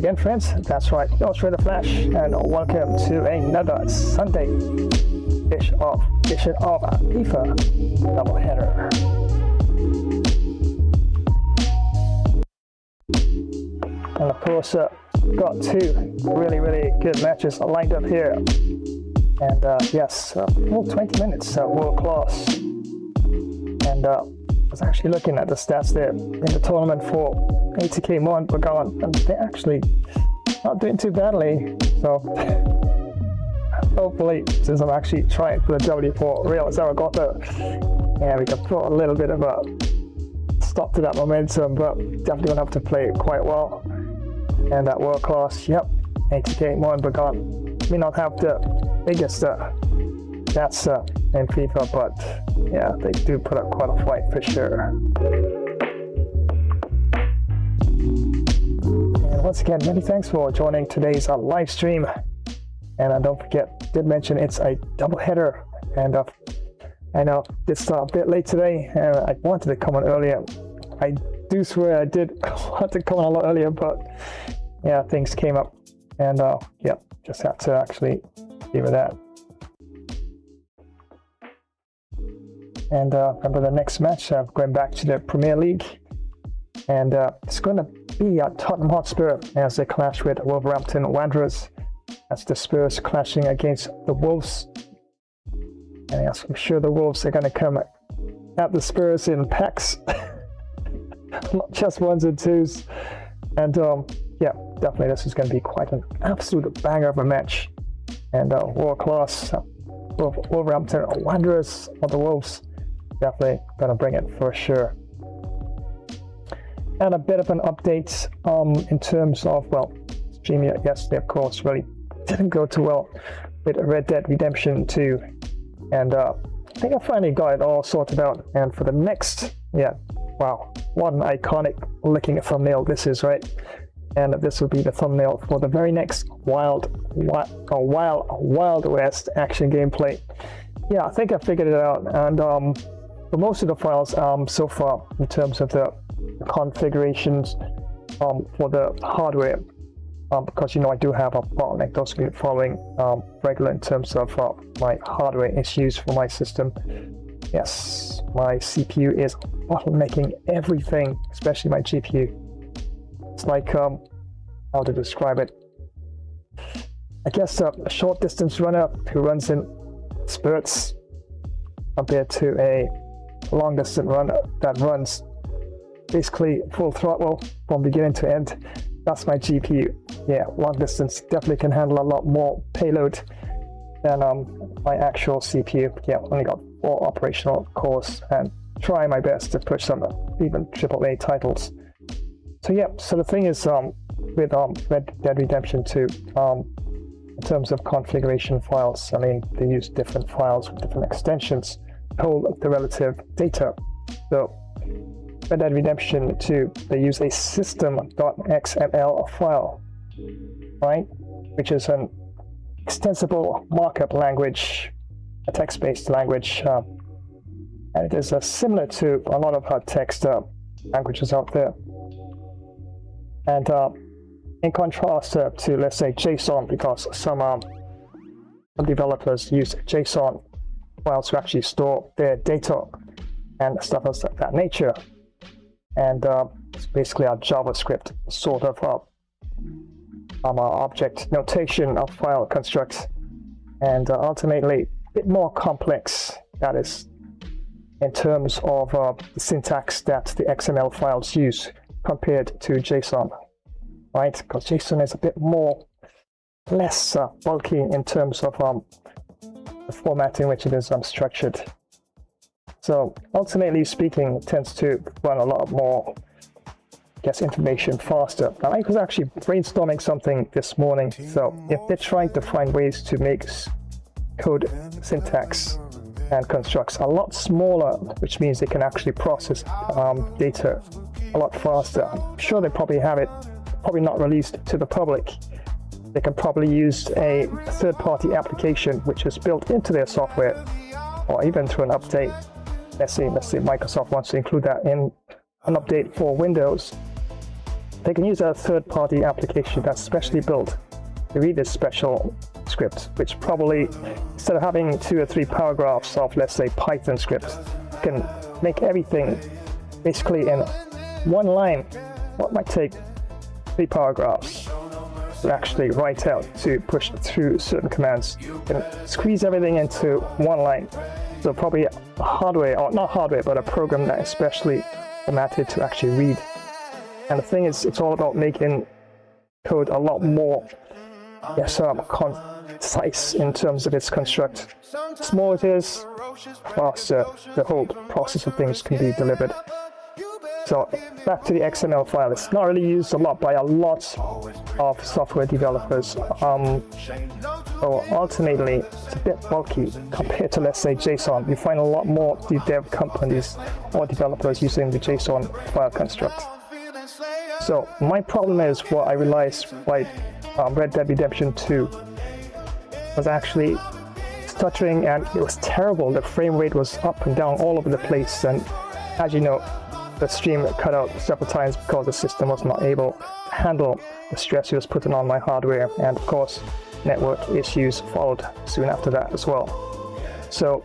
again, friends, that's right, yours Red Flash, and welcome to another Sunday edition of FIFA doubleheader. And of course, got two really good matches lined up here. And yes, full 20 minutes, world class. And I was actually looking at the stats there in the tournament for ATK Mohan Bagan, and they're actually not doing too badly. So hopefully, since I'm actually trying for the W for Real Zaragoza, yeah, we can put a little bit of a stop to that momentum, but definitely gonna have to play it quite well. And that world class, yep, ATK Mohan Bagan may not have the biggest stats in FIFA, but yeah, they do put up quite a fight for sure. And once again, many thanks for joining today's live stream. And don't forget, did mention it's a double header, and I know it's a bit late today, and I wanted to come on earlier. I do swear I did want to come on a lot earlier, but yeah, things came up, and yeah, just had to actually deal with that. And remember the next match, going back to the Premier League, and it's going to be Tottenham Hotspur as they clash with Wolverhampton Wanderers. That's the Spurs clashing against the Wolves. And yes, I'm sure the Wolves are going to come at the Spurs in packs, not just ones and twos. And yeah, definitely this is going to be quite an absolute banger of a match. And world class Wolverhampton Wanderers or the Wolves. Definitely gonna bring it for sure. And a bit of an update in terms of, well, streaming yesterday, of course, really didn't go too well with Red Dead Redemption 2. And I think I finally got it all sorted out. And for the next, yeah, wow, what an iconic looking thumbnail this is, right? And this will be the thumbnail for the very next Wild West action gameplay. Yeah, I think I figured it out. And for most of the files so far, in terms of the configurations for the hardware, because you know I do have a bottleneck, those of you following regular in terms of my hardware issues for my system. Yes, my CPU is bottlenecking everything, especially my GPU. It's like, how to describe it? I guess a short distance runner who runs in spurts compared to a long distance runner that runs basically full throttle from beginning to end. That's my GPU. Yeah, long distance definitely can handle a lot more payload than my actual CPU. Yeah, only got 4 operational cores and try my best to push some even AAA titles. So yeah, so the thing is with Red Dead Redemption 2, in terms of configuration files, I mean, they use different files with different extensions to hold the relative data. So Red Dead Redemption 2, they use a system.xml file, right? Which is an extensible markup language, a text-based language, and it is similar to a lot of text languages out there. And in contrast to, let's say, JSON, because some developers use JSON files to actually store their data and stuff of that nature. And it's basically a JavaScript sort of object notation of file construct, and ultimately a bit more complex, that is, in terms of the syntax that the XML files use compared to JSON, right? Because JSON is a bit more less bulky in terms of the format in which it is structured. So ultimately speaking, it tends to run a lot more, I guess, information faster. Now, I was actually brainstorming something this morning. So if they're trying to find ways to make code syntax and constructs a lot smaller, which means they can actually process data a lot faster. I'm sure they probably have it, probably not released to the public. They can probably use a third-party application which is built into their software, or even through an update. Let's say Microsoft wants to include that in an update for Windows. they can use a third-party application that's specially built to read this special script, which probably, instead of having 2 or 3 paragraphs of, let's say, Python script, can make everything basically in one line. What might take 3 paragraphs to actually write out to push through certain commands, can squeeze everything into one line. So probably a hardware, or not hardware, but a program that is specially formatted to actually read. And the thing is, it's all about making code a lot more concise in terms of its construct. The smaller it is, faster the whole process of things can be delivered. So back to the XML file, it's not really used a lot by a lot of software developers. So ultimately, it's a bit bulky compared to, let's say, JSON. You find a lot more dev companies or developers using the JSON file construct. So my problem is what I realized by Red Dead Redemption 2 was actually stuttering, and it was terrible. The frame rate was up and down all over the place, and as you know, the stream cut out several times because the system was not able to handle the stress it was putting on my hardware, and of course network issues followed soon after that as well. So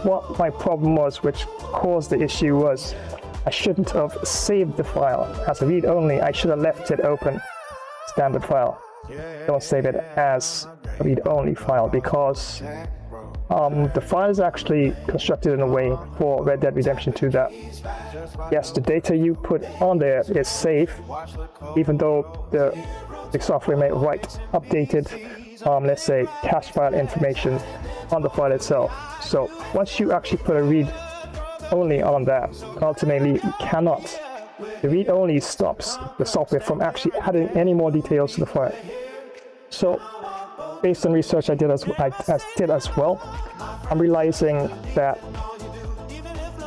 what my problem was, which caused the issue, was I shouldn't have saved the file as a read-only. I should have left it open, standard file. Don't save it as a read-only file, because the file is actually constructed in a way for Red Dead Redemption 2 that, yes, the data you put on there is safe, even though the software may write updated, let's say, cache file information on the file itself. So once you actually put a read only on that, ultimately you cannot. The read only stops the software from actually adding any more details to the file. So based on research I did as well, I'm realizing that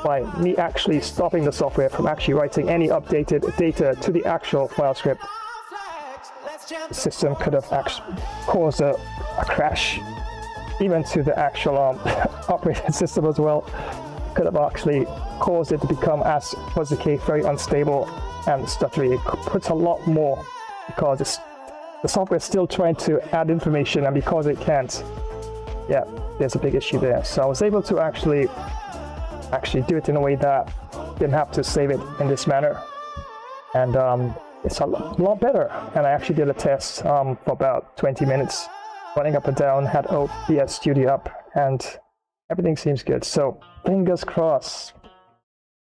by me actually stopping the software from actually writing any updated data to the actual file script, the system could have actually caused a crash, even to the actual operating system as well. Could have actually caused it to become, as was the case, very unstable and stuttery. It puts a lot more, because the software is still trying to add information, and because it can't, yeah, there's a big issue there. So I was able to actually do it in a way that didn't have to save it in this manner, and it's a lot better. And I actually did a test for about 20 minutes, running up and down, had OBS Studio up, and everything seems good. So fingers crossed,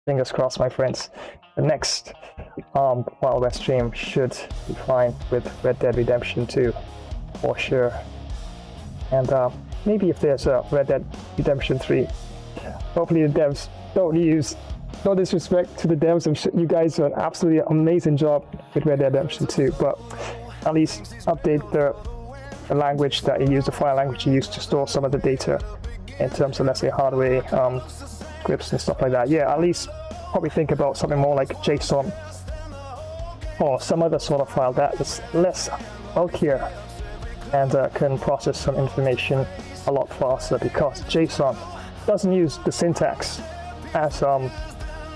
my friends. The next Wild West stream should be fine with Red Dead Redemption 2 for sure. And maybe if there's a Red Dead Redemption 3, hopefully the devs don't use, no disrespect to the devs, you guys do an absolutely amazing job with Red Dead Redemption 2, but at least update the language that you use, the file language you use to store some of the data in terms of, let's say, hardware scripts and stuff like that. Yeah, at least probably think about something more like JSON or some other sort of file that is less bulkier and can process some information a lot faster, because JSON doesn't use the syntax as the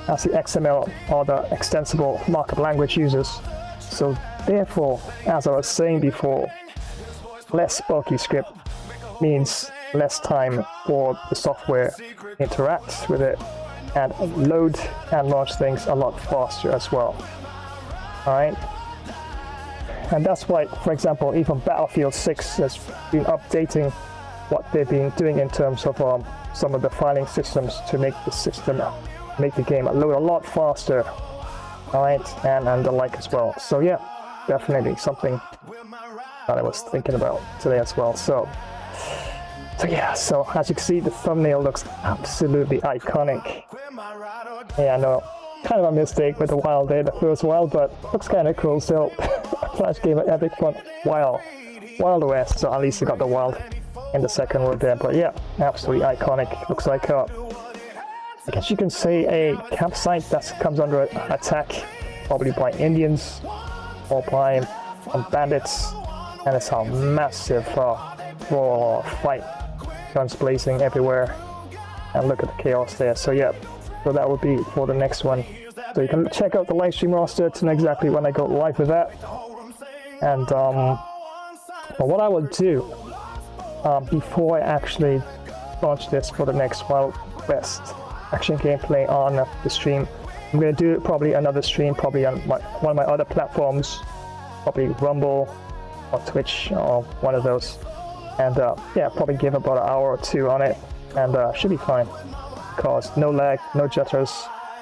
XML or the extensible markup language uses. So therefore, as I was saying before, less bulky script means less time for the software interact with it and load and launch things a lot faster as well. Alright, and that's why, for example, even Battlefield 6 has been updating what they've been doing in terms of some of the filing systems to make the game load a lot faster. Alright, and the like as well. So yeah, definitely something that I was thinking about today as well. So yeah, so as you can see, the thumbnail looks absolutely iconic. Yeah, I know, kind of a mistake with the wild there, the first wild, but looks kind of cool still. Flash game at Epic Fun, Wild West, so at least you got the wild in the second word there. But yeah, absolutely iconic. Looks like I guess you can say a campsite that comes under attack, probably by Indians or by bandits, and it's a massive raw fight, guns blazing everywhere, and look at the chaos there. So yeah, so that would be for the next one. So you can check out the live stream roster to know exactly when I go live with that. And but what I will do before I actually launch this for the next Wild West action gameplay on the stream, I'm going to do probably another stream, probably on one of my other platforms, probably Rumble or Twitch or one of those. And yeah, probably give about an hour or two on it, and should be fine. Because no lag, no jitters,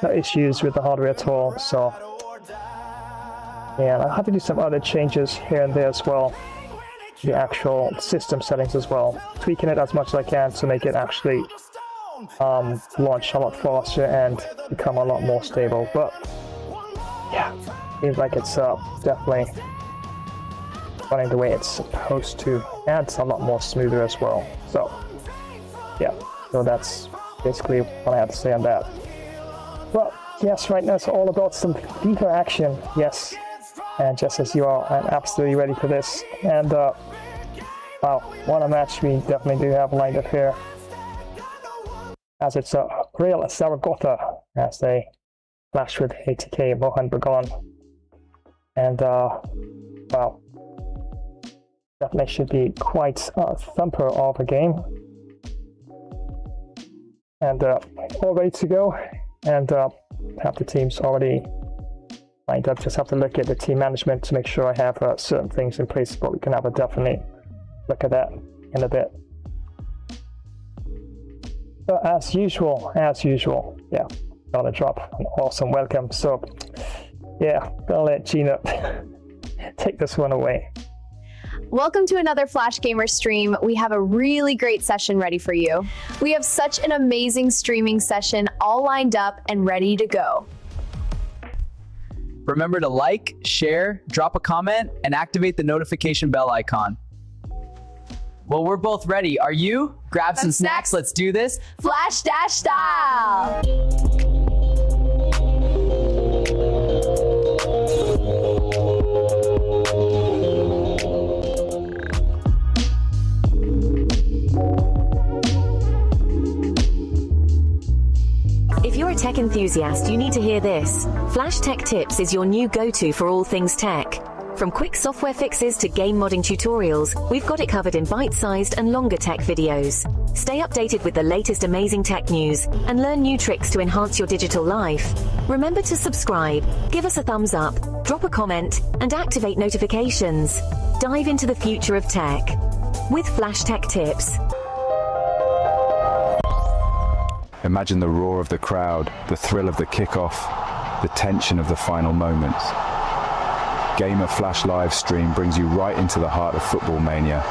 no issues with the hardware at all. So yeah, I'll have to do some other changes here and there as well. The actual system settings as well, tweaking it as much as I can to make it actually launch a lot faster and become a lot more stable. But yeah, seems like it's definitely running the way it's supposed to, and it's a lot more smoother as well. So yeah, so that's basically what I have to say on that. Well, yes, right now it's all about some FIFA action, yes. And just as you are, I'm absolutely ready for this. And wow, what a match we definitely do have lined up here. As it's Real Zaragoza as they clash with ATK Mohan Bagan. And wow, definitely should be quite a thumper of a game. And all ready to go. And half the team's already lined up. Just have to look at the team management to make sure I have certain things in place, but we can have a definitely look at that in a bit. So as usual, yeah, gonna drop an awesome welcome. So yeah, gonna let Gina take this one away. Welcome to another Flash Gamer stream. We have a really great session ready for you. We have such an amazing streaming session all lined up and ready to go. Remember to like, share, drop a comment, and activate the notification bell icon. Well, we're both ready. Are you? Grab some snacks. Let's do this. Flash Dash style! If you're a tech enthusiast, you need to hear this. Flash Tech Tips is your new go-to for all things tech. From quick software fixes to game modding tutorials, we've got it covered in bite-sized and longer tech videos. Stay updated with the latest amazing tech news and learn new tricks to enhance your digital life. Remember to subscribe, give us a thumbs up, drop a comment, and activate notifications. Dive into the future of tech with Flash Tech Tips. Imagine the roar of the crowd, the thrill of the kickoff, the tension of the final moments. Gamer Flash live stream brings you right into the heart of football mania.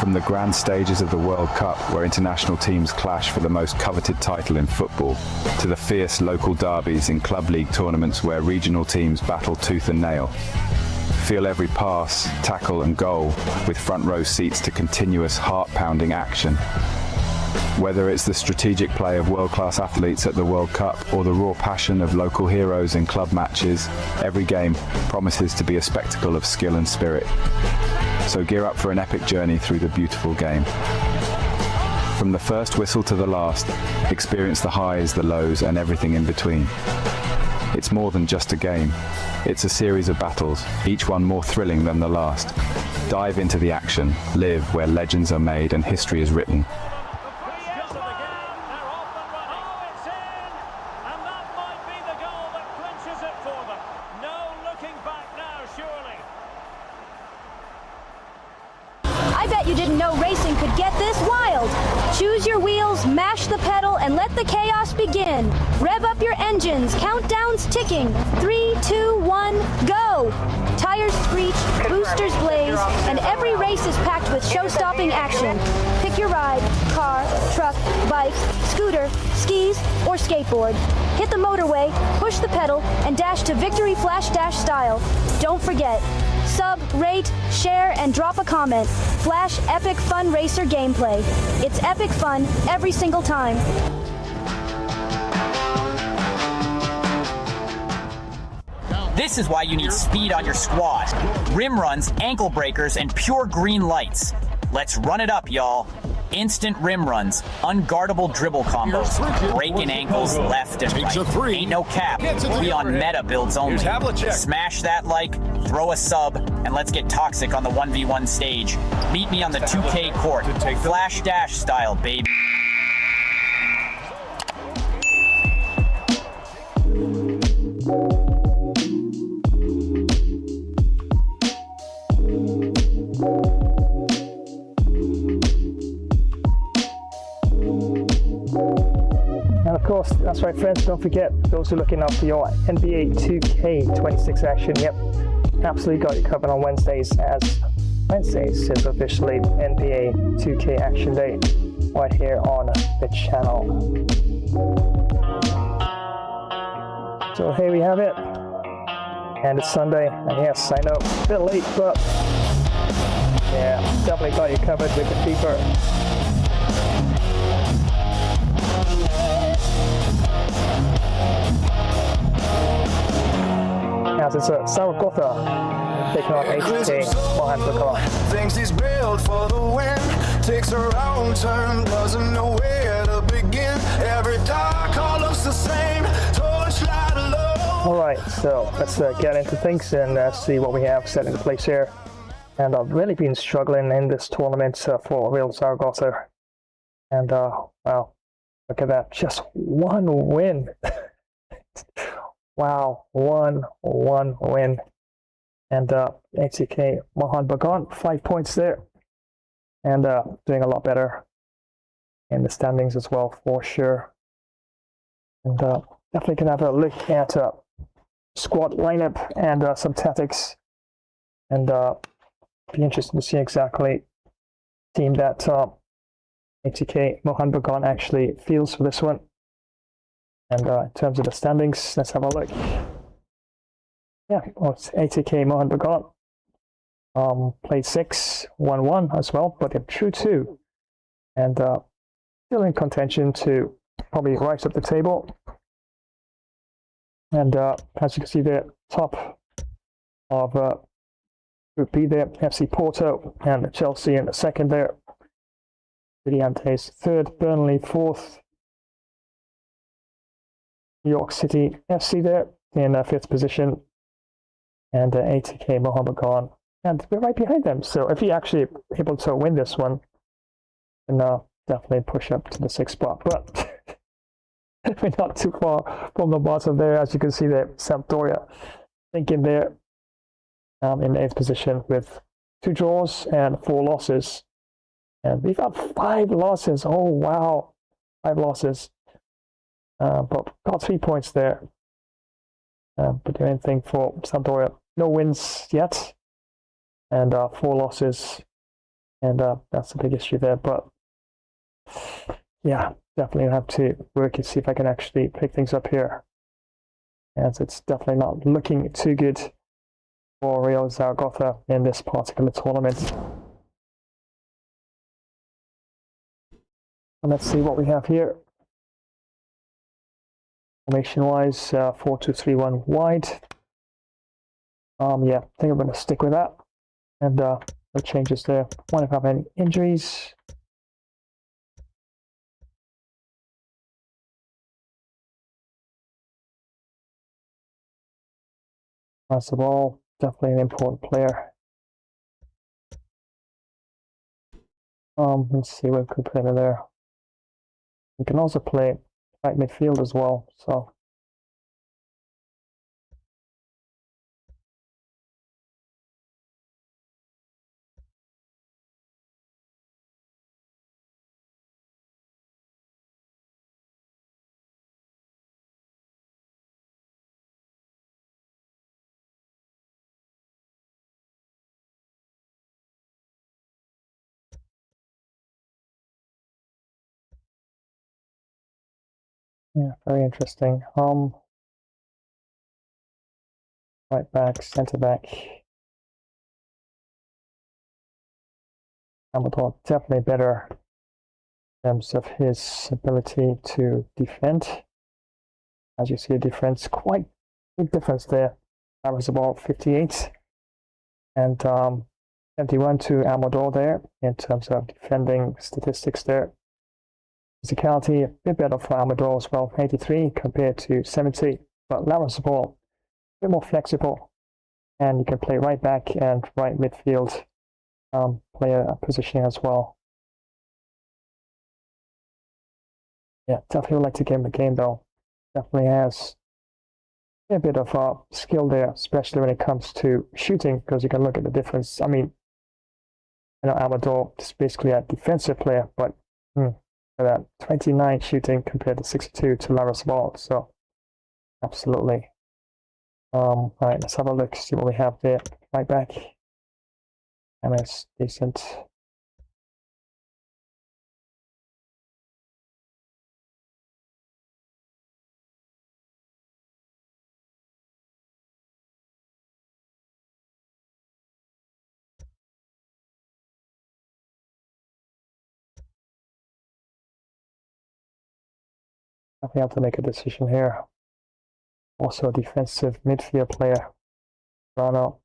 From the grand stages of the World Cup, where international teams clash for the most coveted title in football, to the fierce local derbies in club league tournaments where regional teams battle tooth and nail. Feel every pass, tackle and goal with front row seats to continuous heart-pounding action. Whether it's the strategic play of world-class athletes at the World Cup or the raw passion of local heroes in club matches, every game promises to be a spectacle of skill and spirit. So gear up for an epic journey through the beautiful game. From the first whistle to the last, experience the highs, the lows, and everything in between. It's more than just a game. It's a series of battles, each one more thrilling than the last. Dive into the action, live where legends are made and history is written. Choose your wheels, mash the pedal, and let the chaos begin. Rev up your engines, countdown's ticking. 3, 2, 1, go! Tires screech, boosters blaze, and every race is packed with show-stopping action. Pick your ride, car, truck, bike, scooter, skis, or skateboard. Hit the motorway, push the pedal, and dash to victory Flash Dash style. Don't forget, sub, rate, share, and drop a comment. Flash Epic Fun Racer gameplay. It's epic fun every single time. This is why you need speed on your squad. Rim runs, ankle breakers, and pure green lights. Let's run it up, y'all. Instant rim runs, unguardable dribble combos, breaking ankles left and right. Ain't no cap. We on meta builds only. Smash that like, throw a sub, and let's get toxic on the 1v1 stage. Meet me on the 2K court, Flash Dash style, baby. And of course, that's right, friends, don't forget, those who are looking out for your NBA 2K26 action, yep, absolutely got you covered on Wednesdays, as Wednesdays is officially NBA 2K action day right here on the channel. So here we have it, and it's Sunday, and yes, I know, a bit late, but yeah, definitely got you covered with the FIFA. As it's Zaragoza taking on ATK Mohan Bagan. Thinks he's built for the win. Takes a wrong turn, doesn't know where to begin. Every dark call looks the same. Torchlight low. Alright, so let's get into things and see what we have set into place here. And I've really been struggling in this tournament for Real Zaragoza. And well, look at that, just one win. Wow, one win. And ATK Mohan Bagan, 5 points there. And doing a lot better in the standings as well, for sure. And definitely can have a look at squad lineup and some tactics. And be interesting to see exactly the team that ATK Mohan Bagan actually fields for this one. And in terms of the standings, let's have a look. Yeah, well, it's ATK Mohan Bagan. Played 6, 1-1 as well, but they drew 2. And still in contention to probably rise up the table. And as you can see there, top of Group B there, FC Porto and Chelsea in the second there. Brilliantes third, Burnley fourth. New York City FC there in 5th position, and ATK Mohan Bagan, and we're right behind them. So if he actually able to win this one, then definitely push up to the 6th spot. But we're not too far from the bottom there, as you can see there. Sampdoria thinking there in 8th position with 2 draws and 4 losses, and we've got 5 losses. Oh wow, 5 losses. But got 3 points there. But the main thing for Sampdoria, no wins yet, and 4 losses, and that's the big issue there. But yeah, definitely have to work and see if I can actually pick things up here, as it's definitely not looking too good for Real Zaragoza in this particular tournament. And let's see what we have here. Formation-wise, 4-2-3-1 wide. Yeah, I think I'm going to stick with that. And no changes there. Wonder if I have any injuries. First of all, definitely an important player. Let's see what we could put in there. We can also play right midfield as well, so yeah, very interesting. Right back, centre back. Amador definitely better in terms of his ability to defend. As you see, a difference, quite big difference there. Average about 58, and 71 to Audero there in terms of defending statistics there. Physicality, a bit better for Audero as well, 83 compared to 70. But Lavin's ball, a bit more flexible. And you can play right back and right midfield player positioning as well. Yeah, definitely would like to give him a game though. Definitely has a bit of skill there, especially when it comes to shooting, because you can look at the difference. I mean, you know, Audero is basically a defensive player, but that 29 shooting compared to 62 to Lavin's ball. So absolutely. All right, let's have a look, see what we have there. Right back. And it's decent. I think I have to make a decision here. Also a defensive midfield player. Serrano.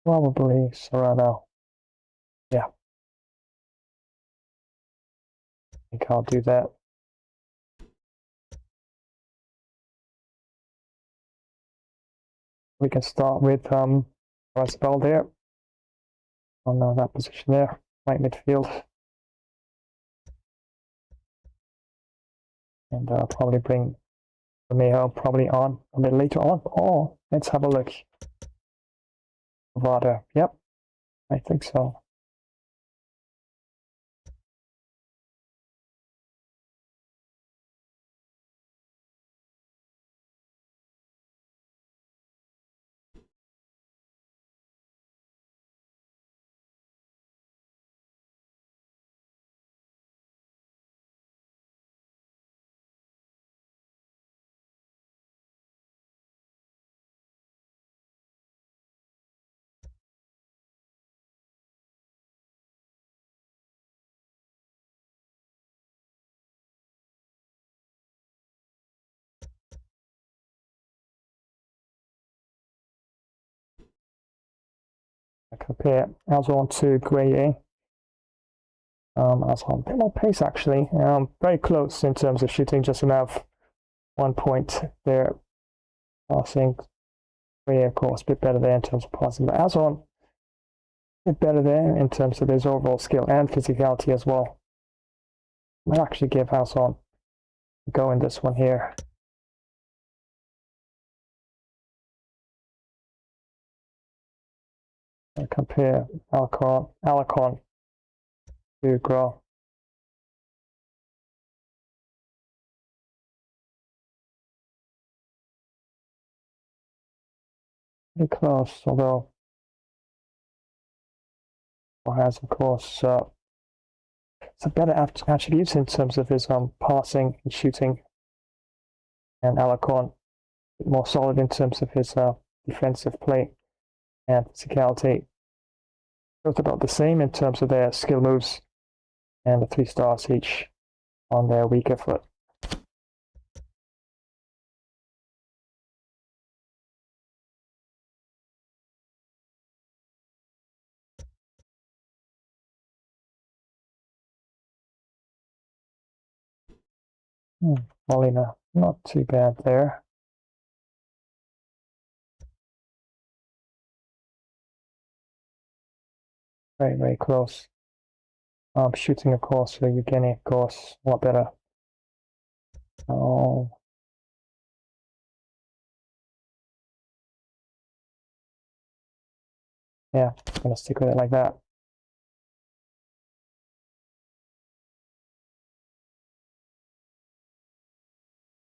Probably Serrano. Yeah. I think I'll do that. We can start with Rasbel there. On that position there. Right midfield. And probably bring Romeo probably on a bit later on. Oh, let's have a look. Vada, yep, I think so. I compare Alvarez to Gueye. Alvarez a bit more pace actually. Very close in terms of shooting, just enough 1 point there. Passing, Gueye of course a bit better there in terms of passing, but Alvarez a bit better there in terms of his overall skill and physicality as well. I might actually give Alvarez a go in this one here. I compare Alarcon to Grow. Pretty close, although has of course some better attributes in terms of his passing and shooting, and Alarcon more solid in terms of his defensive play and physicality. Both about the same in terms of their skill moves, and the 3 stars each on their weaker foot. Molina, not too bad there. Very, very close. Shooting, of course, for Evgeny, of course, a lot better. Oh. Yeah, I'm gonna stick with it like that.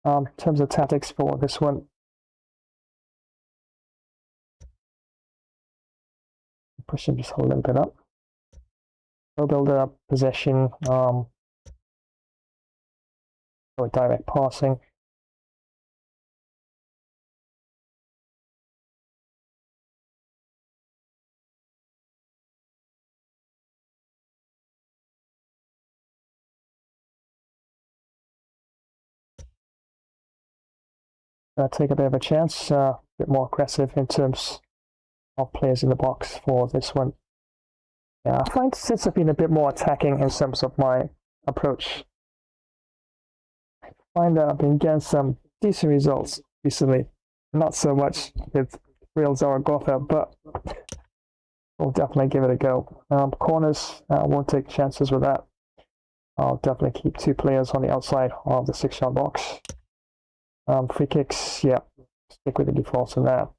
In terms of tactics for this one, push him just a little bit up. We'll build up possession, or direct passing. Take a bit of a chance, a bit more aggressive in terms of players in the box for this one. Yeah, I find since I've been a bit more attacking in terms of my approach, I find that I've been getting some decent results recently. Not so much with Real Zaragoza, but we'll definitely give it a go. Corners, I won't take chances with that. I'll definitely keep 2 players on the outside of the 6-yard box. Free kicks, yeah, stick with the defaults in that.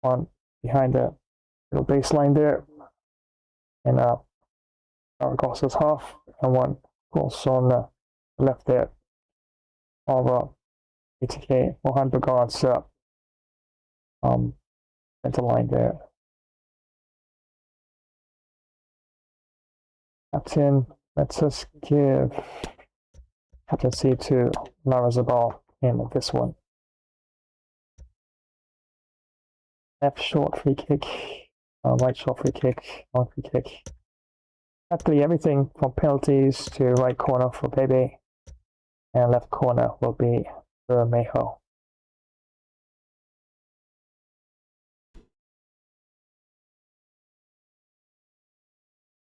One behind the little baseline there, and Zaragoza's half, and one, of course, on the left there of ATK Mohan Bagan's center line there. Captain, let's us give captaincy to Larazabal in this one. Left short free kick, right short free kick, long free kick. Practically everything from penalties to right corner for Bebe, and left corner will be Mejo.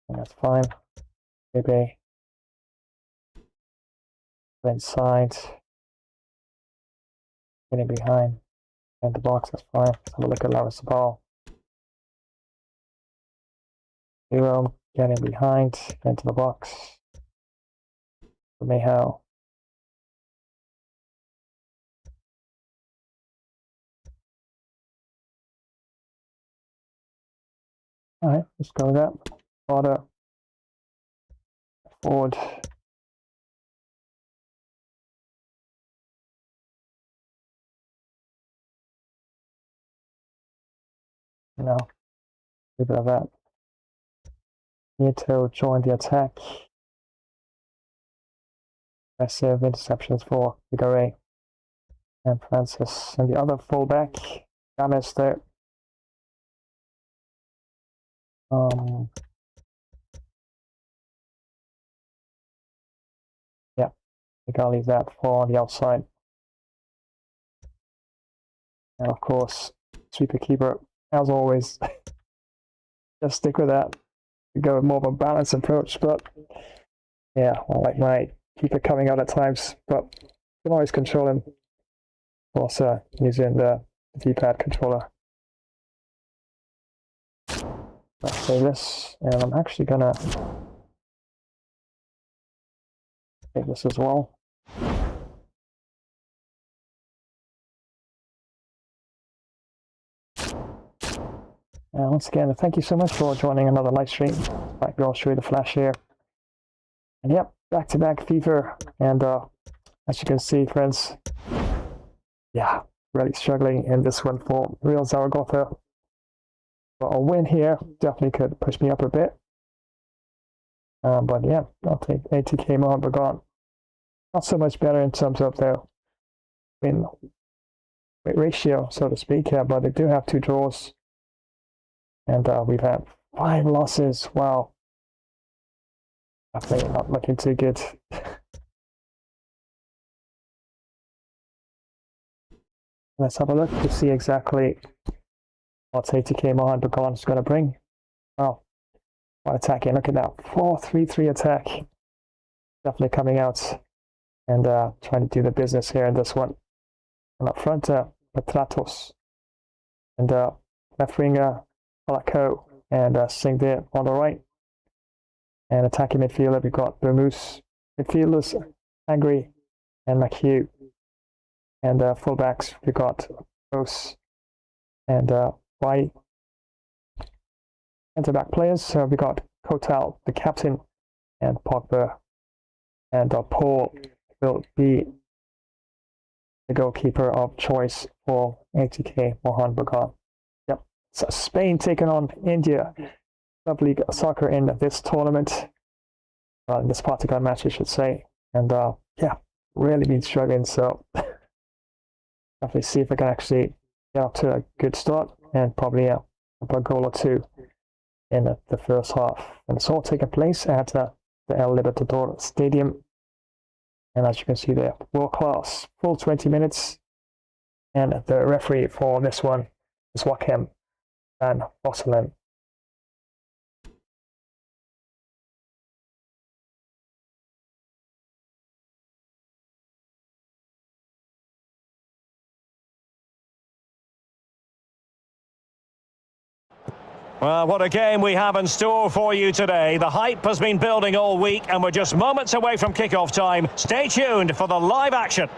And that's fine. Bebe. Inside. Getting behind. And the box, that's fine. Let's have a look at Larazabal. Zero. Getting behind. Into the box. Mejo. Alright, let's go with that. Order. Forward. No. Leave it at that. Need to join the attack. Aggressive interceptions for Figueroa and Francis. And the other fullback, Games there. Yeah, I think I'll leave that for the outside. And of course, sweeper keeper, as always. Just stick with that. We go with more of a balanced approach, but yeah, I like my keeper coming out at times, but you can always control him. Also using the D-pad controller. Let's save this, and I'm actually gonna save this as well. And once again, thank you so much for joining another live stream. Like I'll show you the flash here. And yep, back-to-back FIFA, and as you can see, friends, yeah, really struggling in this one for Real Zaragoza. But a win here definitely could push me up a bit. But yeah, I'll take ATK Mohan Bagan. Not so much better in terms of their win ratio, so to speak, yeah, but they do have 2 draws. And we've had 5 losses. Wow. Definitely not looking too good. Let's have a look to see exactly what ATK Mohan Bagan is going to bring. Wow. What attacking. Look at that. 4-3-3 attack. Definitely coming out and trying to do the business here in this one. And up front, Petratos. And left winger, Polako. And Singh there on the right. And attacking midfielder, we've got Bermus. Midfielders, Angry and McHugh. And fullbacks, we've got Rose and White. Centre-back players, we've got Kotal, the captain, and Pogba. And Paul will be the goalkeeper of choice for ATK Mohan Bagan. Yep. So Spain taking on India. GlobalLeague soccer in this tournament. In this particular match, I should say. And yeah, really been struggling. So definitely see if I can actually get up to a good start and probably a goal or 2 in the first half. And it's all taking place at the El Libertador Stadium. And as you can see there, world class, full 20 minutes. And the referee for this one is Joaquim. Van Bosselen. Well, what a game we have in store for you today. The hype has been building all week and we're just moments away from kickoff time. Stay tuned for the live action.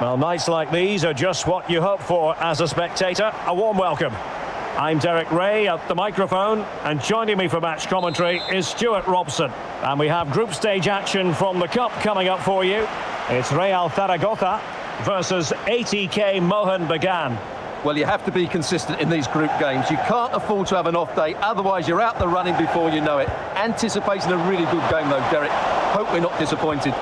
Well, nights like these are just what you hope for as a spectator. A warm welcome. I'm Derek Ray at the microphone, and joining me for match commentary is Stuart Robson. And we have group stage action from the Cup coming up for you. It's Real Zaragoza versus ATK Mohan Bagan. Well, you have to be consistent in these group games. You can't afford to have an off day, otherwise you're out the running before you know it. Anticipating a really good game though, Derek. Hope we're not disappointed.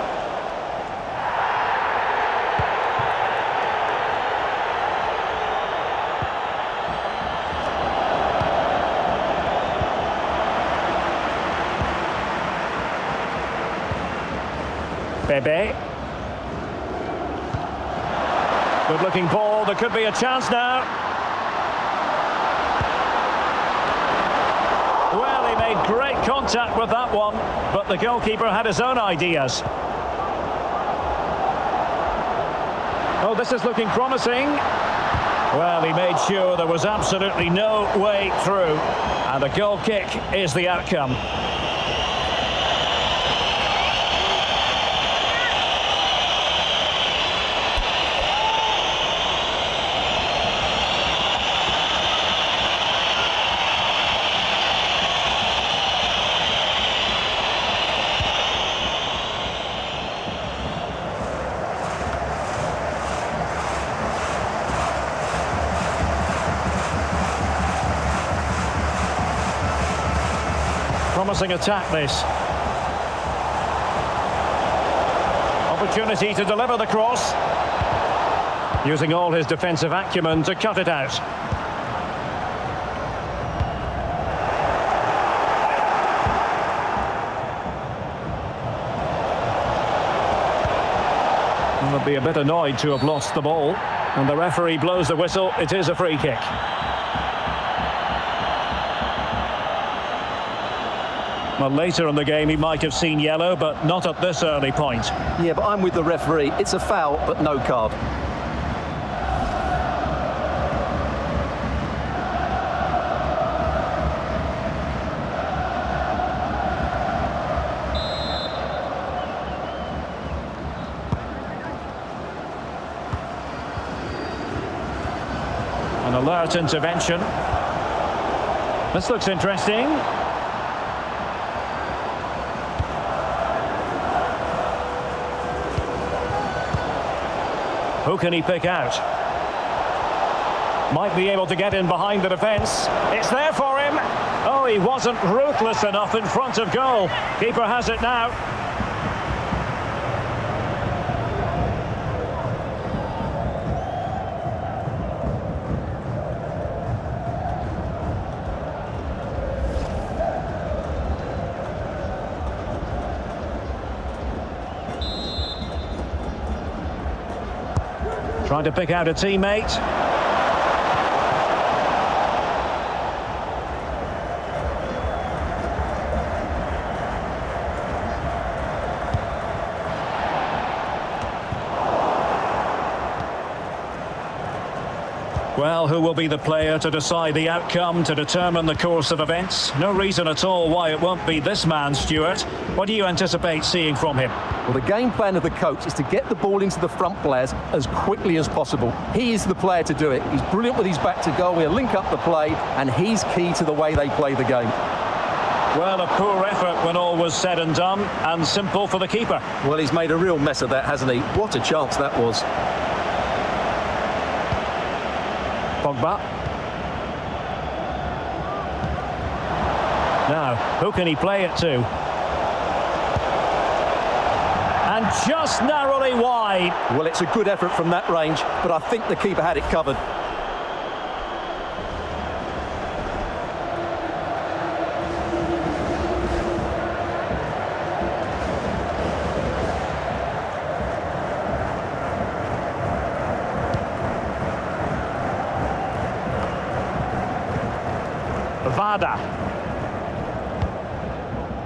Bebe. Good looking ball, there could be a chance now. Well, he made great contact with that one, but the goalkeeper had his own ideas. Oh, this is looking promising. Well, he made sure there was absolutely no way through, and a goal kick is the outcome. Promising attack, this. Opportunity to deliver the cross. Using all his defensive acumen to cut it out. He'll be a bit annoyed to have lost the ball. And the referee blows the whistle. It is a free kick. Well, later in the game he might have seen yellow, but not at this early point. Yeah, but I'm with the referee. It's a foul, but no card. An alert intervention. This looks interesting. Who can he pick out? Might be able to get in behind the defence. It's there for him. Oh, he wasn't ruthless enough in front of goal. Keeper has it now. Trying to pick out a teammate. Well, who will be the player to decide the outcome, to determine the course of events? No reason at all why it won't be this man, Stuart. What do you anticipate seeing from him? Well, the game plan of the coach is to get the ball into the front players as quickly as possible. He is the player to do it. He's brilliant with his back to goal. He'll link up the play, and he's key to the way they play the game. Well, a poor effort when all was said and done, and simple for the keeper. Well, he's made a real mess of that, hasn't he? What a chance that was. Pogba. Now, who can he play it to? And just narrowly wide. Well, it's a good effort from that range, but I think the keeper had it covered. Vada.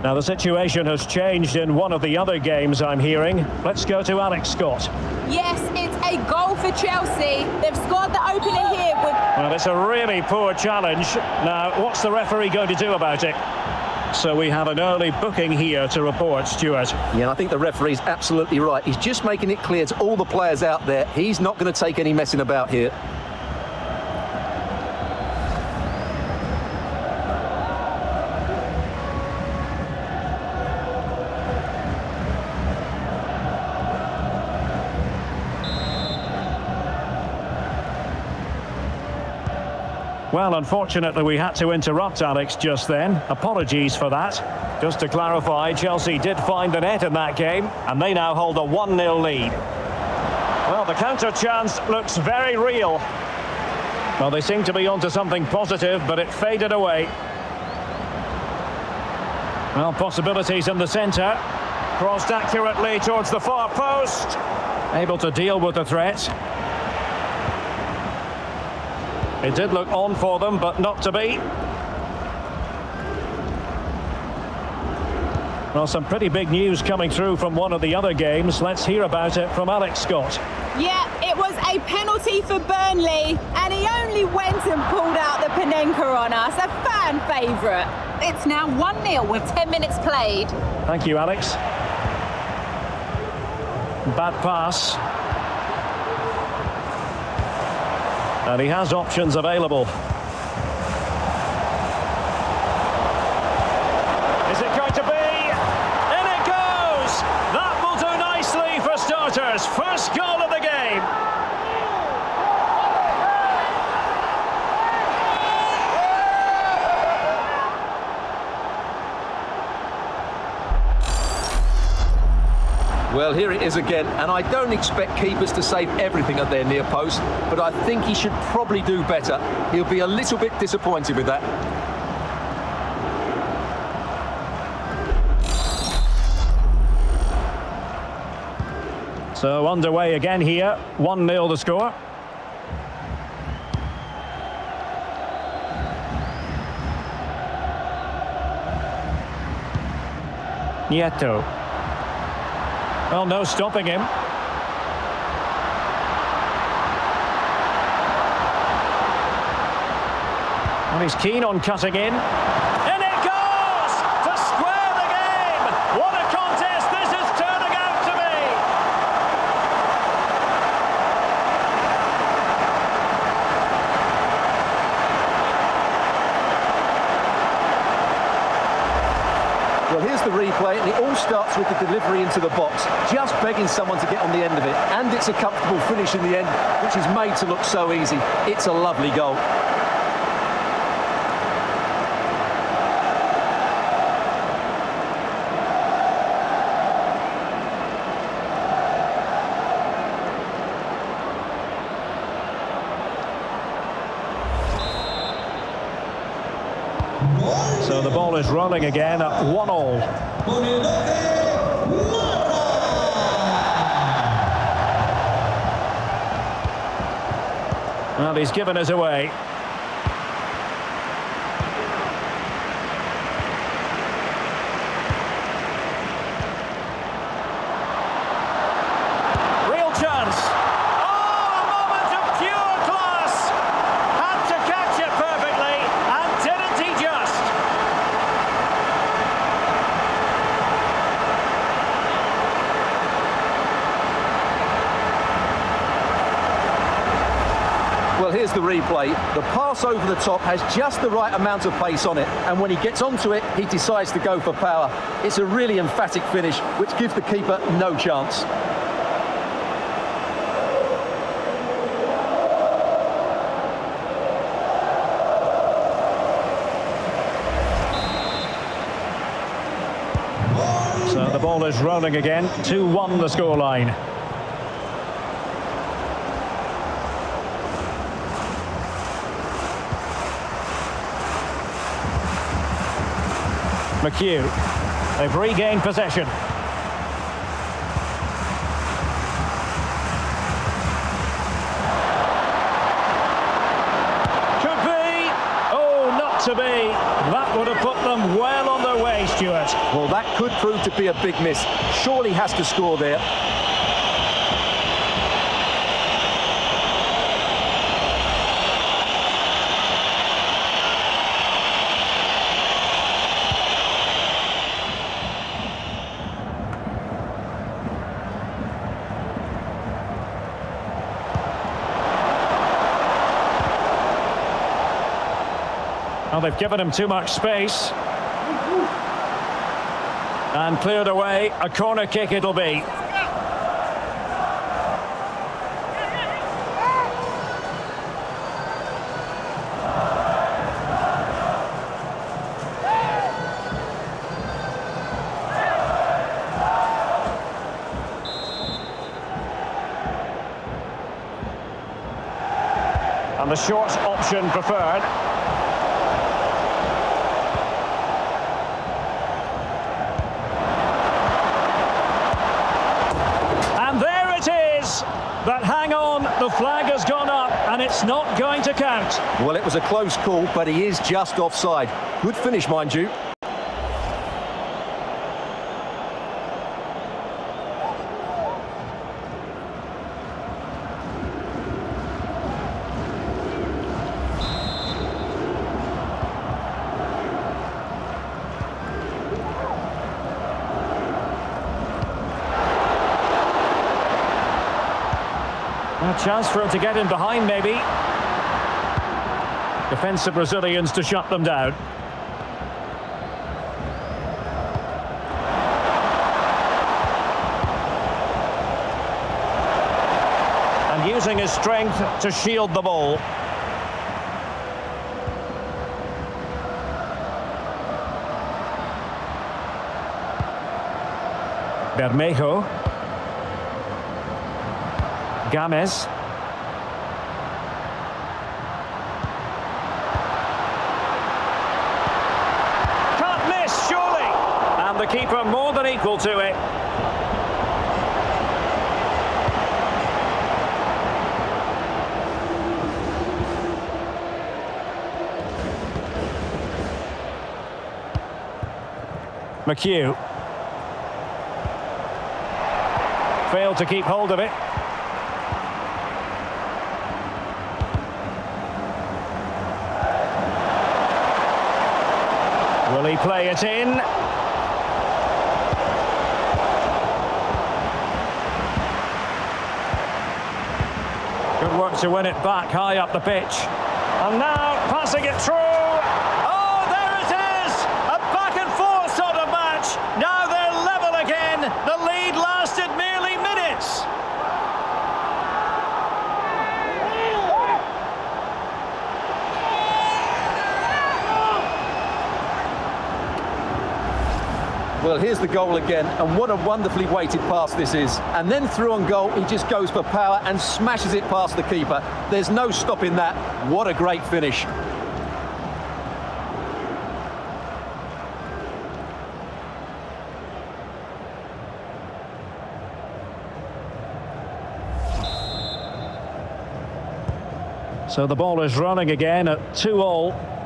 Now the situation has changed in one of the other games, I'm hearing. Let's go to Alex Scott. Yes, it's a goal for Chelsea. They've scored the opener here with... Well, it's a really poor challenge. Now, what's the referee going to do about it? So we have an early booking here to report, Stuart. Yeah, I think the referee's absolutely right. He's just making it clear to all the players out there, he's not going to take any messing about here. Well, unfortunately, we had to interrupt Alex just then. Apologies for that. Just to clarify, Chelsea did find the net in that game, and they now hold a 1-0 lead. Well, the counter chance looks very real. Well, they seem to be onto something positive, but it faded away. Well, possibilities in the centre. Crossed accurately towards the far post. Able to deal with the threat. It did look on for them, but not to be. Well, some pretty big news coming through from one of the other games. Let's hear about it from Alex Scott. Yeah, it was a penalty for Burnley, and he only went and pulled out the Panenka on us. A fan favourite. It's now 1-0 with 10 minutes played. Thank you, Alex. Bad pass. And he has options available. Is it going to be? In it goes! That will do nicely for starters. First goal of the game. Well, here it is again, and I don't expect keepers to save everything at their near post, but I think he should probably do better. He'll be a little bit disappointed with that. So underway again here, 1-0 the score. Nieto. Well, no stopping him. And he's keen on cutting in. In it goes! To square the game! What a contest this is turning out to be! Well, here's the replay, and it all starts with the delivery into the box, just begging someone to get on the end of it. And it's a comfortable finish in the end, which is made to look so easy. It's a lovely goal. So the ball is rolling again at 1-1. Well, he's given us away. Real chance. Oh, a moment of pure class. Had to catch it perfectly, and didn't he just? Well, here's the replay. The pass over the top has just the right amount of pace on it, and when he gets onto it, he decides to go for power. It's a really emphatic finish, which gives the keeper no chance. So the ball is rolling again, 2-1 the scoreline. McHugh. They've regained possession. Could be. Oh, not to be. Well, that could prove to be a big miss. Surely has to score there. Well, they've given him too much space. And cleared away. A corner kick it'll be. And the short option preferred. But hang on, the flag has gone up and it's not going to count. Well, it was a close call, but he is just offside. Good finish, mind you. A chance for him to get in behind, maybe. Defensive Brazilians to shut them down. And using his strength to shield the ball. Bermejo. Games. Can't miss, surely. And the keeper more than equal to it. McHugh. Failed to keep hold of it. Will he play it in? Good work to win it back high up the pitch. And now passing it through. Oh, there it is! A back and forth sort of match. Now they're level again. The lead lasted merely minutes. Well, here's the goal again, and what a wonderfully weighted pass this is. And then through on goal, he just goes for power and smashes it past the keeper. There's no stopping that. What a great finish. So the ball is running again at 2-2.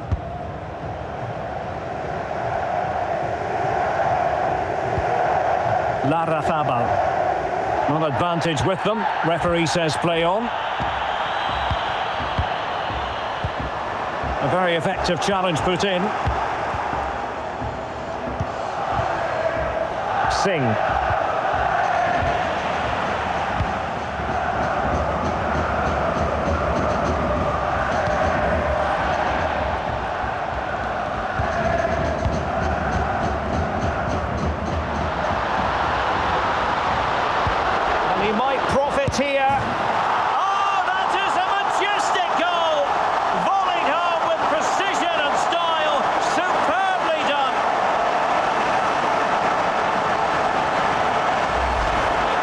Larrazabal. On advantage with them. Referee says play on. A very effective challenge put in. Singh.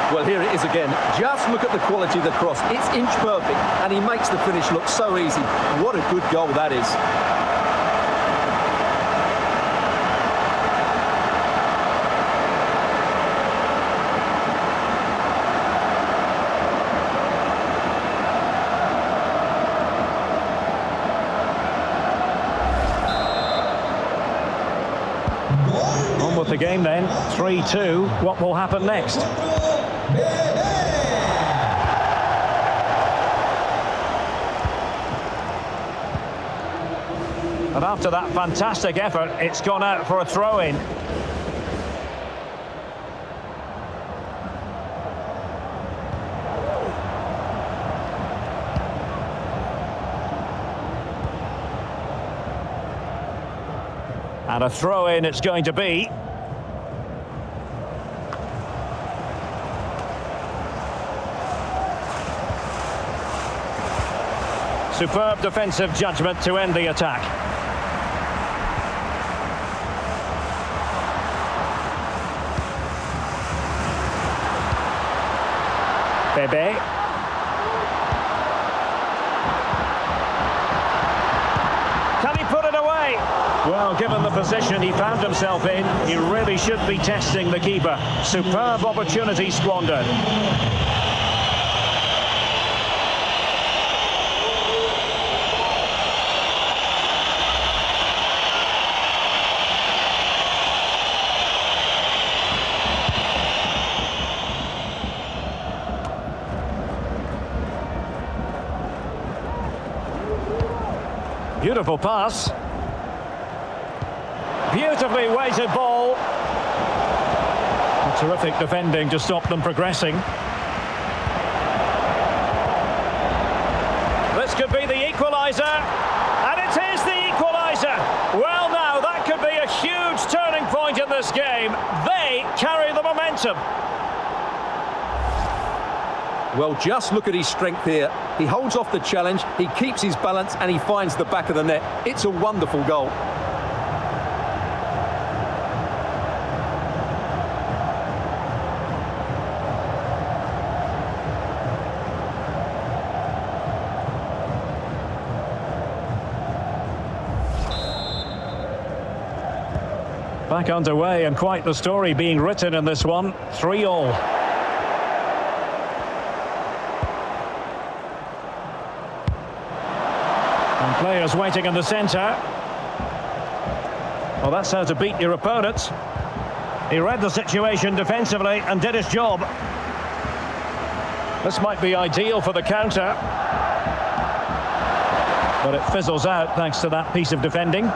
Well, here it is again. Just look at the quality of the cross. It's inch perfect, and he makes the finish look so easy. What a good goal that is. on with the game then. 3-2. What will happen next? And after that fantastic effort, it's gone out for a throw-in. And a throw-in it's going to be. Superb defensive judgment to end the attack. Bebe. Can he put it away? Well, given the position he found himself in, he really should be testing the keeper. Superb opportunity squandered. Beautiful pass. Beautifully weighted ball. Terrific defending to stop them progressing. This could be the equaliser, and it is the equaliser. Well, now that could be a huge turning point in this game. They carry the momentum. Well, just look at his strength here. He holds off the challenge, he keeps his balance, and he finds the back of the net. It's a wonderful goal. Back underway, and quite the story being written in this one. 3-3. And players waiting in the centre. Well, that's how to beat your opponent. He read the situation defensively and did his job. This might be ideal for the counter, but it fizzles out thanks to that piece of defending.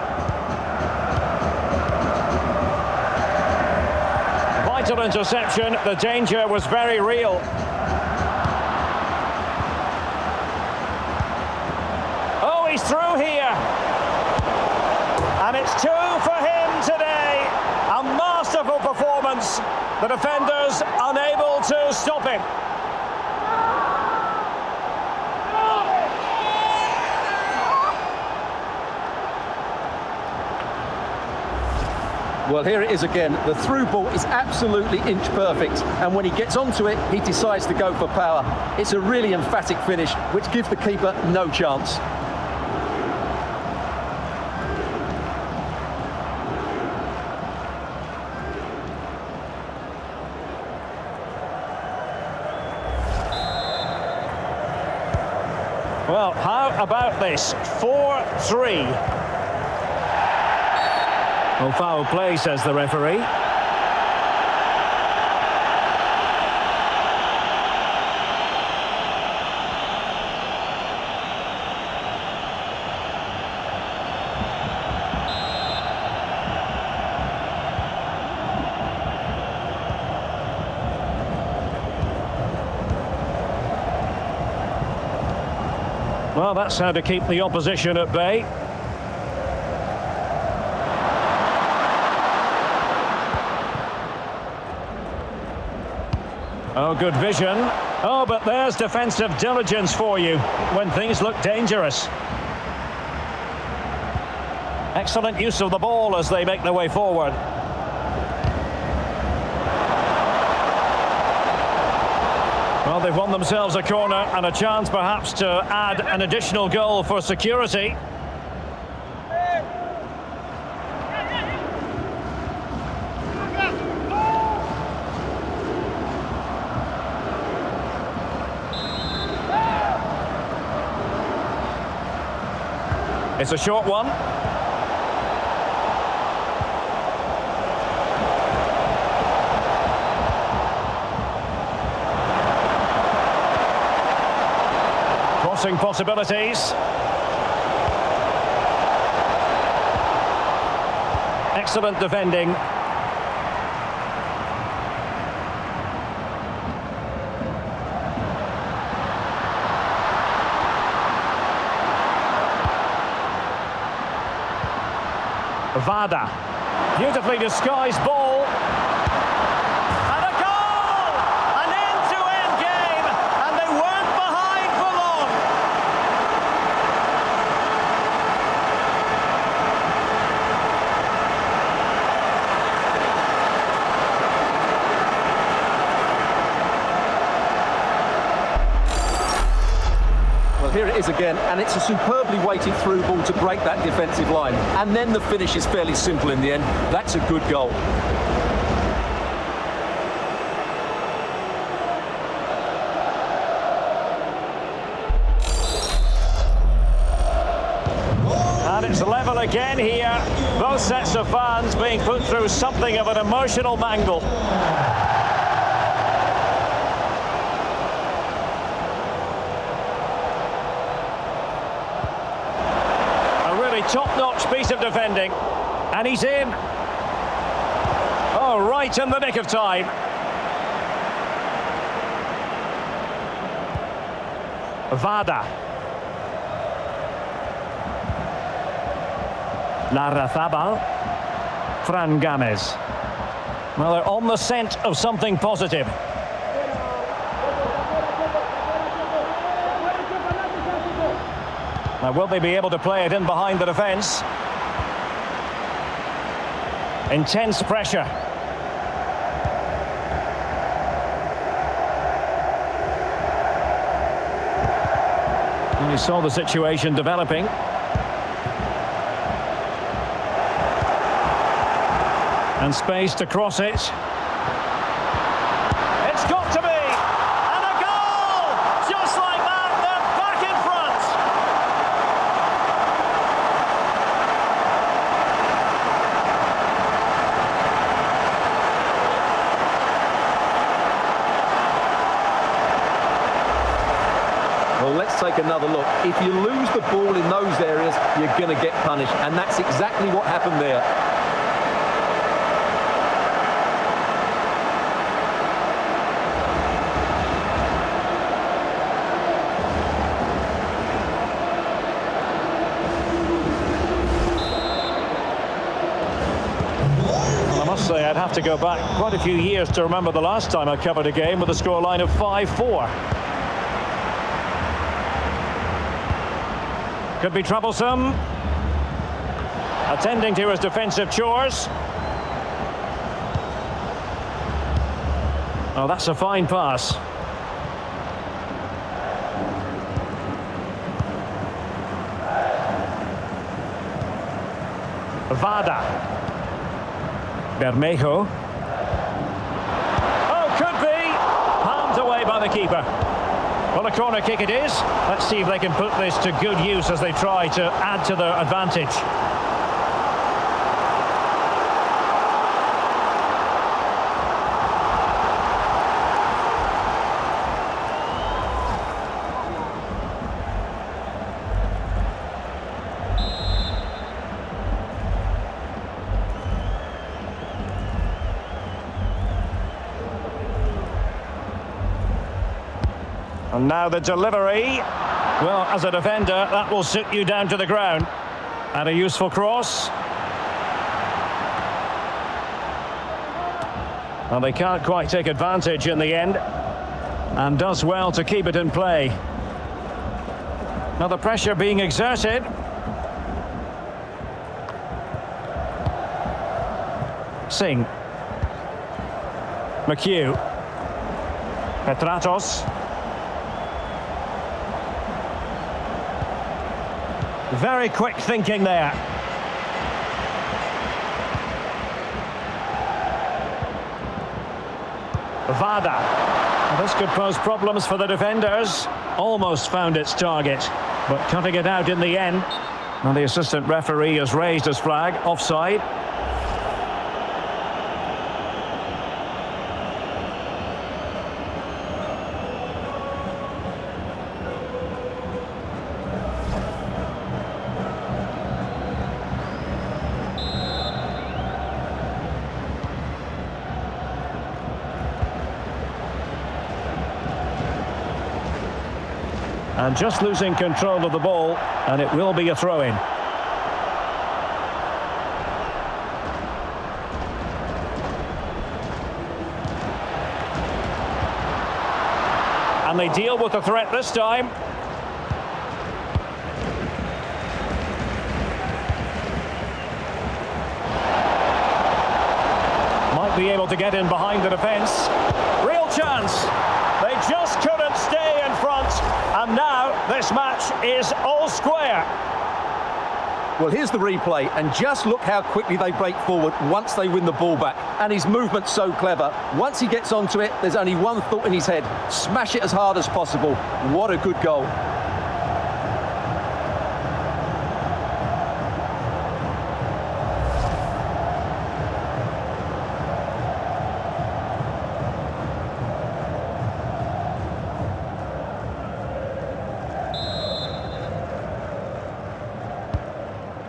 Vital interception. The danger was very real. Oh, he's through here. And it's 2 for him today. A masterful performance. The defenders unable to stop him. Well, here it is again. The through ball is absolutely inch perfect, and when he gets onto it, he decides to go for power. It's a really emphatic finish, which gives the keeper no chance. Well, how about this? 4-3. Well, foul play, says the referee. Well, that's how to keep the opposition at bay. Oh, good vision. Oh, but there's defensive diligence for you when things look dangerous. Excellent use of the ball as they make their way forward. Well, they've won themselves a corner and a chance perhaps to add an additional goal for security. It's a short one. crossing possibilities. Excellent defending. Vada, beautifully disguised ball, and a goal! An end-to-end game, and they weren't behind for long. Well, here it is again, and it's a superbly weighted through ball to break that defensive line. And then the finish is fairly simple in the end. That's a good goal. And it's level again here. Both sets of fans being put through something of an emotional mangle. Top-notch piece of defending, and he's in. Oh, right in the nick of time. Vada. Larrazabal. Fran Games. Well, they're on the scent of something positive. Now, will they be able to play it in behind the defence? Intense pressure. And you saw the situation developing. And space to cross it. It's got to be! And a goal! Just like that, they're back in front! Well, let's take another look. If you lose the ball in those areas, you're going to get punished. And that's exactly what happened there. I'd have to go back quite a few years to remember the last time I covered a game with a scoreline of 5-4. Could be troublesome. Attending to his defensive chores. Oh, that's a fine pass. Vada. Bermejo. Oh, could be! Palmed away by the keeper. Well, a corner kick it is. Let's see if they can put this to good use as they try to add to their advantage. And now the delivery. Well, as a defender, that will sit you down to the ground. And a useful cross. Well, they can't quite take advantage in the end. And does well to keep it in play. Now the pressure being exerted. Singh. McHugh. Petratos. Very quick thinking there. Vada. Well, this could pose problems for the defenders. Almost found its target, but cutting it out in the end. And the assistant referee has raised his flag, offside. And just losing control of the ball, and it will be a throw-in. And they deal with the threat this time. Might be able to get in behind the defence. Real chance. They just couldn't stay in front. And now this match is all square. Well, here's the replay, and just look how quickly they break forward once they win the ball back. And his movement's so clever. Once he gets onto it, there's only one thought in his head: smash it as hard as possible. What a good goal.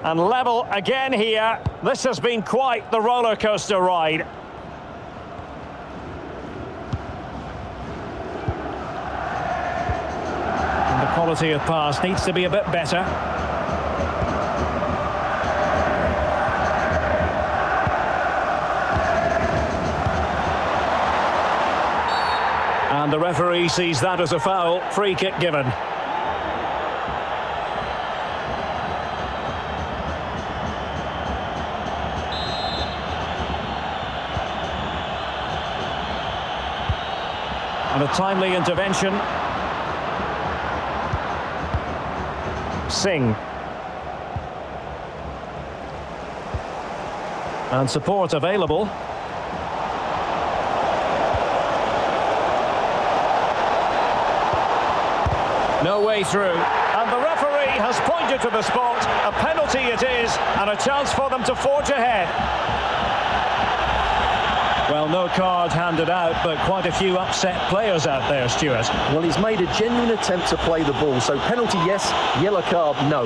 And level again here. This has been quite the roller coaster ride. And the quality of pass needs to be a bit better. And the referee sees that as a foul. Free kick given. And a timely intervention. Singh. And support available. No way through. And the referee has pointed to the spot. A penalty it is, and a chance for them to forge ahead. Well, no card handed out, but quite a few upset players out there, Stuart. Well, he's made a genuine attempt to play the ball, so penalty yes, yellow card no.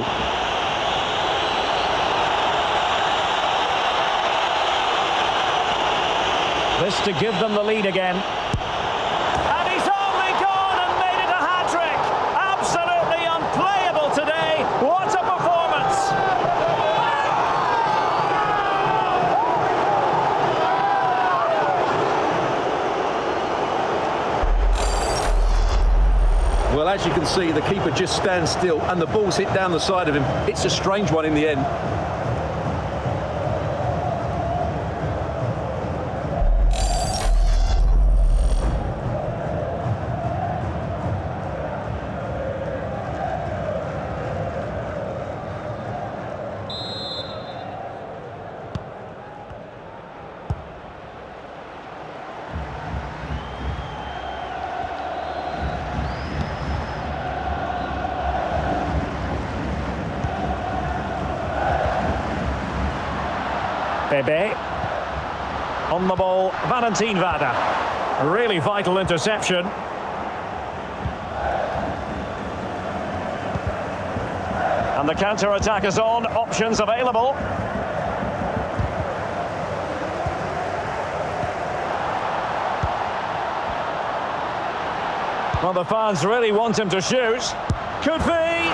This to give them the lead again. And he's only gone and made it a hat-trick. Absolutely unplayable today. What a performance. Well, as you can see, the keeper just stands still and the ball's hit down the side of him. It's a strange one in the end. Bebe. On the ball, Valentin Vada. A really vital interception. And the counter-attack is on, options available. Well, the fans really want him to shoot. Could be!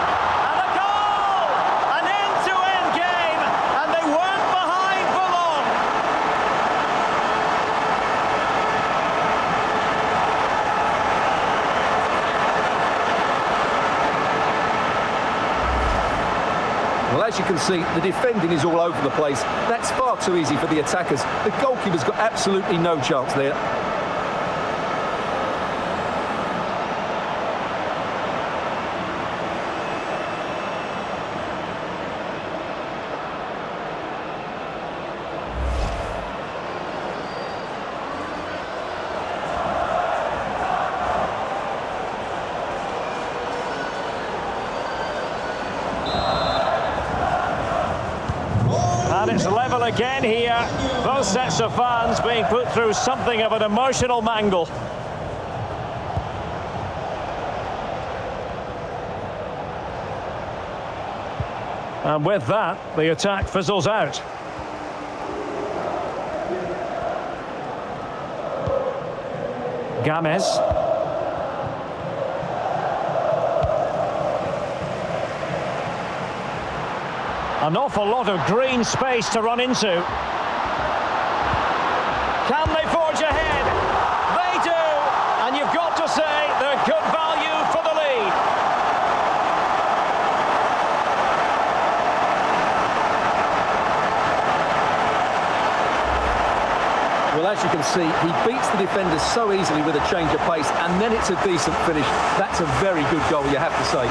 Well, as you can see, the defending is all over the place. That's far too easy for the attackers. The goalkeeper's got absolutely no chance there. And it's level again here. Both sets of fans being put through something of an emotional mangle. And with that, the attack fizzles out. An awful lot of green space to run into. Can they forge ahead? They do, and you've got to say they're good value for the lead. Well, as you can see, he beats the defenders so easily with a change of pace, and then it's a decent finish. That's a very good goal, you have to say.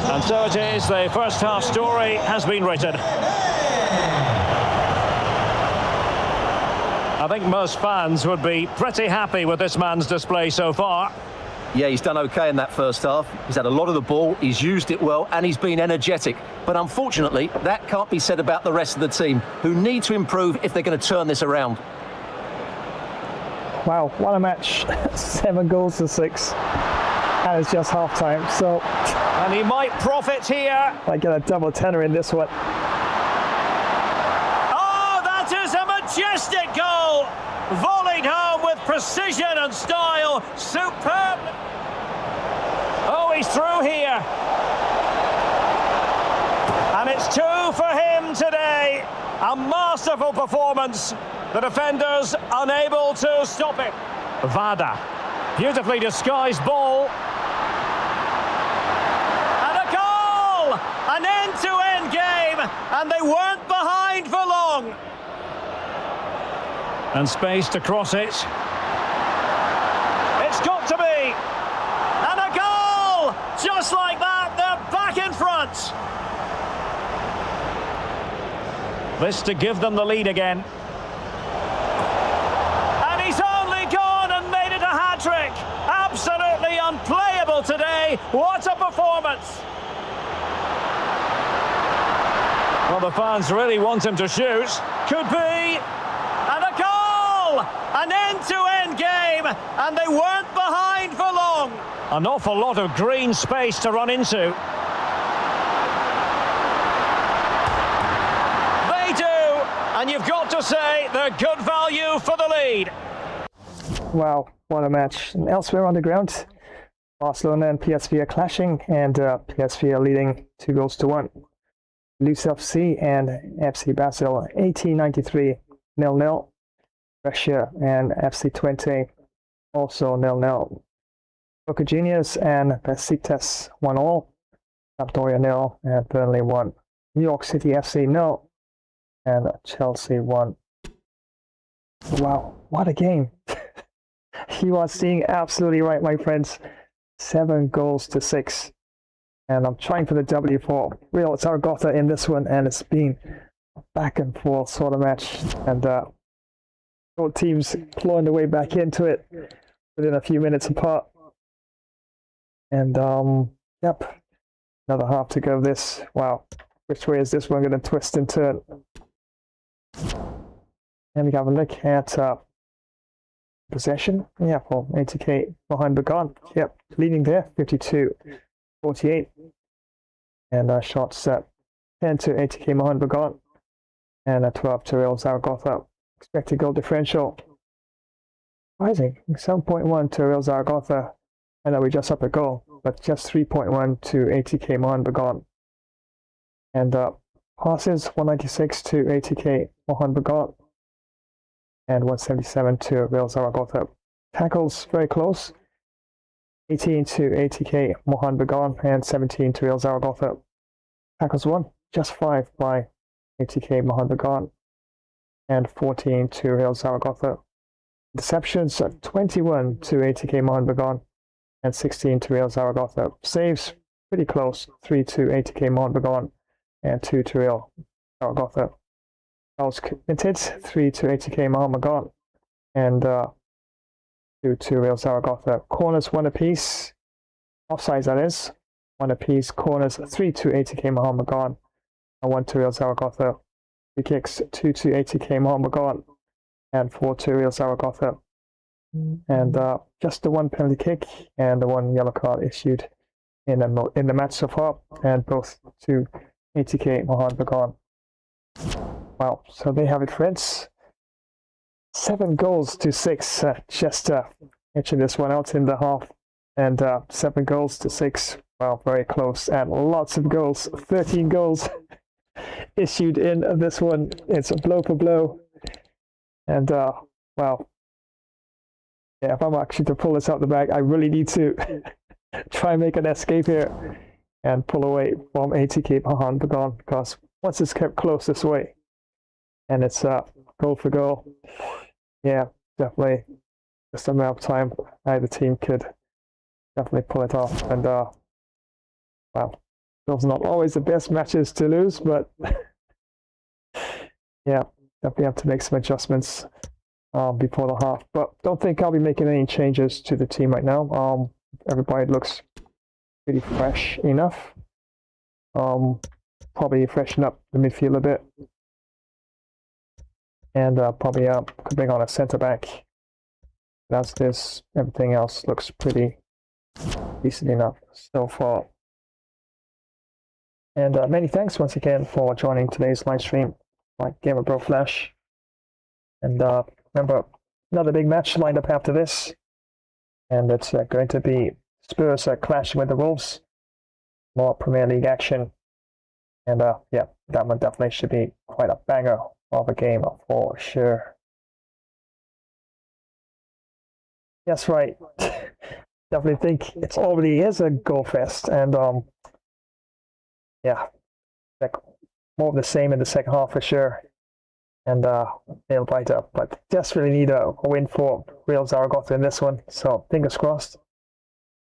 And so it is, the first half story has been written. I think most fans would be pretty happy with this man's display so far. Yeah, he's done okay in that first half. He's had a lot of the ball, he's used it well, and he's been energetic. But unfortunately, that can't be said about the rest of the team, who need to improve if they're going to turn this around. Wow, what a match. 7 goals to 6. And it's just half-time, so... And he might profit here. I get a double tenner in this one. Oh, that is a majestic goal! Volleyed home with precision and style. Superb. Oh, he's through here. And it's 2 for him today. A masterful performance. The defenders unable to stop it. Vada. Beautifully disguised ball. And a goal! An end-to-end game, and they weren't behind for long. And space to cross it. It's got to be. And a goal! Just like that, they're back in front. This to give them the lead again. And he's only gone and made it a hat-trick. Absolutely unplayable today. What a performance. Well, the fans really want him to shoot. Could be. And a goal! An end-to-end game, and they weren't behind for long. An awful lot of green space to run into. They do, and you've got to say they're good value for the lead. Wow, what a match. And elsewhere on the ground, Barcelona and PSV are clashing, and PSV are leading 2 goals to 1. Luz FC and FC Basel 1893 0-0. Russia and FC Twente also 0-0. Boca Juniors and Besiktas 1-1. Sampdoria 0 and Burnley 1. New York City FC 0 and Chelsea 1. Wow, what a game. You are seeing absolutely right, my friends. 7 goals to 6. And I'm trying for the W for Real Zaragoza in this one, and it's been a back and forth sort of match. And both teams clawing their way back into it within a few minutes apart. And yep, another half to go this. Wow, which way is this one going to twist and turn? And we have a look at possession. Yeah, for ATK Mohan Bagan. Yep, leading there, 52-48. And shots set 10 to ATK Mohan Bagan. And a 12 to Real Zaragoza. Expected goal differential rising 7.1 to Real Zaragoza. I know we just up a goal, but just 3.1 to ATK Mohan Bagan. And passes 196 to ATK Mohan Bagan. And 177 to Real Zaragoza. Tackles very close. 18 to ATK Mohan Bagan and 17 to Real Zaragoza. Tackles won, just 5 by ATK Mohan Bagan and 14 to Real Zaragoza. Interceptions 21 to ATK Mohan Bagan and 16 to Real Zaragoza. Saves pretty close, 3 to ATK Mohan Bagan and 2 to Real Zaragoza. Goals committed, 3 to ATK Mohan Bagan and 2 to Real Zaragoza. Corners 1 apiece. Offsides, that is. 1 apiece. Corners 3 to ATK Mohan Bagan and 1 to Real Zaragoza. Free kicks, 2 to ATK Mohan Bagan and 4 to Real Zaragoza. And just the one penalty kick and the one yellow card issued in the match so far, and both to ATK Mohan Bagan. Wow, so they have it, friends. 7 goals to 6. Just edging this one out in the half, and 7 goals to 6. Wow, very close, and lots of goals. 13 goals issued in this one. It's a blow for blow, and wow. Yeah, if I'm actually to pull this out the bag, I really need to try and make an escape here and pull away from ATK Mohan Bagan, because once it's kept close this way, and it's goal for goal, yeah, definitely just a matter of time. Either team could definitely pull it off. And wow, those are not always the best matches to lose, but yeah, definitely have to make some adjustments before the half. But don't think I'll be making any changes to the team right now. Everybody looks pretty fresh enough. Probably freshen up the midfield a bit, and probably could bring on a centre back. That's this. Everything else looks pretty decent enough so far. And many thanks once again for joining today's live stream, like Gamer Bro Flash. And remember, another big match lined up after this, and it's going to be Spurs clashing with the Wolves. More Premier League action, and yeah, that one definitely should be quite a banger of a game for sure. That's right. Definitely think it already is a goal fest, and yeah, like more of the same in the second half for sure. And they'll bite up, but desperately need a win for Real Zaragoza in this one. So fingers crossed,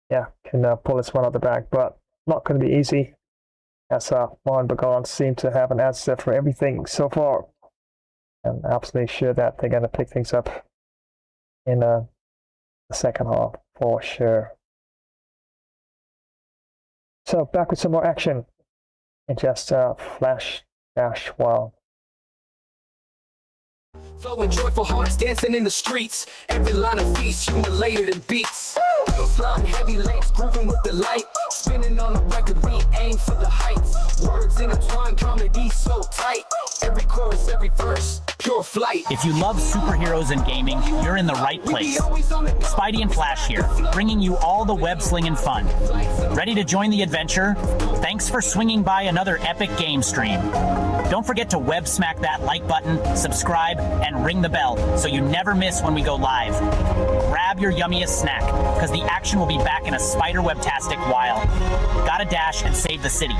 yeah, can pull this one out the bag, but not going to be easy, as Mohan Bagan seem to have an answer for everything so far. I'm absolutely sure that they're going to pick things up in the second half for sure. So back with some more action and just flash dash wow. Flowing joyful hearts dancing in the streets. Every line of feast humiliated in beats. Flying heavy legs, grooving with the light. Spinning on the record, we aim for the heights. Words intertwined, comedy so tight. Every chorus, every verse, pure flight. If you love superheroes and gaming, you're in the right place. Spidey and Flash here, bringing you all the web slinging fun. Ready to join the adventure? Thanks for swinging by another epic game stream. Don't forget to web smack that like button, subscribe, and ring the bell so you never miss when we go live. Grab your yummiest snack, because the action will be back in a spider-webtastic while. Gotta dash and save the city.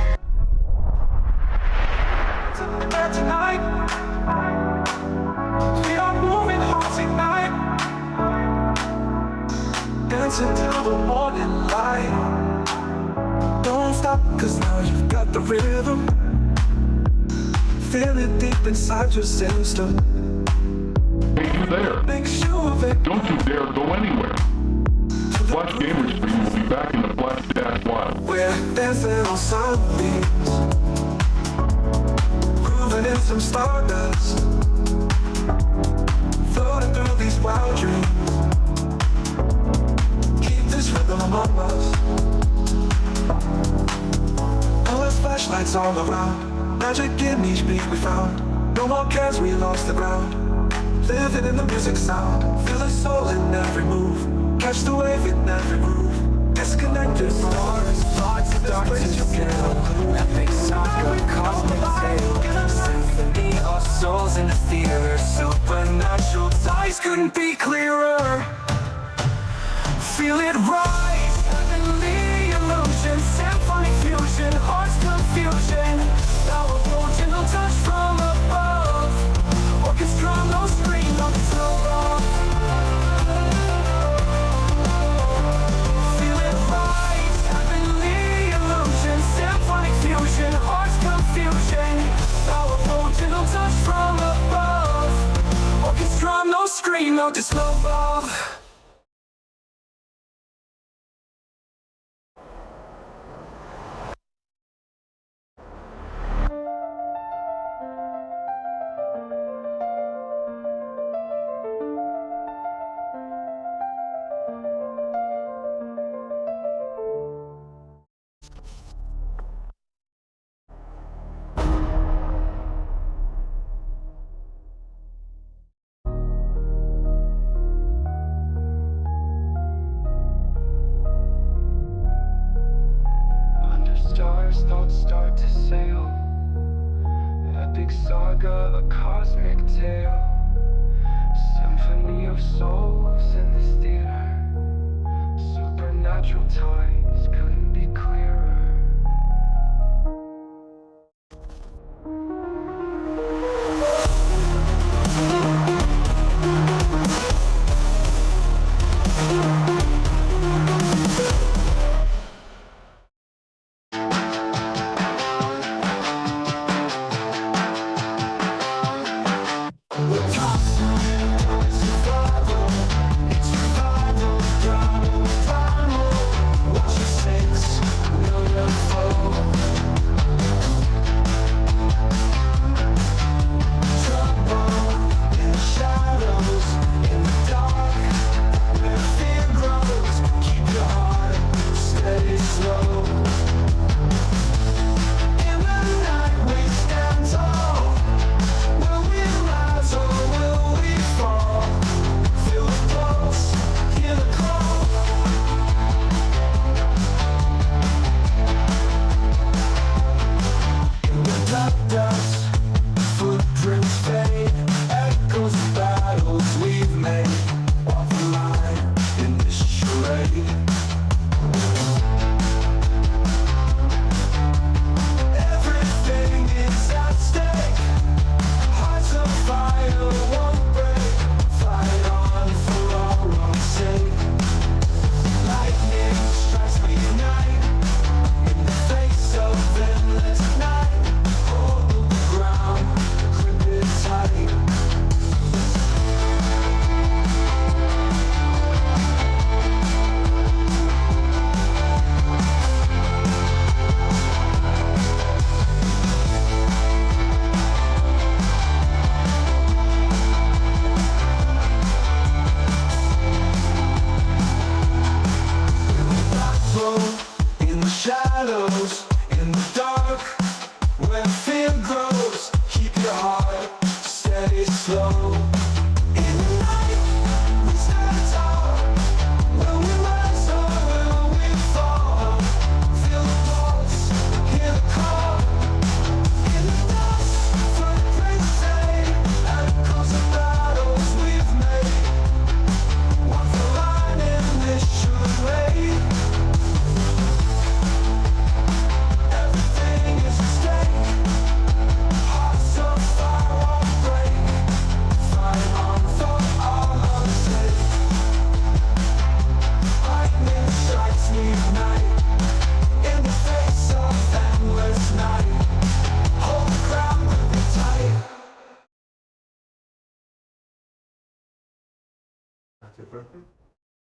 Tonight, we are moving hard tonight, dancing till the morning light. Don't stop, cause now you've got the rhythm. Feel it deep inside your system. Hey, you there? Makes you awake. Don't you dare go anywhere. Flash Gamer Stream will be back in the Flash Dash Wild. We're dancing on sun beams, grooving in some stardust, floating through these wild dreams. Keep this rhythm among us. Colors, flashlights all around. Magic in each beat we found. No more cares, we lost the ground. Living in the music sound. Feel the soul in every move. Catch the wave in every groove. Disconnected stars. Thoughts of darkness you get on. Epic saga, cosmic tale. Symphony of souls in the theater. Supernatural ties couldn't be clearer. Feel it rise. Heavenly illusion. Symphonic fusion. Hearts confusion. Now approaching no touch from above. Orchestra, no scream, no slow. Feel it rise, heavenly illusion, symphonic fusion, hearts confusion. Now approaching no touch from above. Orchestra, no scream, no dislow. start to sail. Epic saga, a cosmic tale. Symphony of souls in this theater. Supernatural ties couldn't be clearer.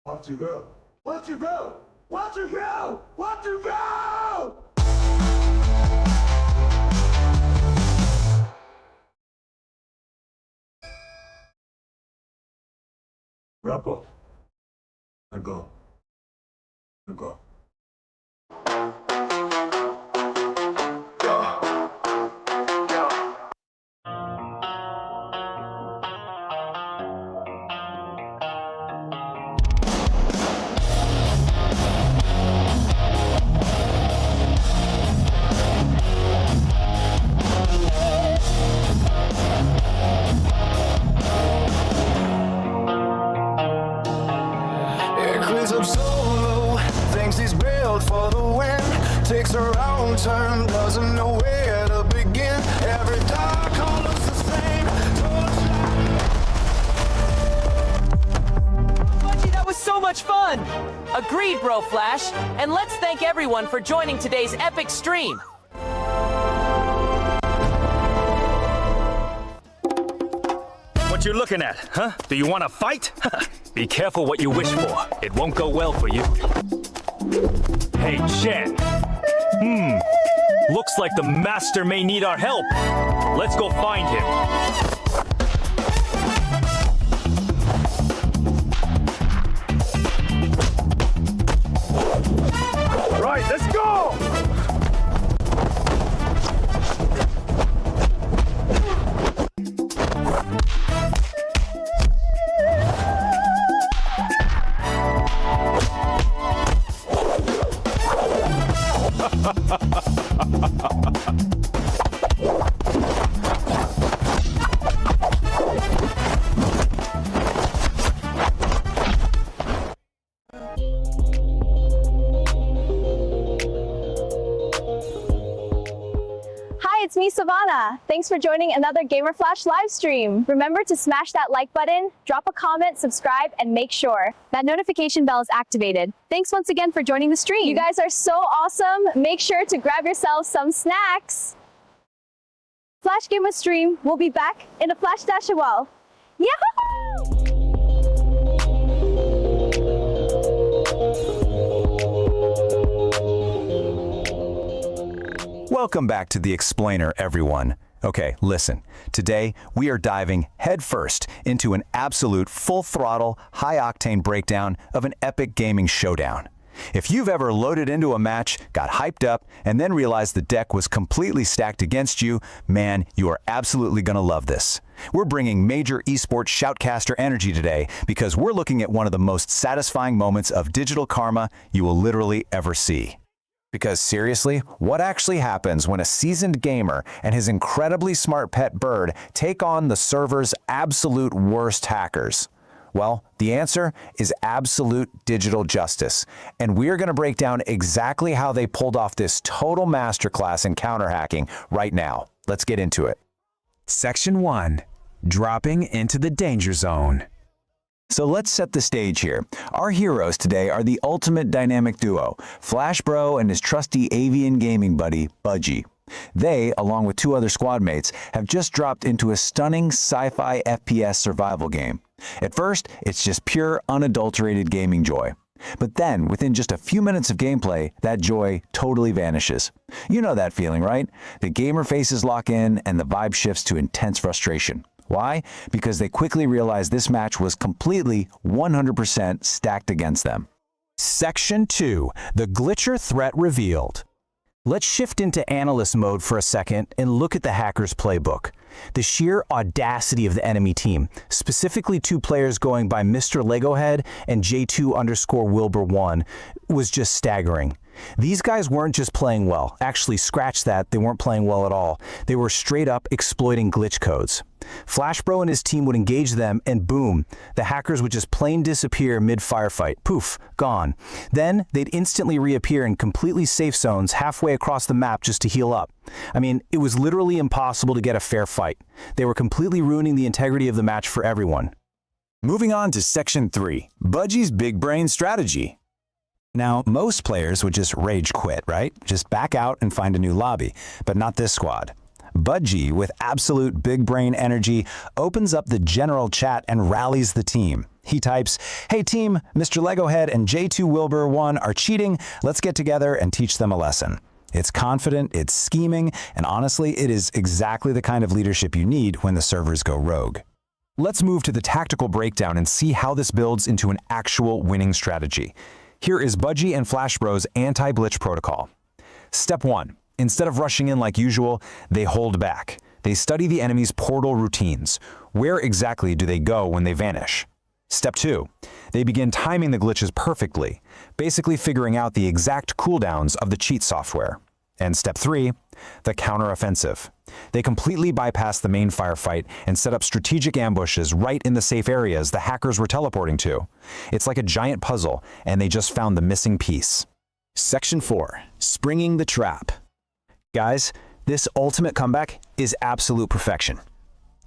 Want to go? Want to go? Want to go? Want to go? Wrap up. And go. And go. Up solo, thinks he's built for the win. Takes a wrong turn, doesn't know where to begin. Every dark hole looks the same. That was so much fun! Agreed, Bro Flash. And let's thank everyone for joining today's epic stream. What you looking at, huh? Do you want to fight? Be careful what you wish for. It won't go well for you. Hey, Chen. Looks like the master may need our help. Let's go find him. Right, let's go! Hi, it's me, Savannah. Thanks for joining another Gamer Flash live stream. Remember to smash that like button, drop a comment, subscribe, and make sure that notification bell is activated. Thanks once again for joining the stream. You guys are so awesome. Make sure to grab yourselves some snacks. Flash Gamer stream will be back in a flash dash as well. Yahoo! Welcome back to The Explainer, everyone. Okay, listen. Today, we are diving headfirst into an absolute full-throttle, high-octane breakdown of an epic gaming showdown. If you've ever loaded into a match, got hyped up, and then realized the deck was completely stacked against you, man, you are absolutely gonna love this. We're bringing major esports shoutcaster energy today because we're looking at one of the most satisfying moments of digital karma you will literally ever see. Because seriously, what actually happens when a seasoned gamer and his incredibly smart pet bird take on the server's absolute worst hackers? Well, the answer is absolute digital justice, and we're going to break down exactly how they pulled off this total masterclass in counter-hacking right now. Let's get into it. Section 1. Dropping into the danger zone. So let's set the stage here. Our heroes today are the ultimate dynamic duo, Flash Bro and his trusty avian gaming buddy, Budgie. They, along with two other squad mates, have just dropped into a stunning sci-fi FPS survival game. At first, it's just pure, unadulterated gaming joy. But then, within just a few minutes of gameplay, that joy totally vanishes. You know that feeling, right? The gamer faces lock in and the vibe shifts to intense frustration. Why? Because they quickly realized this match was completely 100% stacked against them. Section 2. The Glitcher Threat Revealed. Let's shift into analyst mode for a second and look at the hacker's playbook. The sheer audacity of the enemy team, specifically two players going by Mr. Legohead and J2_Wilbur1, was just staggering. These guys weren't just playing well. Actually, scratch that, they weren't playing well at all. They were straight up exploiting glitch codes. Flashbro and his team would engage them, and boom, the hackers would just plain disappear mid-firefight. Poof, gone. Then, they'd instantly reappear in completely safe zones halfway across the map just to heal up. I mean, it was literally impossible to get a fair fight. They were completely ruining the integrity of the match for everyone. Moving on to Section 3, Budgie's Big Brain Strategy. Now, most players would just rage quit, right? Just back out and find a new lobby, but not this squad. Budgie, with absolute big brain energy, opens up the general chat and rallies the team. He types, "Hey team, Mr. Legohead and J2Wilbur1 are cheating. Let's get together and teach them a lesson." It's confident, it's scheming, and honestly, it is exactly the kind of leadership you need when the servers go rogue. Let's move to the tactical breakdown and see how this builds into an actual winning strategy. Here is Budgie and Flashbro's anti-glitch protocol. Step 1. Instead of rushing in like usual, they hold back. They study the enemy's portal routines. Where exactly do they go when they vanish? Step 2. They begin timing the glitches perfectly, basically figuring out the exact cooldowns of the cheat software. And Step 3. The counteroffensive. They completely bypass the main firefight and set up strategic ambushes right in the safe areas the hackers were teleporting to. It's like a giant puzzle, and they just found the missing piece. Section 4. Springing the Trap. Guys, this ultimate comeback is absolute perfection.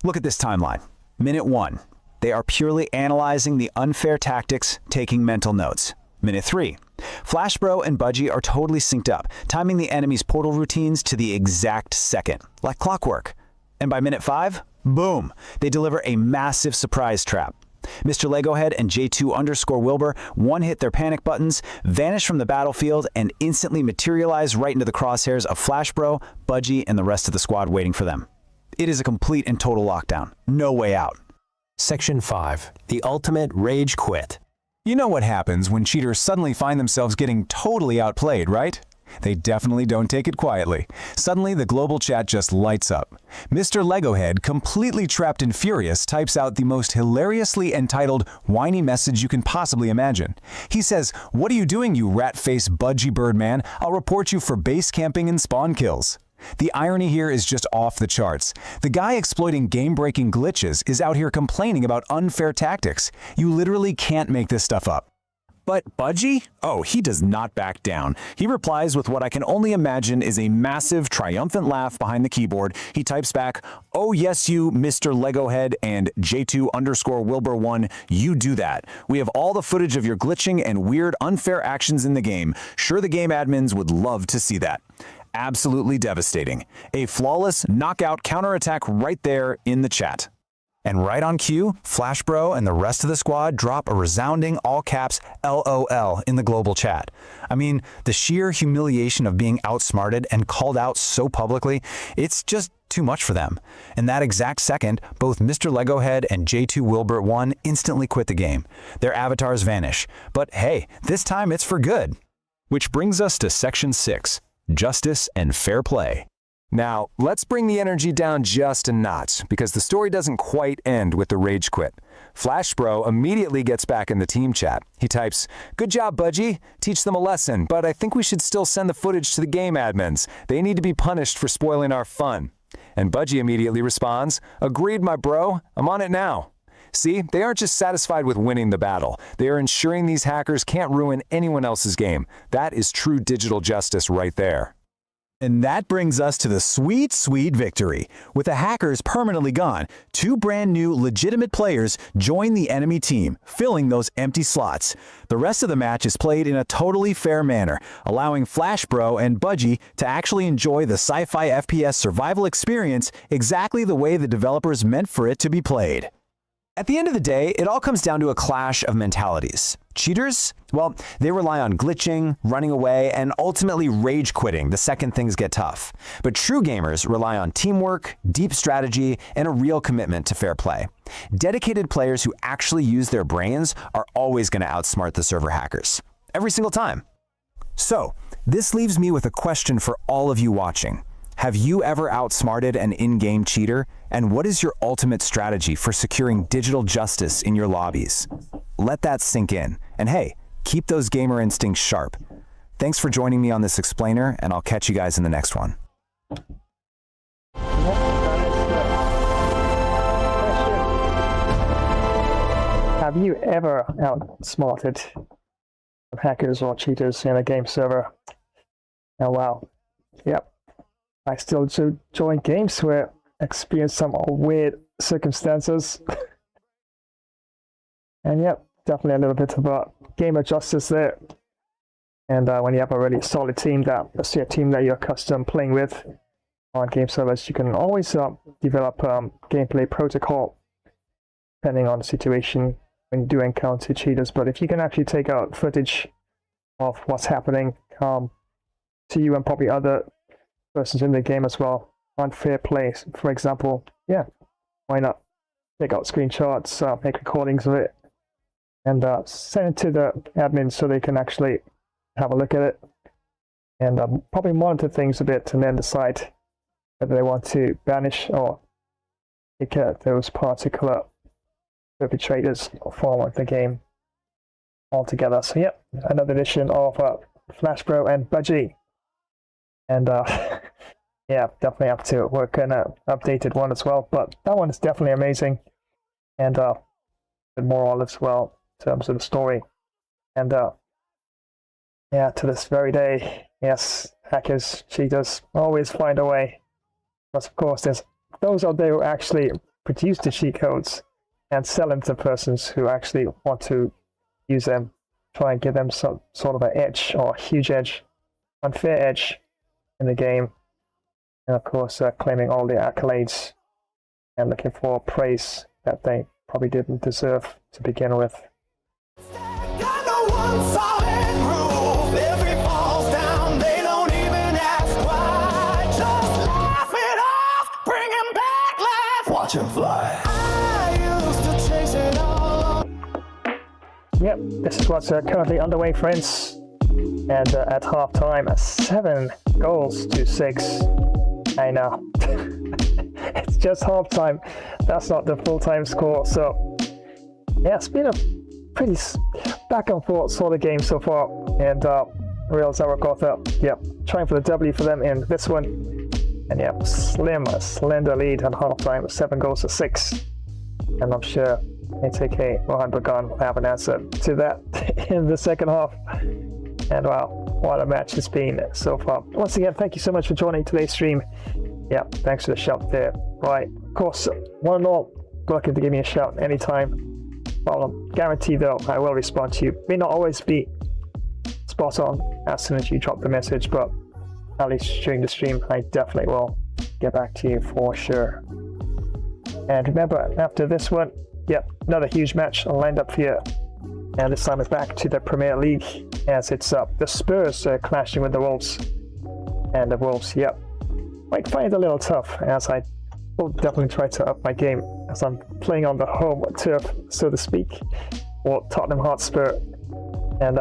Look at this timeline. Minute 1. They are purely analyzing the unfair tactics, taking mental notes. Minute 3. Flashbro and Budgie are totally synced up, timing the enemy's portal routines to the exact second, like clockwork. And by minute 5, boom, they deliver a massive surprise trap. Mr. Legohead and J2_Wilbur one-hit their panic buttons, vanish from the battlefield, and instantly materialize right into the crosshairs of Flashbro, Budgie, and the rest of the squad waiting for them. It is a complete and total lockdown. No way out. Section 5. The Ultimate Rage Quit. You know what happens when cheaters suddenly find themselves getting totally outplayed, right? They definitely don't take it quietly. Suddenly, the global chat just lights up. Mr. Legohead, completely trapped and furious, types out the most hilariously entitled, whiny message you can possibly imagine. He says, "What are you doing, you rat-faced budgie bird man? I'll report you for base camping and spawn kills." The irony here is just off the charts. The guy exploiting game-breaking glitches is out here complaining about unfair tactics. You literally can't make this stuff up. But Budgie? Oh, he does not back down. He replies with what I can only imagine is a massive, triumphant laugh behind the keyboard. He types back, "Oh yes, you, Mr. Legohead and J2_Wilbur1, you do that. We have all the footage of your glitching and weird, unfair actions in the game. Sure, the game admins would love to see that." Absolutely devastating. A flawless knockout counterattack right there in the chat. And right on cue, Flash Bro and the rest of the squad drop a resounding all-caps LOL in the global chat. I mean, the sheer humiliation of being outsmarted and called out so publicly, it's just too much for them. In that exact second, both Mr. Legohead and J2Wilbur1 instantly quit the game. Their avatars vanish. But hey, this time it's for good. Which brings us to Section 6, Justice and Fair Play. Now, let's bring the energy down just a notch, because the story doesn't quite end with the rage quit. Flash Bro immediately gets back in the team chat. He types, "Good job, Budgie. Teach them a lesson, but I think we should still send the footage to the game admins. They need to be punished for spoiling our fun." And Budgie immediately responds, "Agreed, my bro. I'm on it now." See, they aren't just satisfied with winning the battle. They are ensuring these hackers can't ruin anyone else's game. That is true digital justice right there. And that brings us to the sweet, sweet victory. With the hackers permanently gone, 2 brand new legitimate players join the enemy team, filling those empty slots. The rest of the match is played in a totally fair manner, allowing Flash Bro and Budgie to actually enjoy the sci-fi FPS survival experience exactly the way the developers meant for it to be played. At the end of the day, it all comes down to a clash of mentalities. Cheaters? Well, they rely on glitching, running away, and ultimately rage quitting the second things get tough. But true gamers rely on teamwork, deep strategy, and a real commitment to fair play. Dedicated players who actually use their brains are always going to outsmart the server hackers. Every single time. So, this leaves me with a question for all of you watching. Have you ever outsmarted an in-game cheater? And what is your ultimate strategy for securing digital justice in your lobbies? Let that sink in. And hey, keep those gamer instincts sharp. Thanks for joining me on this explainer, and I'll catch you guys in the next one. Have you ever outsmarted hackers or cheaters in a game server? Oh wow. Yep. I still do join games where I experience some weird circumstances. And yep, definitely a little bit of gamer justice there. And when you have a really solid team, that's a team that you're accustomed playing with on game servers, you can always develop gameplay protocol depending on the situation when you do encounter cheaters. But if you can actually take out footage of what's happening to you and probably other persons in the game as well, unfair play, for example, yeah, why not take out screenshots, make recordings of it, and send it to the admins so they can actually have a look at it and probably monitor things a bit and then decide whether they want to banish or kick out those particular perpetrators from the game altogether. So yeah, another edition of Flash Bro and Budgie. And yeah, definitely have to work on an updated one as well. But that one is definitely amazing, and moral as well in terms of the story. And yeah, to this very day, yes, hackers, cheaters always find a way. But of course, there's those out there who actually produce the cheat codes and sell them to persons who actually want to use them, try and give them some sort of an edge or a huge edge, unfair edge in the game, and of course claiming all the accolades and looking for praise that they probably didn't deserve to begin with. Watch him fly. Yep, this is what's currently underway, friends. And at halftime, 7-6. I know. It's just halftime. That's not the full-time score. So, yeah, it's been a pretty back and forth sort of game so far. And Real Zaragoza, yep, trying for the W for them in this one. And yeah, slender lead at halftime, 7-6. And I'm sure ATK Mohan Bagan will have an answer to that in the second half. And wow, what a match it's been so far. Once again, thank you so much for joining today's stream. Yeah, thanks for the shout there. Right, of course, one and all, welcome to give me a shout anytime. Well, I'm guaranteed though, I will respond to you. May not always be spot on as soon as you drop the message, but at least during the stream, I definitely will get back to you for sure. And remember, after this one, yep, another huge match lined up for you. And this time it's back to the Premier League, as it's the Spurs clashing with the Wolves. And the Wolves, yep, might find it a little tough, as I will definitely try to up my game as I'm playing on the home turf, so to speak, or Tottenham Hotspur. And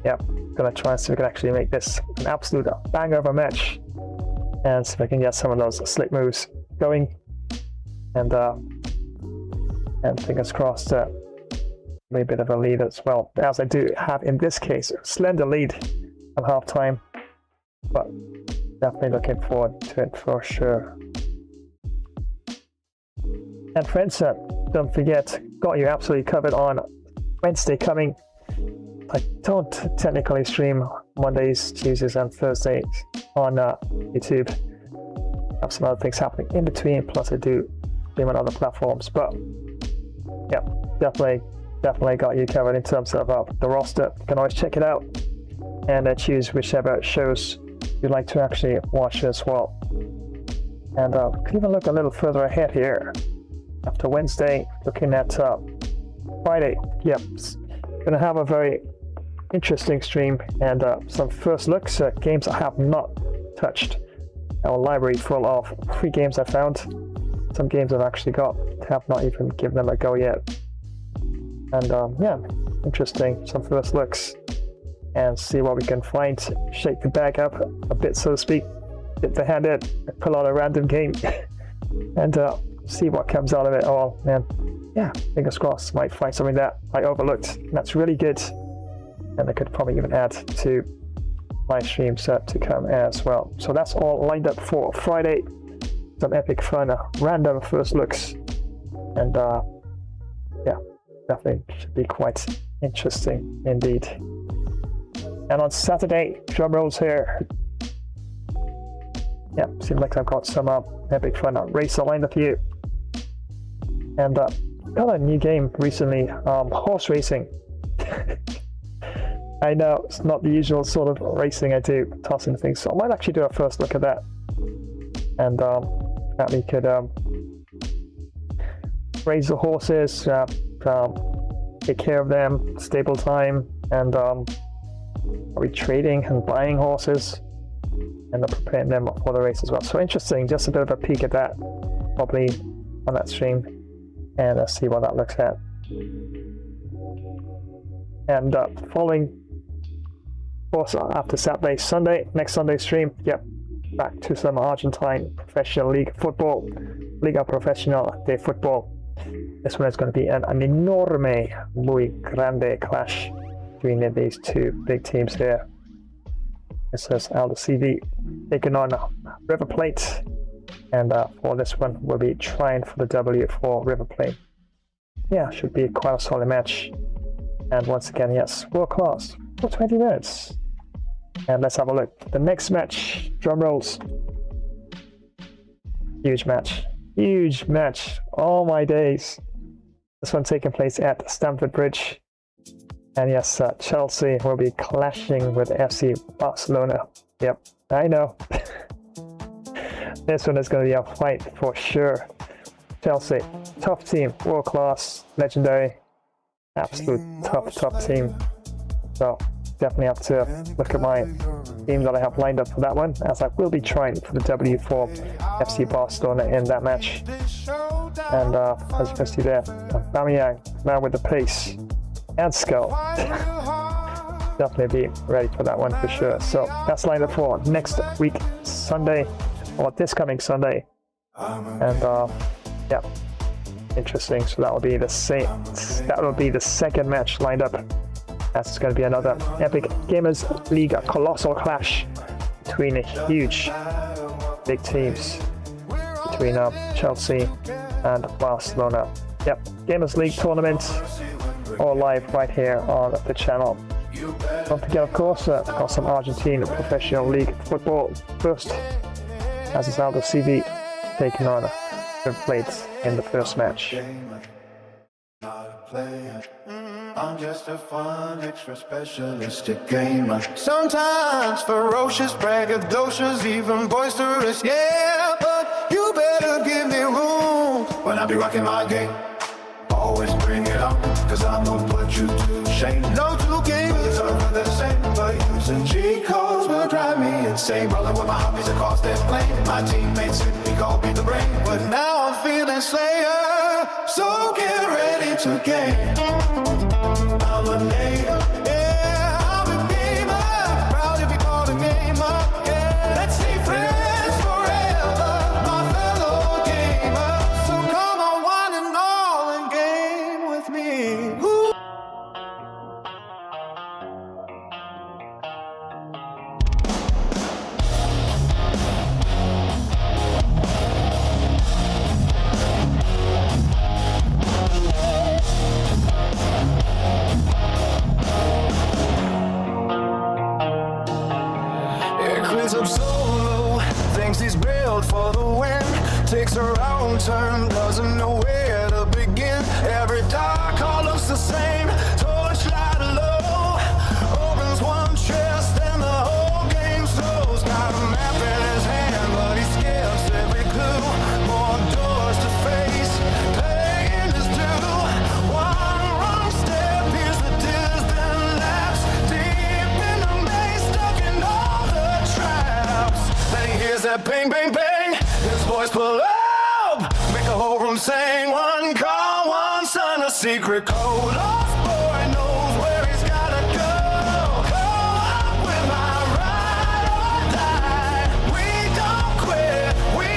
yeah, gonna try and see if we can actually make this an absolute banger of a match, and see if I can get some of those slick moves going. And fingers crossed, a bit of a lead as well, as I do have in this case a slender lead at halftime, but definitely looking forward to it for sure. And friends, don't forget, got you absolutely covered on Wednesday coming. I don't technically stream Mondays, Tuesdays and Thursdays on YouTube. I have some other things happening in between, plus I do stream on other platforms, but yeah, definitely got you covered in terms of the roster. You can always check it out and choose whichever shows you'd like to actually watch as well. And could even look a little further ahead here. After Wednesday, looking at Friday, yep, gonna have a very interesting stream and some first looks at games I have not touched. Our library full of 3 games I found. Some games I've actually got, have not even given them a go yet. And yeah, interesting, some first looks, and see what we can find. Shake the bag up a bit, so to speak, dip the hand in, pull out a random game, and see what comes out of it all. Man, yeah, fingers crossed, might find something that I overlooked. That's really good, and I could probably even add to my streams to come as well. So that's all lined up for Friday. Some epic fun, random first looks, and yeah, definitely should be quite interesting indeed. And on Saturday, drum rolls here. Yeah, seems like I've got some epic fun racer lined up for you. And got a new game recently, horse racing. I know it's not the usual sort of racing I do, tossing things, so I might actually do a first look at that. And that we could raise the horses, take care of them, stable time, and are we trading and buying horses and preparing them for the race as well. So interesting, just a bit of a peek at that, probably on that stream, and see what that looks at. And following, of course, after Saturday, Sunday, next Sunday stream, yep, back to some Argentine Professional League football, Liga Professional de Football. This one is going to be an enorme, muy grande clash between these 2 big teams here. This is Aldo CV taking on River Plate, and for this one we'll be trying for the W for River Plate. Yeah, should be quite a solid match. And once again, yes, world class for 20 minutes. And let's have a look. The next match, drum rolls. Huge match. Huge match. Oh my days. This one taking place at Stamford Bridge. And yes, Chelsea will be clashing with FC Barcelona. Yep, I know. This one is going to be a fight for sure. Chelsea, tough team, world class, legendary, absolute tough team. So definitely have to look at my team that I have lined up for that one, as I will be trying for the W for FC Barcelona in that match. And as you can see there, Aubameyang, man with the pace and skill. Definitely be ready for that one for sure. So that's lined up for next week, Sunday, or this coming Sunday. And yeah, interesting. So that will be the same. That will be the second match lined up. That's going to be another epic Gamers League colossal clash between a huge big teams between Chelsea and Barcelona. Yep, Gamers League tournament all live right here on the channel. Don't forget, of course, got some Argentine professional league football first, as is Aldo CV taking on River Plate in the first match. I'm just a fun, extra specialistic gamer. Sometimes ferocious, braggadocious, even boisterous, yeah. But you better give me room when I be rocking my game. Always bring it on, cause I'm gonna put you to shame. No two gamers are the same, but using cheat codes will drive me insane. Rolling with my hobbies across that plane. My teammates simply call me the brain, but now I'm feeling slayer. So get ready to game. I'm a native, yeah, I'm a gamer. Proud to be called a gamer, yeah. Let's stay friends forever, my fellow gamer. So come on, one and all, and game with me. Ooh. Up solo, thinks he's built for the win. Takes a wrong turn, doesn't know where to begin. Every dark hall looks the same, torchlight low. Opens one chest and the whole game slows. Got a map in his hand, but he skips every clue. More doors to face, playing his due. One wrong step, here's the distant lapse. Deep in the maze, stuck in all the traps. Then he hears that bang, bang, bang. His voice pull up, make the whole room sing. One call, one sign, a secret code. Lost boy knows where he's gotta go. Go up with my ride or die. We don't quit, we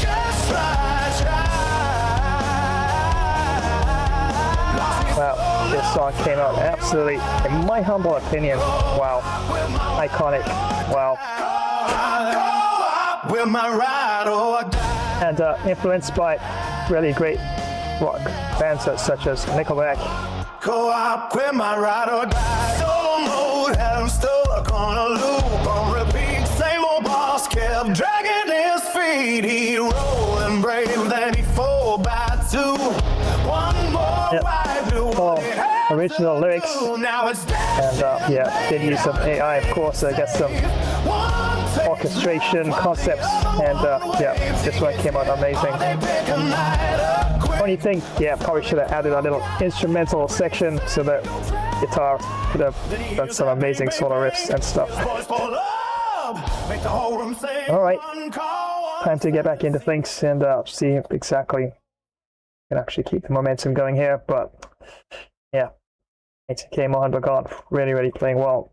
just try. Wow, this song came out absolutely, in my humble opinion, wow, iconic, wow. With my ride or die. And influenced by really great rock bands such as Nickelback. Go up with my ride or die. Solo mode had him stuck on a loop. On repeat, same old boss kept dragging his feet. He rolled and brave, then he fall by two. One more ride to original lyrics. Now it's And yeah, did use some AI, of course, I guess some orchestration concepts, and yeah, this one came out amazing. Only thing, yeah, probably should have added a little instrumental section so that guitar could have done some amazing solo riffs and stuff. Alright, time to get back into things and see if exactly can actually keep the momentum going here, but yeah, ATK Mohan Bagan really playing well,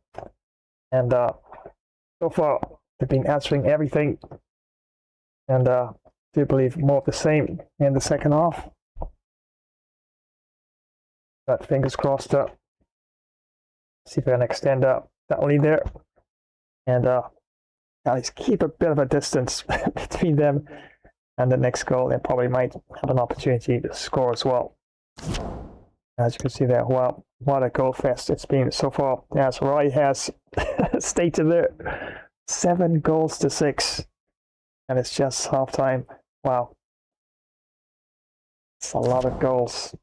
and so far they've been answering everything, and do believe more of the same in the second half. But fingers crossed, see if we can extend that lead there, and at least keep a bit of a distance between them and the next goal. They probably might have an opportunity to score as well. As you can see there, wow, what a goal fest it's been so far. As Roy has stated there, 7 goals to 6, and it's just half time. Wow, it's a lot of goals.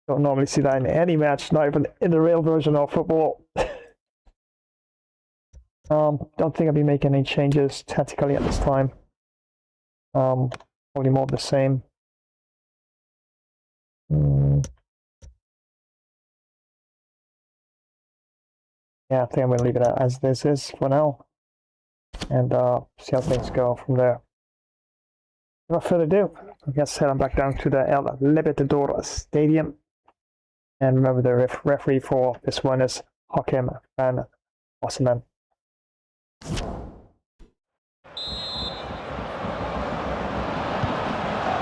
Don't normally see that in any match, not even in the real version of football. Don't think I'll be making any changes tactically at this time. Probably more of the same. Yeah, I think I'm going to leave it as this is for now, and see how things go from there. Without further ado, I guess head on back down to the El Libertador Stadium. And remember, the referee for this one is Hakim Van Osman.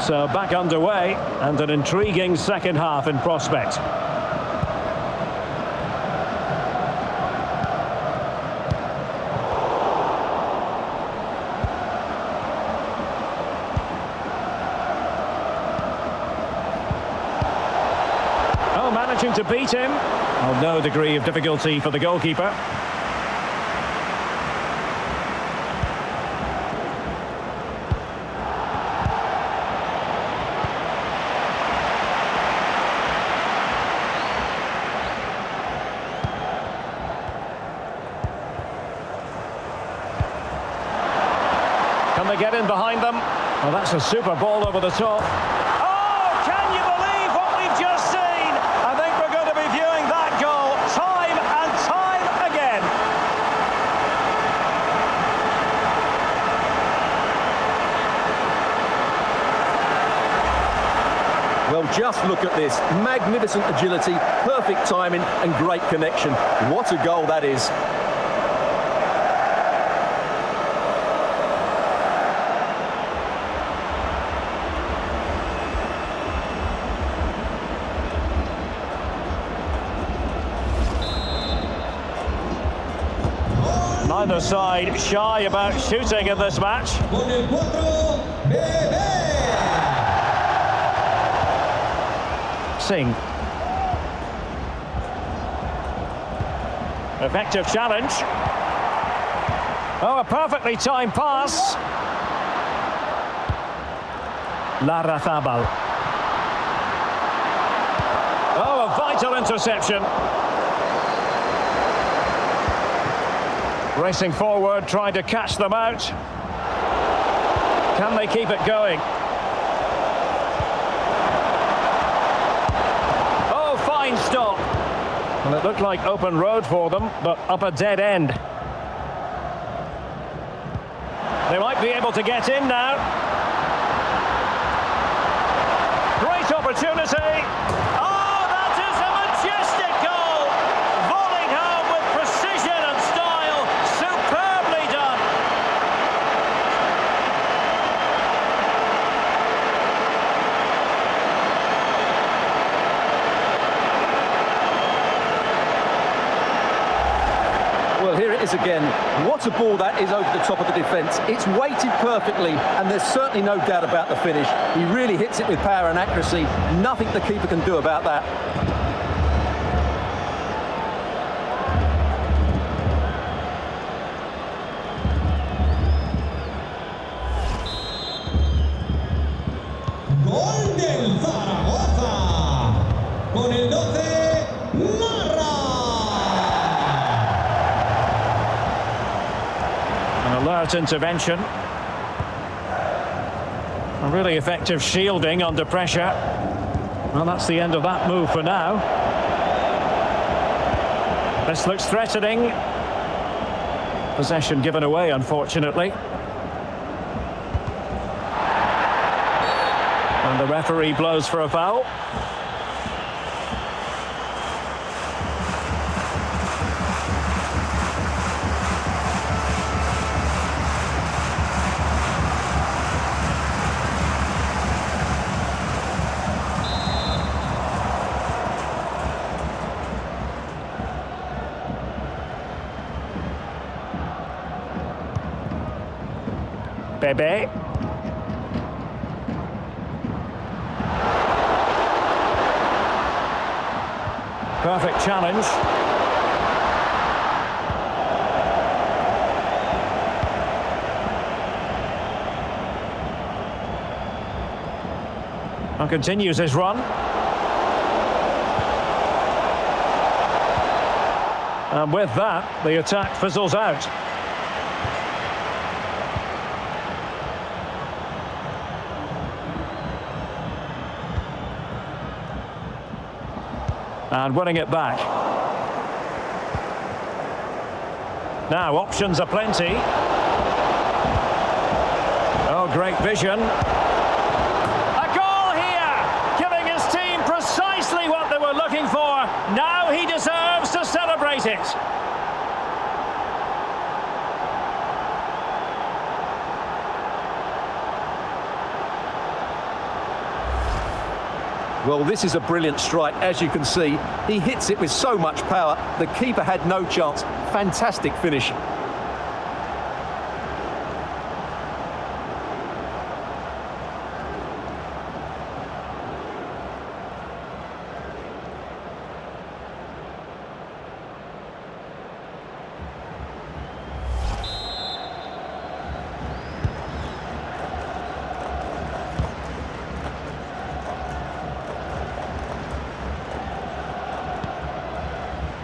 So back underway, and an intriguing second half in prospect. approaching to beat him. Well, no degree of difficulty for the goalkeeper. Can they get in behind them? Well, that's a super ball over the top. Oh, can you believe what we've just seen? I think we're going to be viewing that goal time and time again. Well, just look at this. Magnificent agility, perfect timing and great connection. What a goal that is. Neither side shy about shooting in this match. Singh. Effective challenge. Oh, a perfectly timed pass. Larrazabal. Oh, a vital interception. Racing forward, trying to catch them out. Can they keep it going? Oh, fine stop. Well, it looked like open road for them, but up a dead end. They might be able to get in now. Great opportunity. Oh, that is a majestic goal. Volleyed home with precision and style. Superbly done. Well, here it is again. What a ball that is over the top of the defence. It's weighted perfectly, and there's certainly no doubt about the finish. He really hits it with power and accuracy. Nothing the keeper can do about that. Gol del Zaragoza. Con el 12, Larra. An alert intervention. A really effective shielding under pressure. Well, that's the end of that move for now. This looks threatening. Possession given away, unfortunately. And the referee blows for a foul. Bebe. Perfect challenge. And continues his run. And with that, the attack fizzles out. And winning it back. Now, options are plenty. Oh, great vision. A goal here, giving his team precisely what they were looking for. Now he deserves to celebrate it. Well, this is a brilliant strike, as you can see. He hits it with so much power, the keeper had no chance. Fantastic finish.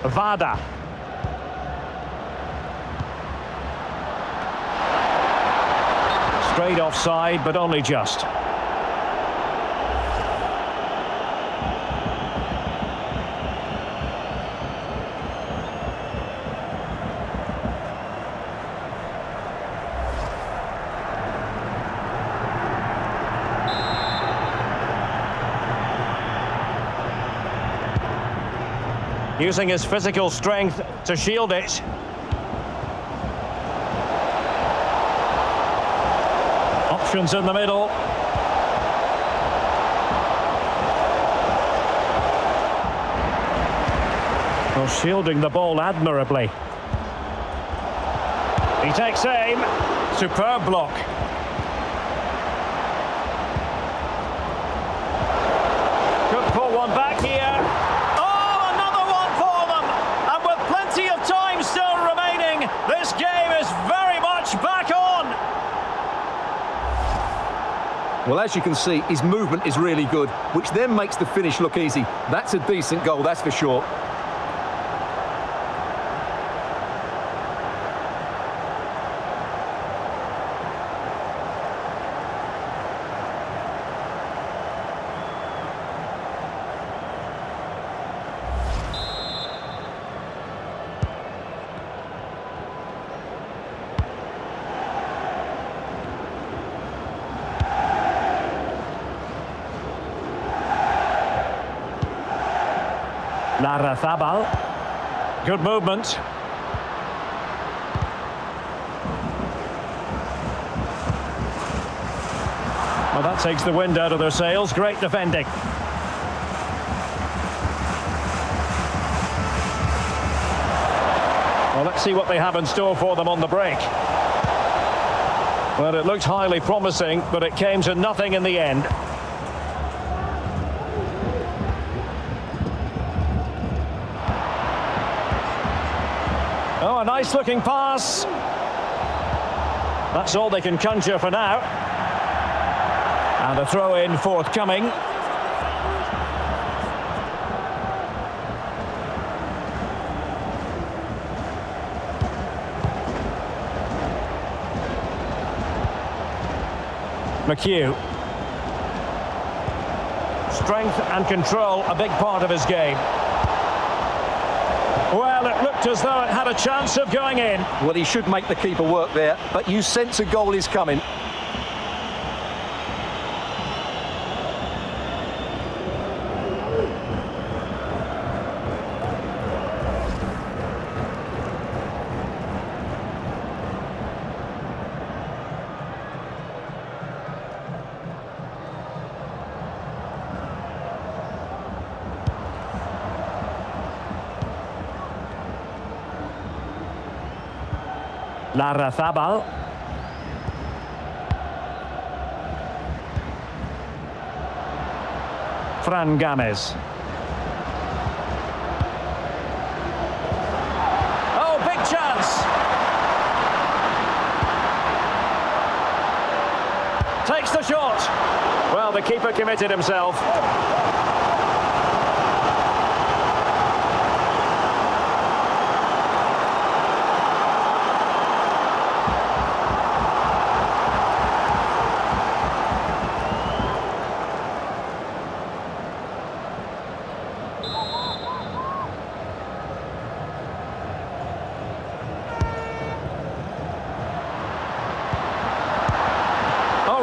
Vada. Straight offside, but only just. Using his physical strength to shield it. Options in the middle. Well, shielding the ball admirably. He takes aim. Superb block. Could pull one back here. This game is very much back on. Well, as you can see, his movement is really good, which then makes the finish look easy. That's a decent goal, that's for sure. Larrazabal. Good movement. Well, that takes the wind out of their sails. Great defending. Well, let's see what they have in store for them on the break. Well, it looked highly promising, but it came to nothing in the end. Oh, a nice looking pass. That's all they can conjure for now. And a throw in forthcoming. McHugh. Strength and control, a big part of his game. Well, it looked as though it had a chance of going in. Well, he should make the keeper work there, but you sense a goal is coming. Larrazabal. Fran Games. Oh, big chance. Takes the shot. Well, the keeper committed himself.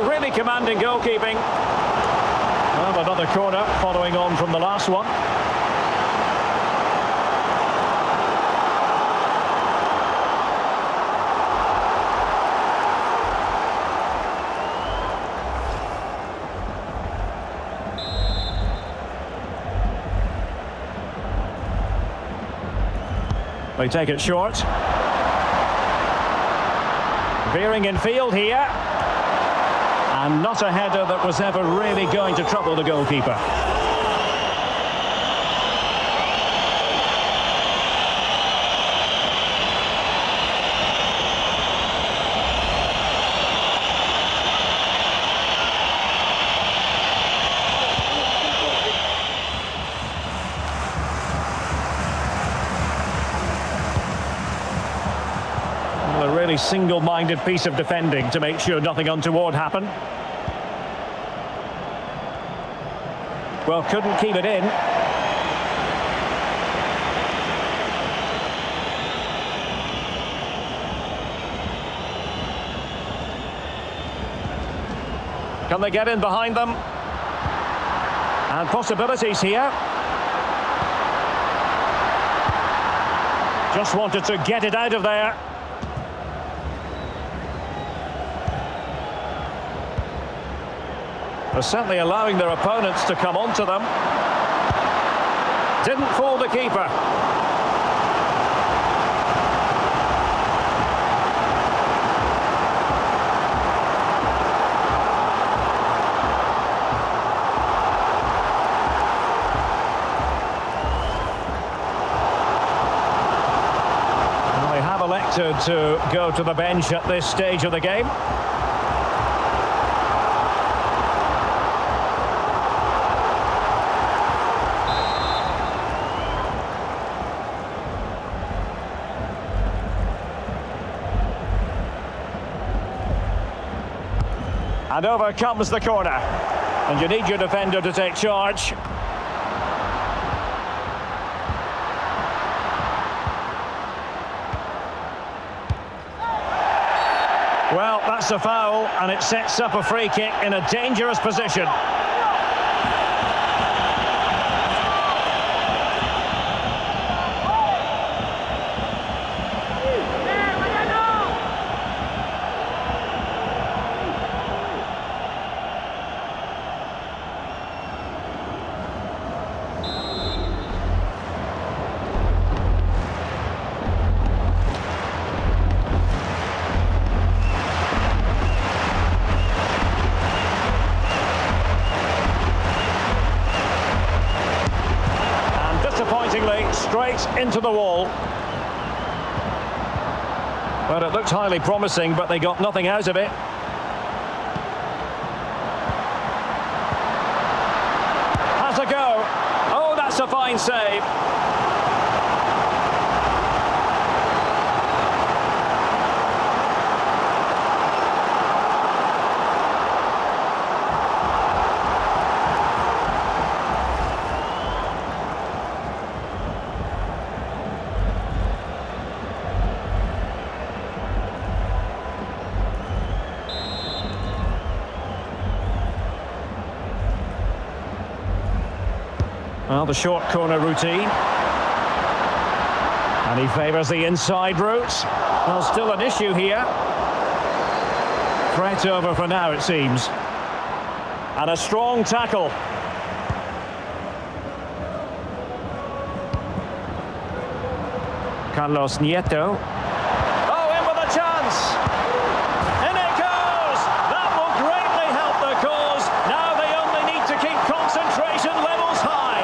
Really commanding goalkeeping. Well, another corner following on from the last one. They take it short. Veering in field here. And not a header that was ever really going to trouble the goalkeeper. single-minded piece of defending to make sure nothing untoward happened. Well, couldn't keep it in. Can they get in behind them? And possibilities here. Just wanted to get it out of there. They're certainly allowing their opponents to come onto them. Didn't fool the keeper. Well, they have elected to go to the bench at this stage of the game. And over comes the corner. And you need your defender to take charge. Well, that's a foul, and it sets up a free kick in a dangerous position. Straight into the wall. Well, it looked highly promising, but they got nothing out of it. Has a go. Oh, that's a fine save. Well, the short corner routine. And he favours the inside route. Well, still an issue here. Threat over for now, it seems. And a strong tackle. Carlos Nieto. Oh, in with a chance! In it goes! That will greatly help the cause. Now they only need to keep concentration levels high.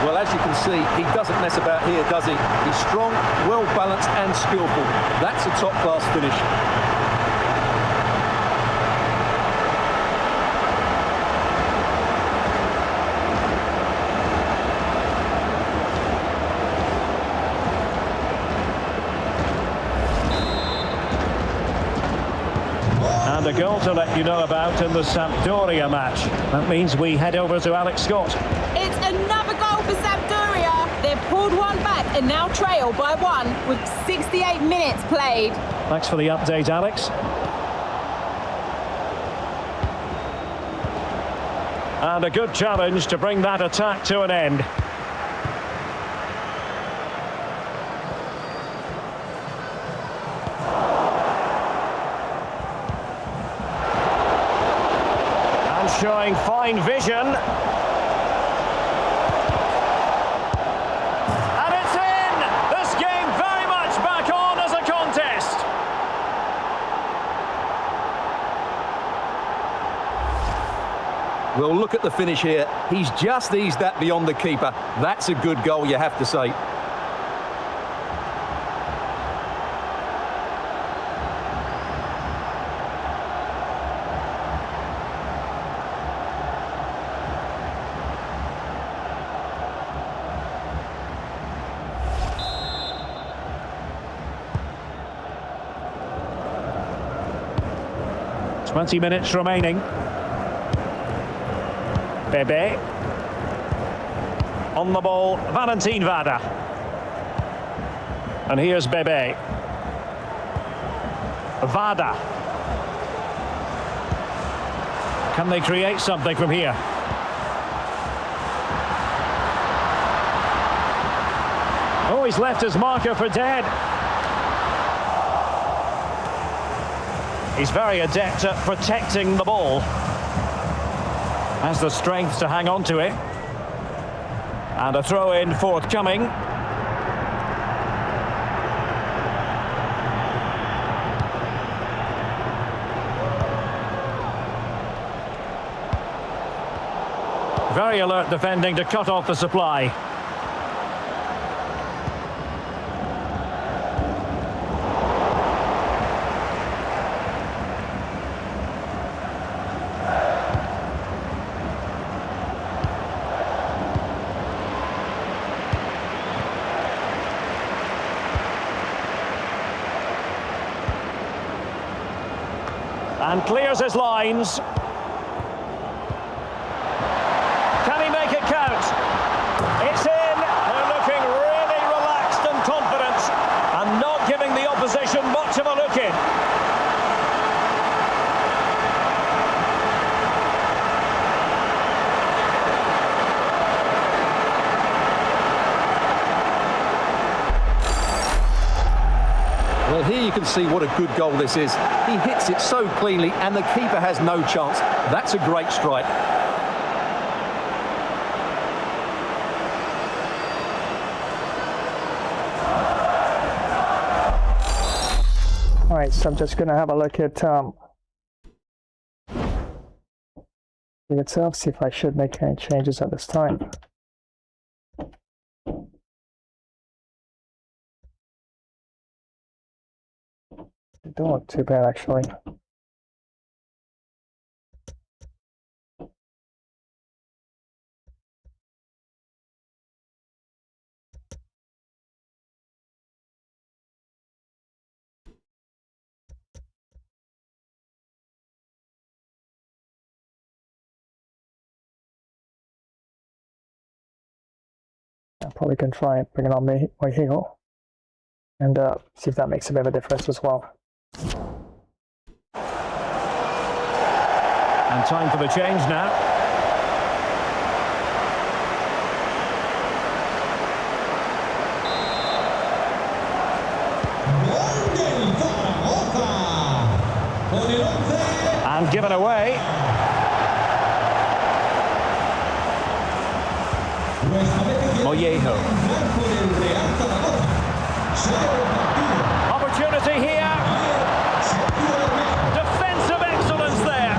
Well, as you can see, he doesn't mess about here, does he? He's strong, well-balanced and skillful. That's a top-class finish. And a goal to let you know about in the Sampdoria match. That means we head over to Alex Scott. It's another goal for Sampdoria. They've pulled one back and now trail by one with 68 minutes played. Thanks for the update, Alex. And a good challenge to bring that attack to an end. And showing fine vision. Well, look at the finish here. He's just eased that beyond the keeper. That's a good goal, you have to say. 20 minutes remaining. Bebe. On the ball, Valentin Vada. And here's Bebe. Vada. Can they create something from here? Oh, he's left his marker for dead. He's very adept at protecting the ball. Has the strength to hang on to it. And a throw-in forthcoming. Very alert defending to cut off the supply. And clears his lines. Can he make it count? It's in. They're looking really relaxed and confident and not giving the opposition much of a look in. Well, here you can see what a good goal this is. He hits it so cleanly and the keeper has no chance. That's a great strike. All right, so I'm just going to have a look at itself, see if I should make any changes at this time. They don't look too bad, actually. I'm probably going to try and bring it on my heel and see if that makes a bit of a difference as well. And time for the change now. And given away. Mollejo. Opportunity here. Defensive excellence there.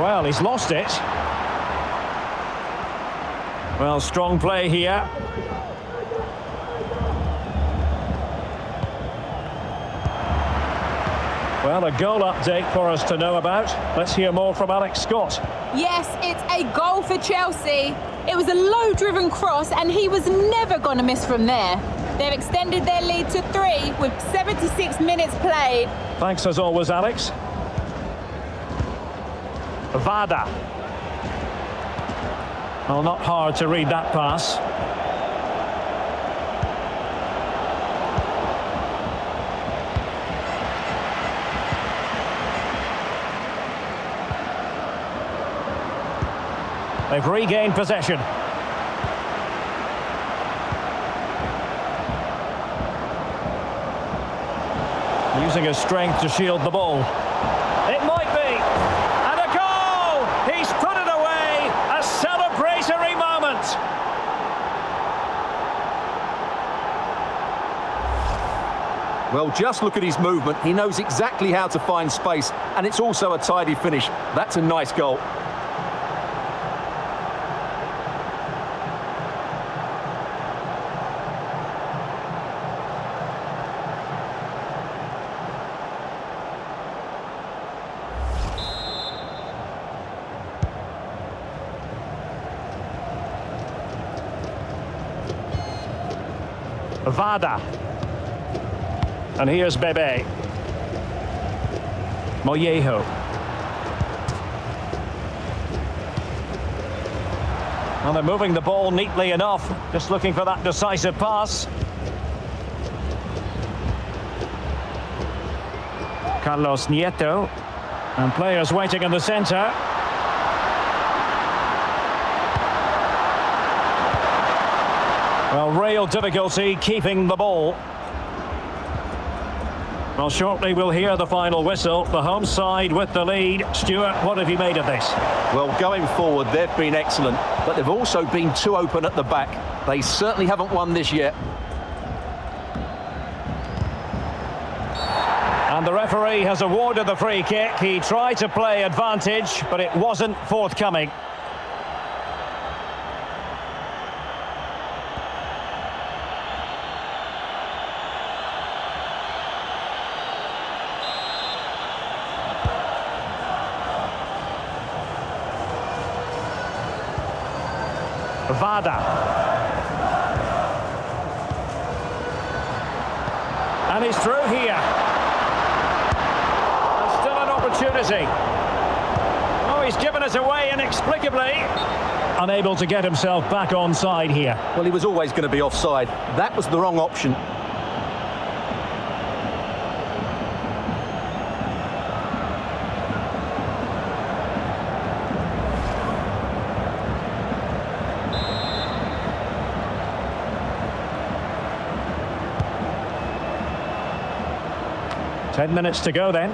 Well, he's lost it. Well, strong play here. Well, a goal update for us to know about. Let's hear more from Alex Scott. Yes, it's a goal for Chelsea. It was a low-driven cross and he was never going to miss from there. They've extended their lead to 3 with 76 minutes played. Thanks as always, Alex. Vada. Well, not hard to read that pass. They've regained possession. Using his strength to shield the ball. It might be. And a goal! He's put it away. A celebratory moment. Well, just look at his movement. He knows exactly how to find space, and it's also a tidy finish. That's a nice goal. Vada. And here's Bebe. Mollejo. Well, they're moving the ball neatly enough. Just looking for that decisive pass. Carlos Nieto. And players waiting in the centre. Well, real difficulty keeping the ball. Well, shortly we'll hear the final whistle. The home side with the lead. Stuart, what have you made of this? Well, going forward, they've been excellent, but they've also been too open at the back. They certainly haven't won this yet. And the referee has awarded the free kick. He tried to play advantage, but it wasn't forthcoming. Vada. And he's through here. And still an opportunity. Oh, he's given us away inexplicably. Unable to get himself back onside here. Well, he was always going to be offside. That was the wrong option. Ten minutes to go then.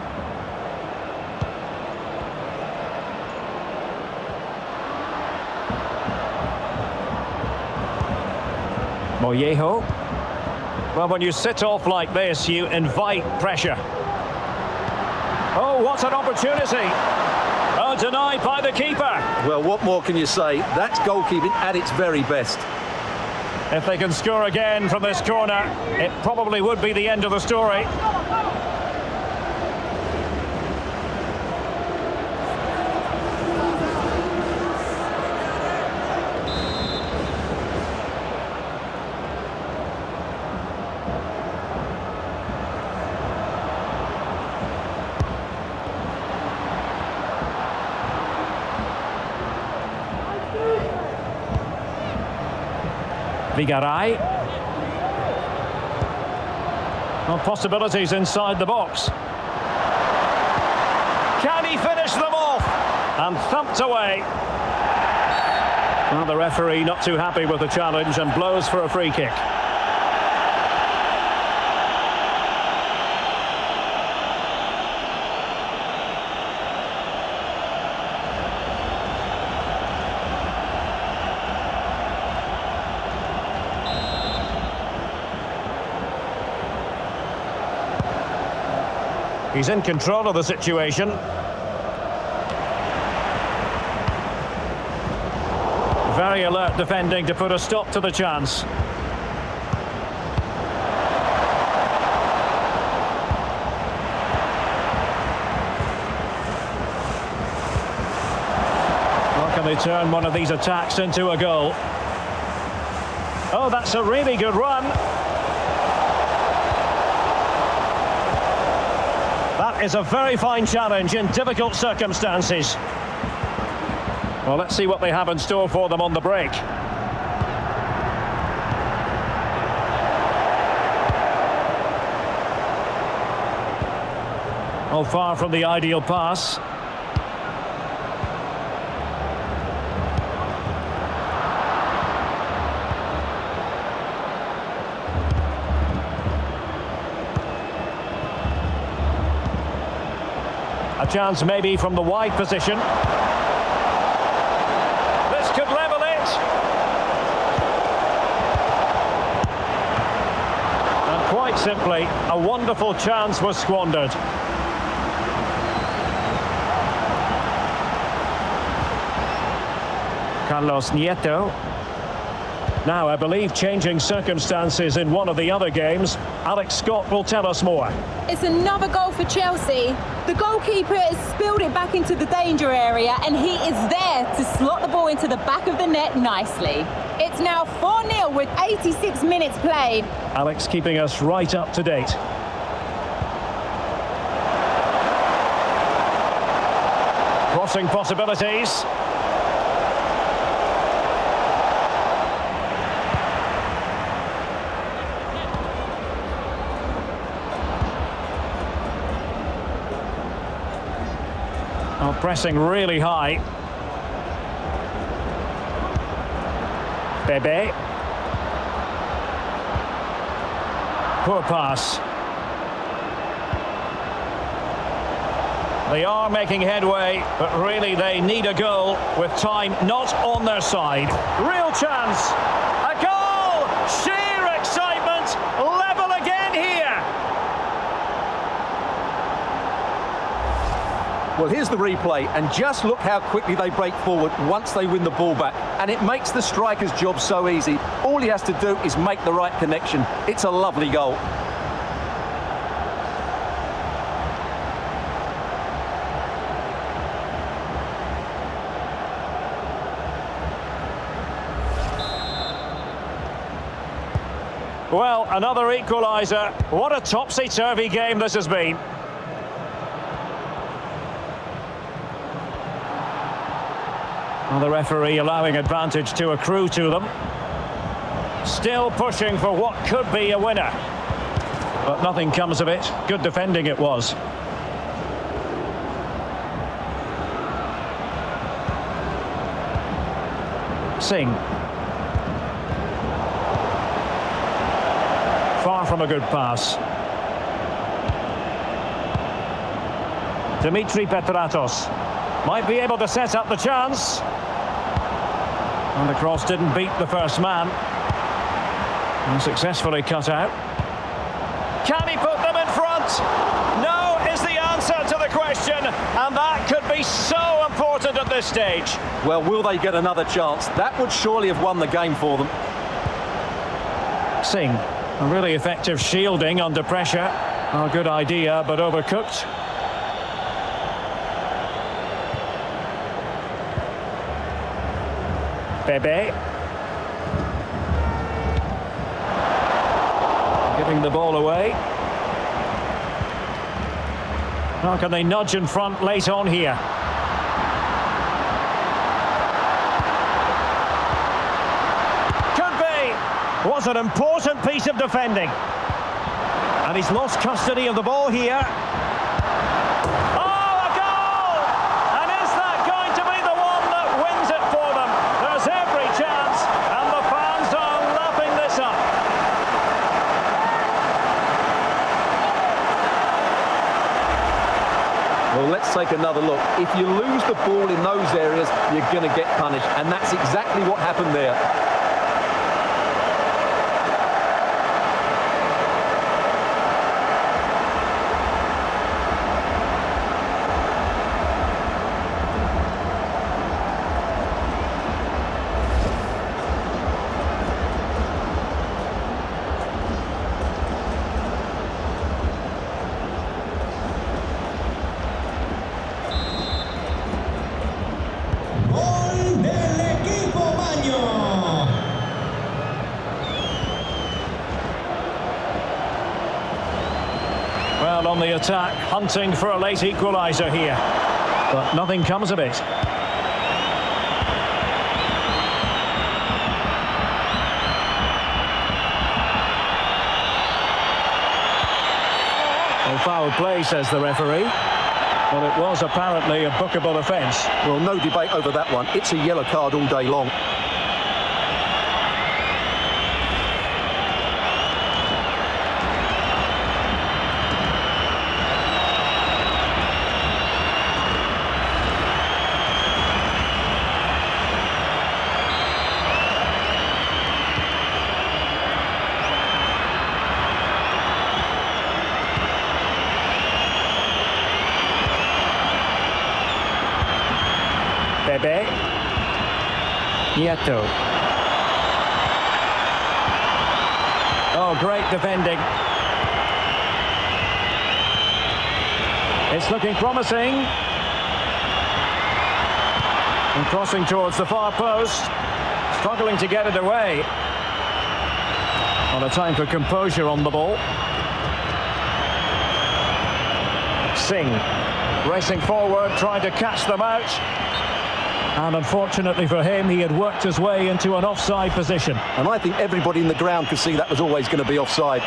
Mollejo. Well, when you sit off like this, you invite pressure. Oh, what an opportunity. Oh, denied by the keeper. Well, what more can you say? That's goalkeeping at its very best. If they can score again from this corner, it probably would be the end of the story. Vigaray. Well, possibilities inside the box. Can he finish them off? And thumped away. Well, the referee not too happy with the challenge and blows for a free kick. He's in control of the situation. Very alert defending to put a stop to the chance. How can they turn one of these attacks into a goal? Oh, that's a really good run. That is a very fine challenge in difficult circumstances. Well, let's see what they have in store for them on the break. Oh, far from the ideal pass. A chance maybe from the wide position. This could level it. And quite simply, a wonderful chance was squandered. Carlos Nieto. Now, I believe changing circumstances in one of the other games. Alex Scott will tell us more. It's another goal for Chelsea. The goalkeeper has spilled it back into the danger area and he is there to slot the ball into the back of the net nicely. It's now 4-0 with 86 minutes played. Alex keeping us right up to date. crossing possibilities. Oh, pressing really high. Bebe. Poor pass. They are making headway, but really they need a goal with time not on their side. Real chance. A goal! Sheer excitement. Level again here. Well, here's the replay, and just look how quickly they break forward once they win the ball back. And it makes the striker's job so easy. All he has to do is make the right connection. It's a lovely goal. Well, another equaliser. What a topsy-turvy game this has been. Well, the referee allowing advantage to accrue to them. Still pushing for what could be a winner. But nothing comes of it. Good defending it was. Singh. Far from a good pass. Dimitri Petratos might be able to set up the chance. And the cross didn't beat the first man. And successfully cut out. Can he put them in front? No is the answer to the question. And that could be so important at this stage. Well, will they get another chance? That would surely have won the game for them. Singh. A really effective shielding under pressure. A good idea, but overcooked. Bebe. Giving the ball away. How can they nudge in front late on here? Was an important piece of defending. And he's lost custody of the ball here. Oh, a goal! And is that going to be the one that wins it for them? There's every chance, and the fans are lapping this up. Well, let's take another look. If you lose the ball in those areas, you're going to get punished. And that's exactly what happened there. Well, on the attack, hunting for a late equaliser here. But nothing comes of it. Well, foul play, says the referee. Well, it was apparently a bookable offence. Well, no debate over that one. It's a yellow card all day long. Bebe. Nieto. Oh, great defending. It's looking promising. And crossing towards the far post. Struggling to get it away. Well, a time for composure on the ball. Singh. Racing forward, trying to catch them out. And unfortunately for him, he had worked his way into an offside position. And I think everybody in the ground could see that was always going to be offside.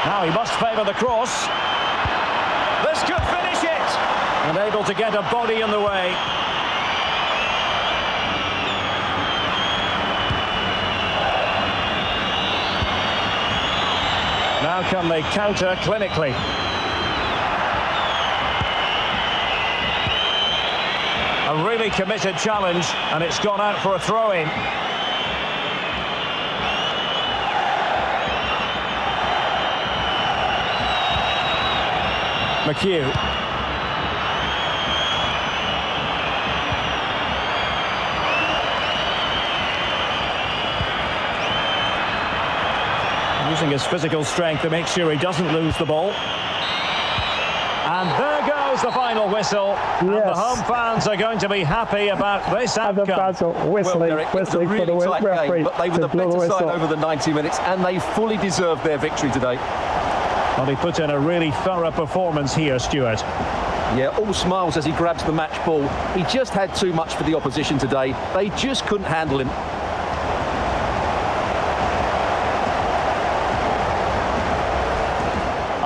Now he must favour the cross. This could finish it! And able to get a body in the way. Now can they counter clinically? A really committed challenge, and it's gone out for a throw-in. McHugh. Using his physical strength to make sure he doesn't lose the ball. And there goes the final whistle. Yes. And the home fans are going to be happy about this outcome. Whistling for the referee. But they were the better side over the 90 minutes, and they fully deserved their victory today. Well, he put in a really thorough performance here, Stuart. Yeah, all smiles as he grabs the match ball. He just had too much for the opposition today. They just couldn't handle him.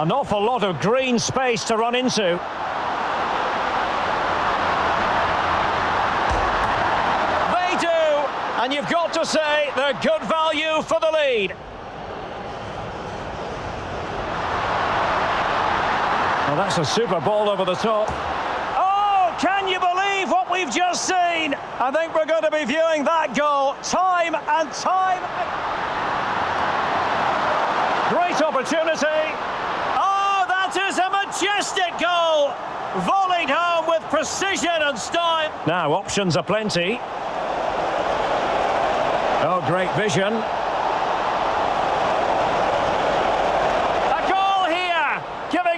An awful lot of green space to run into. They do, and you've got to say they're good value for the lead. Well, that's a super ball over the top. Oh, can you believe what we've just seen? I think we're going to be viewing that goal time and time. Great opportunity. Oh, that is a majestic goal. Volleyed home with precision and style. Now, options are plenty. Oh, great vision.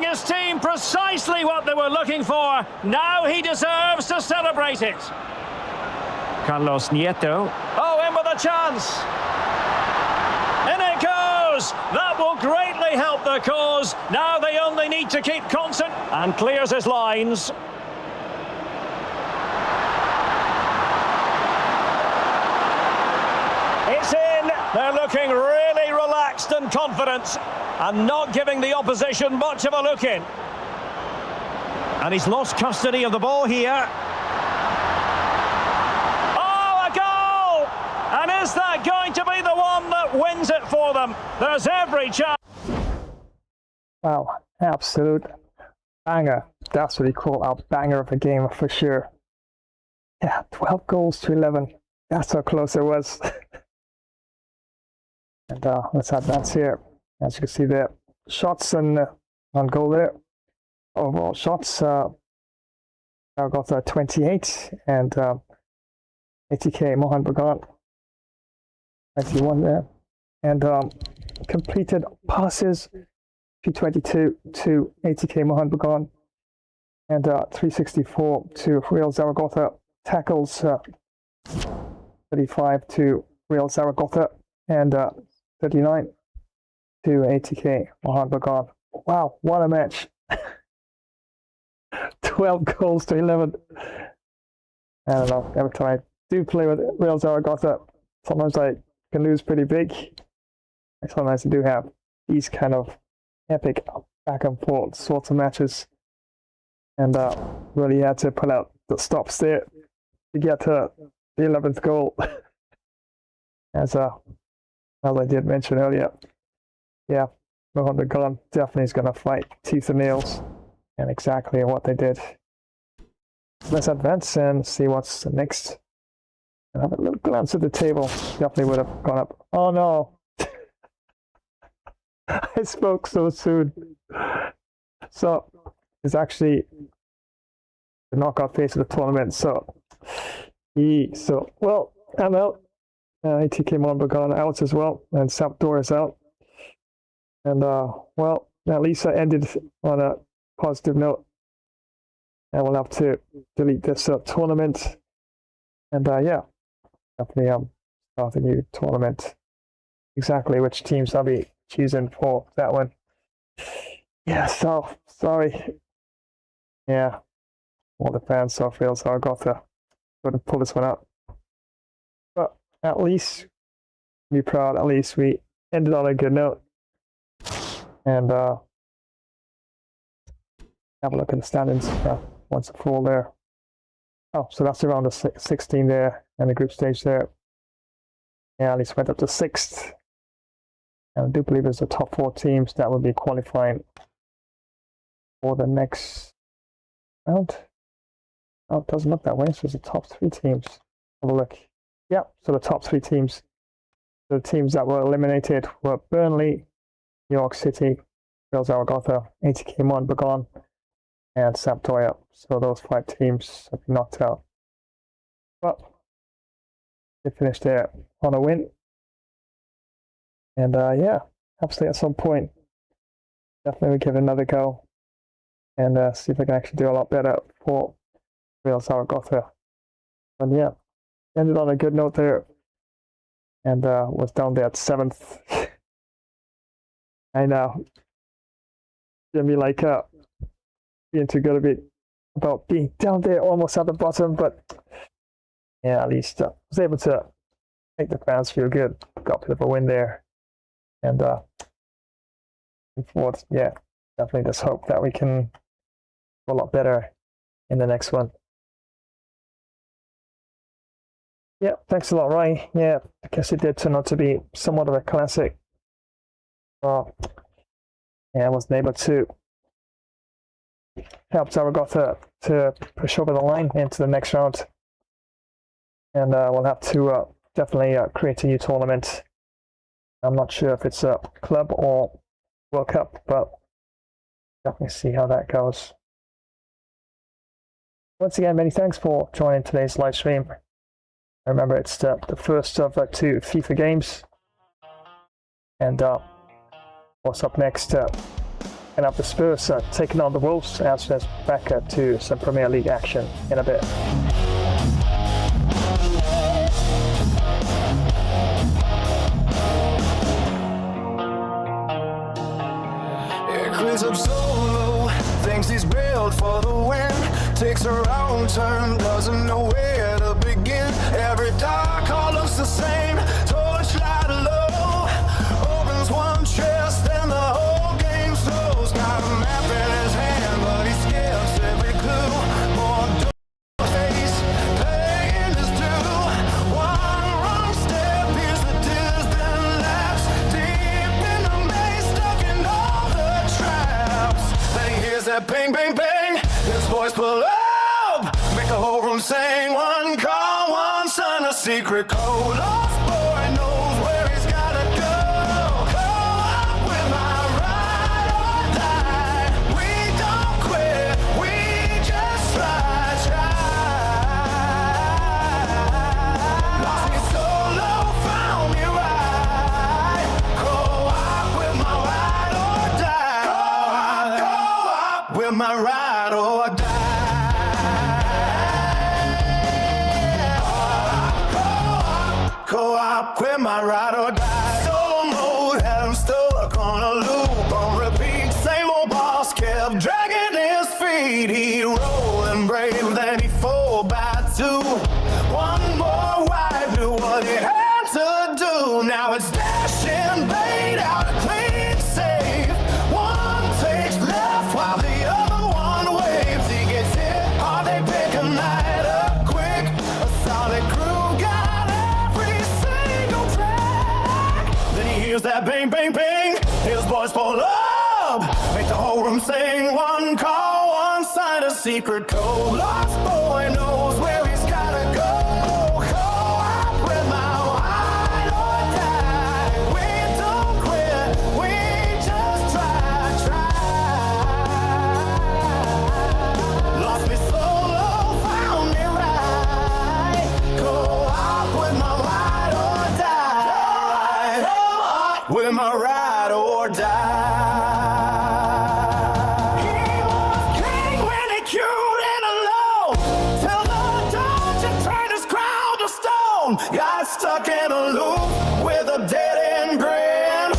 His team precisely what they were looking for. Now he deserves to celebrate it. Carlos Nieto. Oh, in with a chance. In it goes. That will greatly help their cause. Now they only need to keep constant. And clears his lines. It's in. They're looking really relaxed and confident, and not giving the opposition much of a look in. And he's lost custody of the ball here. Oh, a goal! And is that going to be the one that wins it for them? There's every chance. Wow, absolute banger. That's what you call a banger of a game for sure. Yeah, 12 goals to 11. That's how close it was. And let's advance here. As you can see there, shots on goal there. Overall shots, Zaragoza 28, and ATK Mohan Bagan 21 there. And completed passes, 222 to ATK Mohan Bagan, and 364 to Real Zaragoza. Tackles, 35 to Real Zaragoza, and 39 to ATK Mohan Bagan. Wow, what a match. 12 goals to 11. I don't know, every time I do play with Real Zaragoza, sometimes I can lose pretty big. Sometimes I do have these kind of epic back and forth sorts of matches. And really had to pull out the stops there to get to the 11th goal. As I did mention earlier. Yeah, Mohan Bagan definitely is going to fight tooth and nails, and exactly what they did. Let's advance and see what's next. And have a little glance at the table. Definitely would have gone up. Oh no! I spoke so soon. So is actually the knockout phase of the tournament. So, well, I'm out. ATK Mohan Bagan out as well, and Sabiri is out. And well, at least I ended on a positive note. And we'll have to delete this tournament. And yeah, definitely start a new tournament. Exactly which teams I'll be choosing for that one. Yeah, so sorry. Yeah, all the fans of Real Zaragoza couldn't pull this one out. But at least be proud. At least we ended on a good note. And have a look at the standings once and for all there. Oh, so that's around the 16 there, and the group stage there. Yeah, at least went up to 6th. And I do believe there's the top 4 teams that will be qualifying for the next round. Oh, it doesn't look that way. So it's the top 3 teams. Have a look. Yeah, so the top 3 teams. The teams that were eliminated were Burnley, New York City, Real Zaragoza, ATK Mohan Bagan, and Sabiri. So those 5 teams have been knocked out. But they finished there on a win. And yeah, absolutely at some point, definitely give it another go and see if I can actually do a lot better for Real Zaragoza. But yeah, ended on a good note there and was down there at 7th. I know. Jimmy like being too good a bit about being down there almost at the bottom, but yeah, at least was able to make the fans feel good. Got a bit of a win there. And forward, yeah, definitely just hope that we can do a lot better in the next one. Yeah, thanks a lot, Ray. Yeah, I guess it did turn out to be somewhat of a classic. Yeah, I wasn't able to help Zaragoza to push over the line into the next round. And we'll have to definitely create a new tournament. I'm not sure if it's a club or World Cup, but definitely see how that goes. Once again, many thanks for joining today's live stream. Remember, it's the first of 2 FIFA games. And what's up next? And up the Spurs taking on the Wolves as well as back to some Premier League action in a bit. Up solo, thinks he's built for the win. Takes a wrong turn, doesn't know where to begin. Every dark hall looks the same. Torchlight low, opens one chest, then the whole game slows. Got a map in his hand, but he skips every clue. More face, paying his due. One wrong step, here's the distant lapse. Deep in the maze, stuck in all the traps. Then he hears that bang, bang, bang. His voice pull up, make the whole room sing. One call, one sign, a secret code. Lost boy knows where he's gotta go. Go up with my ride or die. We don't quit, we just try. Lost me solo, found me right. Go up with my ride or die. Go up with my ride or die. Go up with my ride or die. Solo mode had him stuck on a loop. On repeat, same old boss kept dragging his feet. He rolling brave, then he 4x2. One more wide, knew what he had to do. Now it's dashing bait out a clean save. One takes left while the other one waves. He gets hit hard, they pick a night up quick. A solid crew got every single track. Then he hears that bang, bang, bang. His voice pull up, make the whole room sing. One call, one sign, a secret code. Lost boy knows where he's gotta go. Go up with my ride or die. We don't quit, we just try. my ride or die. He was king when he cute and alone. Till the dawn to turn his crown to stone. Got stuck in a loop with a dead end grin.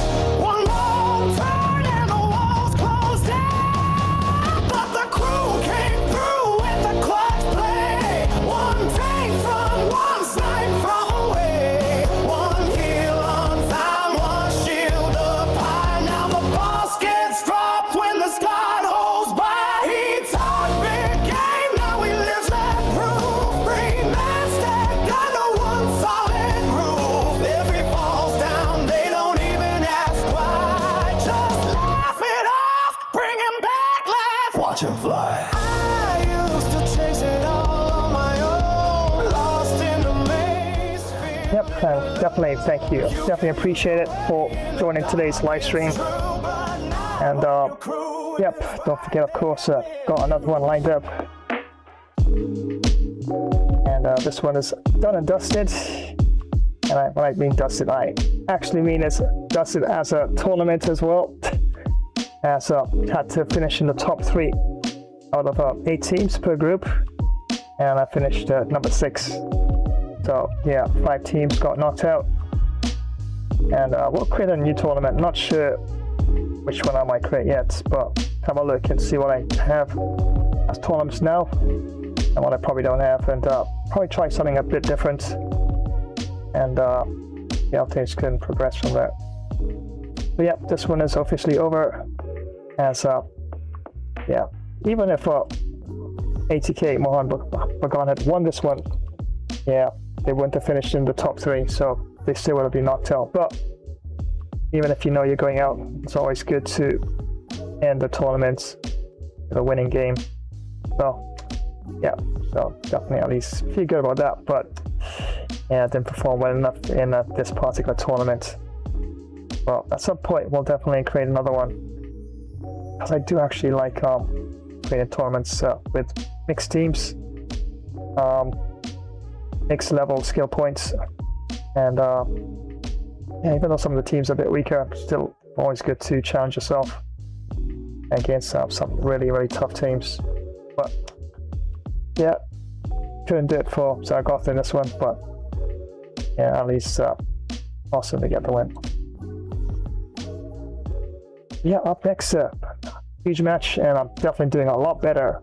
One more turn and the walls closed down. But the crew came through with the clutch play. One take from one snipe from away. One heel on time, one shield up high. Now the boss gets dropped when the squad holds by. He talked big game, now he lives that proof. Three man stacked under one solid roof. If he falls down, they don't even ask why. Just laugh it off, bring him back, laugh, watch him fly. I used to chase it all on my own, lost in the maze. Yep, definitely, thank you. Definitely appreciate it for joining today's live stream. And yep, don't forget, of course, got another one lined up. And this one is done and dusted. And when I mean dusted, I actually mean it's dusted as a tournament as well. As had to finish in the top 3 out of 8 teams per group. And I finished number 6. So yeah, 5 teams got knocked out. And we'll create a new tournament. Not sure which one I might create yet, but have a look and see what I have as tournaments now and what I probably don't have, and probably try something a bit different. And yeah, things can progress from there. But yeah, this one is officially over. As yeah, even if ATK Mohan Bagan had won this one, yeah, they wouldn't have finished in the top 3, so they still would have been knocked out. But even if you know you're going out, it's always good to end the tournament with a winning game. So yeah, so definitely at least feel good about that. But yeah, I didn't perform well enough in this particular tournament. Well, at some point we'll definitely create another one, because I do actually like creating tournaments with mixed teams, mixed level skill points, and yeah, even though some of the teams are a bit weaker, still always good to challenge yourself against some really, really tough teams. But yeah, couldn't do it for Zaragoza in this one, but yeah, at least awesome to get the win. Yeah, up next, huge match, and I'm definitely doing a lot better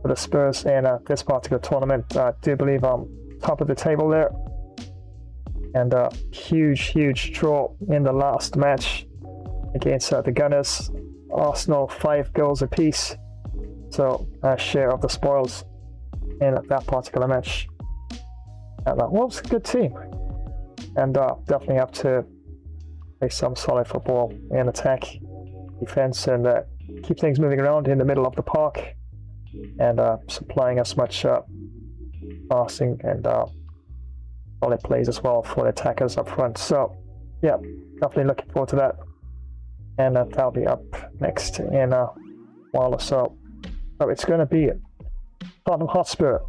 for the Spurs in this particular tournament. I do believe I'm top of the table there, and huge draw in the last match against the Gunners. Arsenal 5 goals apiece, so a share of the spoils in that particular match. And that was a good team, and definitely have to play some solid football in attack, defense, and keep things moving around in the middle of the park, and supplying as much passing and solid plays as well for the attackers up front. So yeah, definitely looking forward to that, and that'll be up next in a while or so. So it's going to be Tottenham Hotspur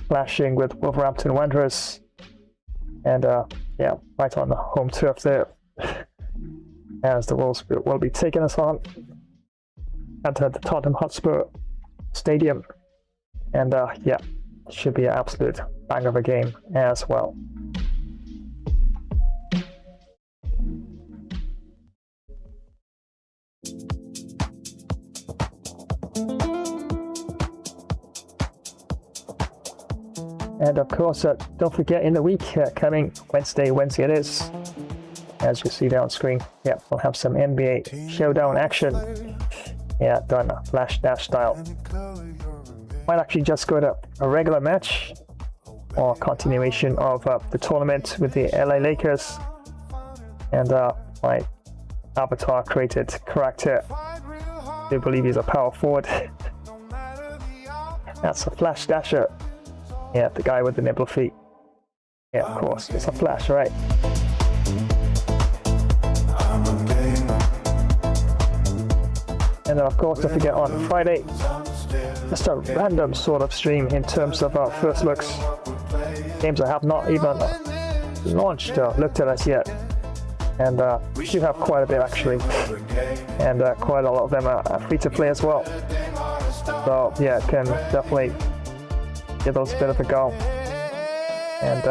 clashing with Wolverhampton Wanderers, and yeah, right on the home turf there, as the Wolves will be taking us on at the Tottenham Hotspur Stadium. And yeah, should be an absolute bang of a game as well. And of course, don't forget, in the week coming Wednesday it is, as you see down screen, yeah, we'll have some NBA Showdown action. Yeah, done flash dash style. Might actually just go to a regular match or continuation of the tournament with the LA Lakers. And my avatar created character, I do believe he's a power forward. That's a flash dasher. Yeah, the guy with the nibble feet. Yeah, of course, it's a flash, right? And then of course, don't forget, on Friday, just a random sort of stream in terms of our first looks. Games I have not even launched or looked at as yet. and you have quite a bit actually, and quite a lot of them are free to play as well. So yeah, can definitely give those a bit of a go, and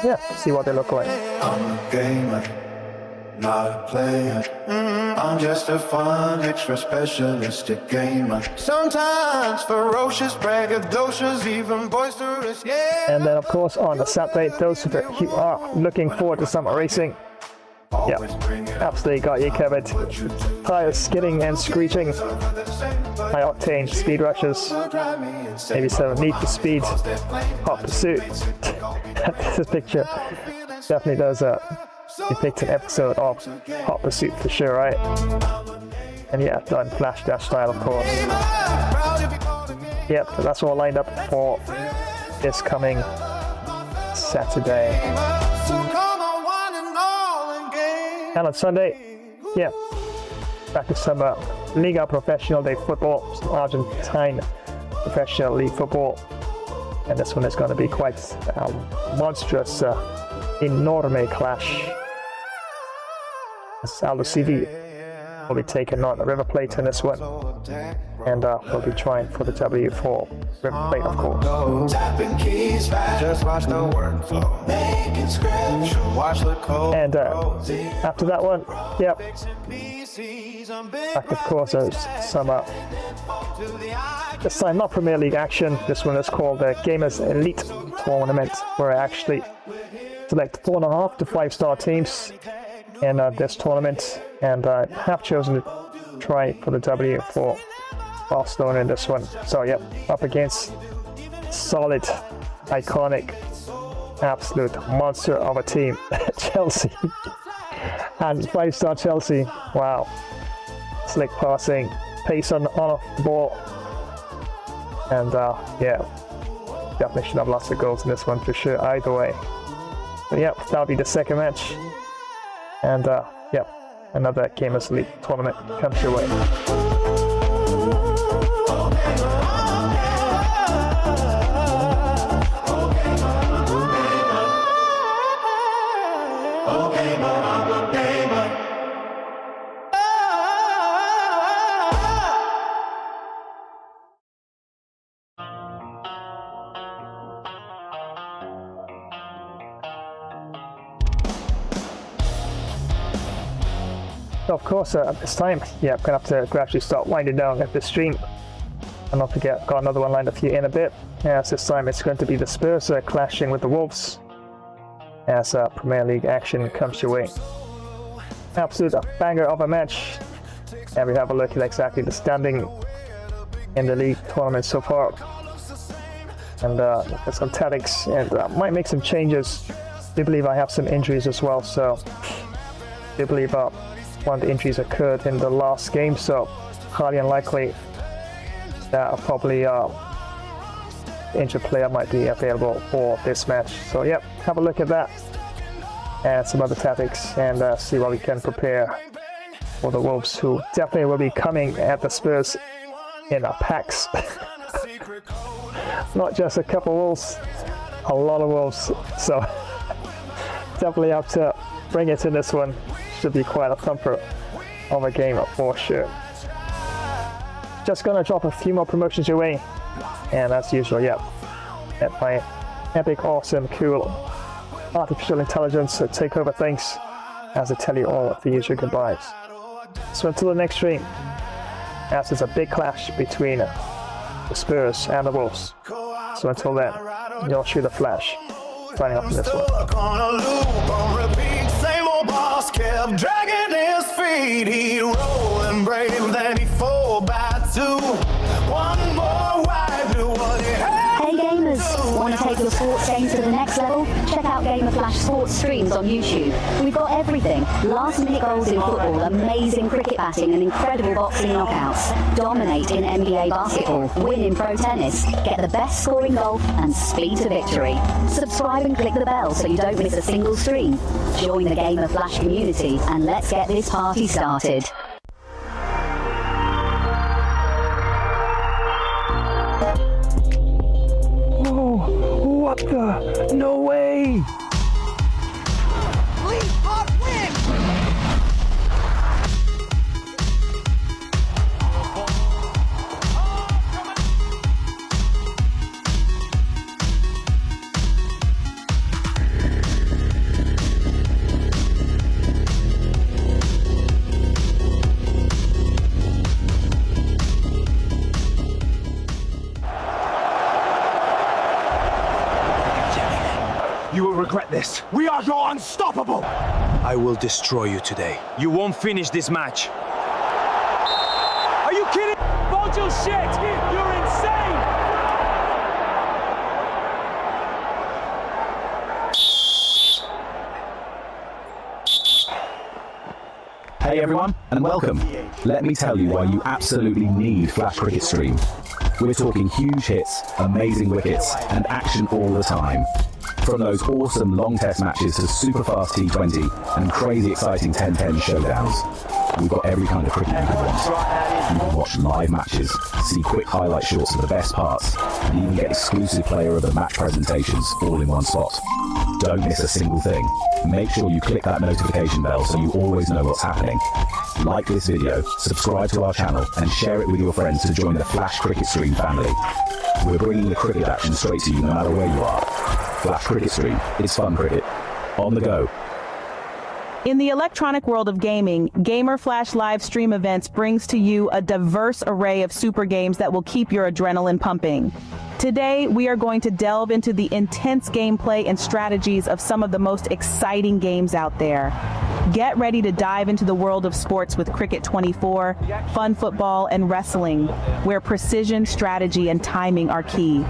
yeah, see what they look like. I'm a gamer, not a player. I'm just a fun, extra specialistic gamer. Sometimes ferocious, braggadocious, even boisterous, yeah. And then of course on the Saturday, those who are looking forward to summer racing, yeah, absolutely got you covered. Tires skidding and screeching, high octane speed rushes, maybe some Need for Speed, Hot Pursuit. This picture definitely does depict an episode of Hot Pursuit for sure, right? And yeah, done Flash Dash style, of course. Yep, so that's all lined up for this coming Saturday. And on Sunday, yeah, back to some Liga Professional de Football, some Argentine Professional League Football. And this one is going to be quite monstrous, enorme clash. Aldo CV will be taking on River Plate in this one, and we'll be trying for the W for River Plate, of course. And after that one, yep, back of course there's some this time not Premier League action. This one is called the Gamers Elite Tournament, where I actually select 4.5 to 5-star teams in this tournament, and I have chosen to try for the W for Barcelona in this one. So yep, up against solid, iconic, absolute monster of a team, Chelsea. And 5-star Chelsea, wow. Slick passing, pace on off the ball, and yeah, definitely should have lots of goals in this one for sure, either way. But yeah, that'll be the second match. And yeah, another Gamers League tournament comes your way. So of course, at this time, yeah, I'm gonna have to gradually start winding down at this stream. And not forget, got another one lined up for you in a bit. As this time it's going to be the Spurs clashing with the Wolves, as Premier League action comes your way. Absolute banger of a match. And we have a look at exactly the standing in the league tournament so far. And look at some tactics, and might make some changes. I do believe I have some injuries as well, so I do believe one of the injuries occurred in the last game, so highly unlikely that probably the injured player might be available for this match. So yep, have a look at that and some other tactics, and see what we can prepare for the Wolves, who definitely will be coming at the Spurs in packs. Not just a couple Wolves, a lot of Wolves. So definitely have to bring it in this one. Should be quite a thumper of a game for sure. Just gonna drop a few more promotions your way, and as usual, yep, at my epic, awesome, cool artificial intelligence take over things as I tell you all of the usual goodbyes. So until the next stream, as it's a big clash between the Spurs and the Wolves. So until then, you'll shoot the Flash. Signing off from this one. Kept dragging his feet, he rolling brave, then he fall back to one more wide to what he had. Hey gamers, want to take your sports game to the next level? Check out Gamer Flash sports streams on YouTube. We've got everything: last minute goals in football, amazing cricket batting and incredible boxing knockouts. Dominate in NBA basketball, win in pro tennis, get the best score in golf and speed to victory. Subscribe and click the bell so you don't miss a single stream. Join the Gamer Flash community and let's get this party started. Oh, what the? No way! Lead, win! this. We are unstoppable. I will destroy you today. You won't finish this match. Are you kidding? Vulture shit! You're insane! Hey everyone, and welcome. Let me tell you why you absolutely need Flash Cricket Stream. We're talking huge hits, amazing wickets, and action all the time. From those awesome long test matches to super fast T20 and crazy exciting 10-10 showdowns. We've got every kind of cricket you could want. You can watch live matches, see quick highlight shorts of the best parts, and even get exclusive player of the match presentations all in one spot. Don't miss a single thing. Make sure you click that notification bell so you always know what's happening. Like this video, subscribe to our channel, and share it with your friends to join the Flash Cricket Stream family. We're bringing the cricket action straight to you no matter where you are. Flash Cricket Stream, it's fun cricket. On the go. In the electronic world of gaming, Gamer Flash live stream events brings to you a diverse array of super games that will keep your adrenaline pumping. Today, we are going to delve into the intense gameplay and strategies of some of the most exciting games out there. Get ready to dive into the world of sports with Cricket 24, fun football, and wrestling, where precision, strategy, and timing are key.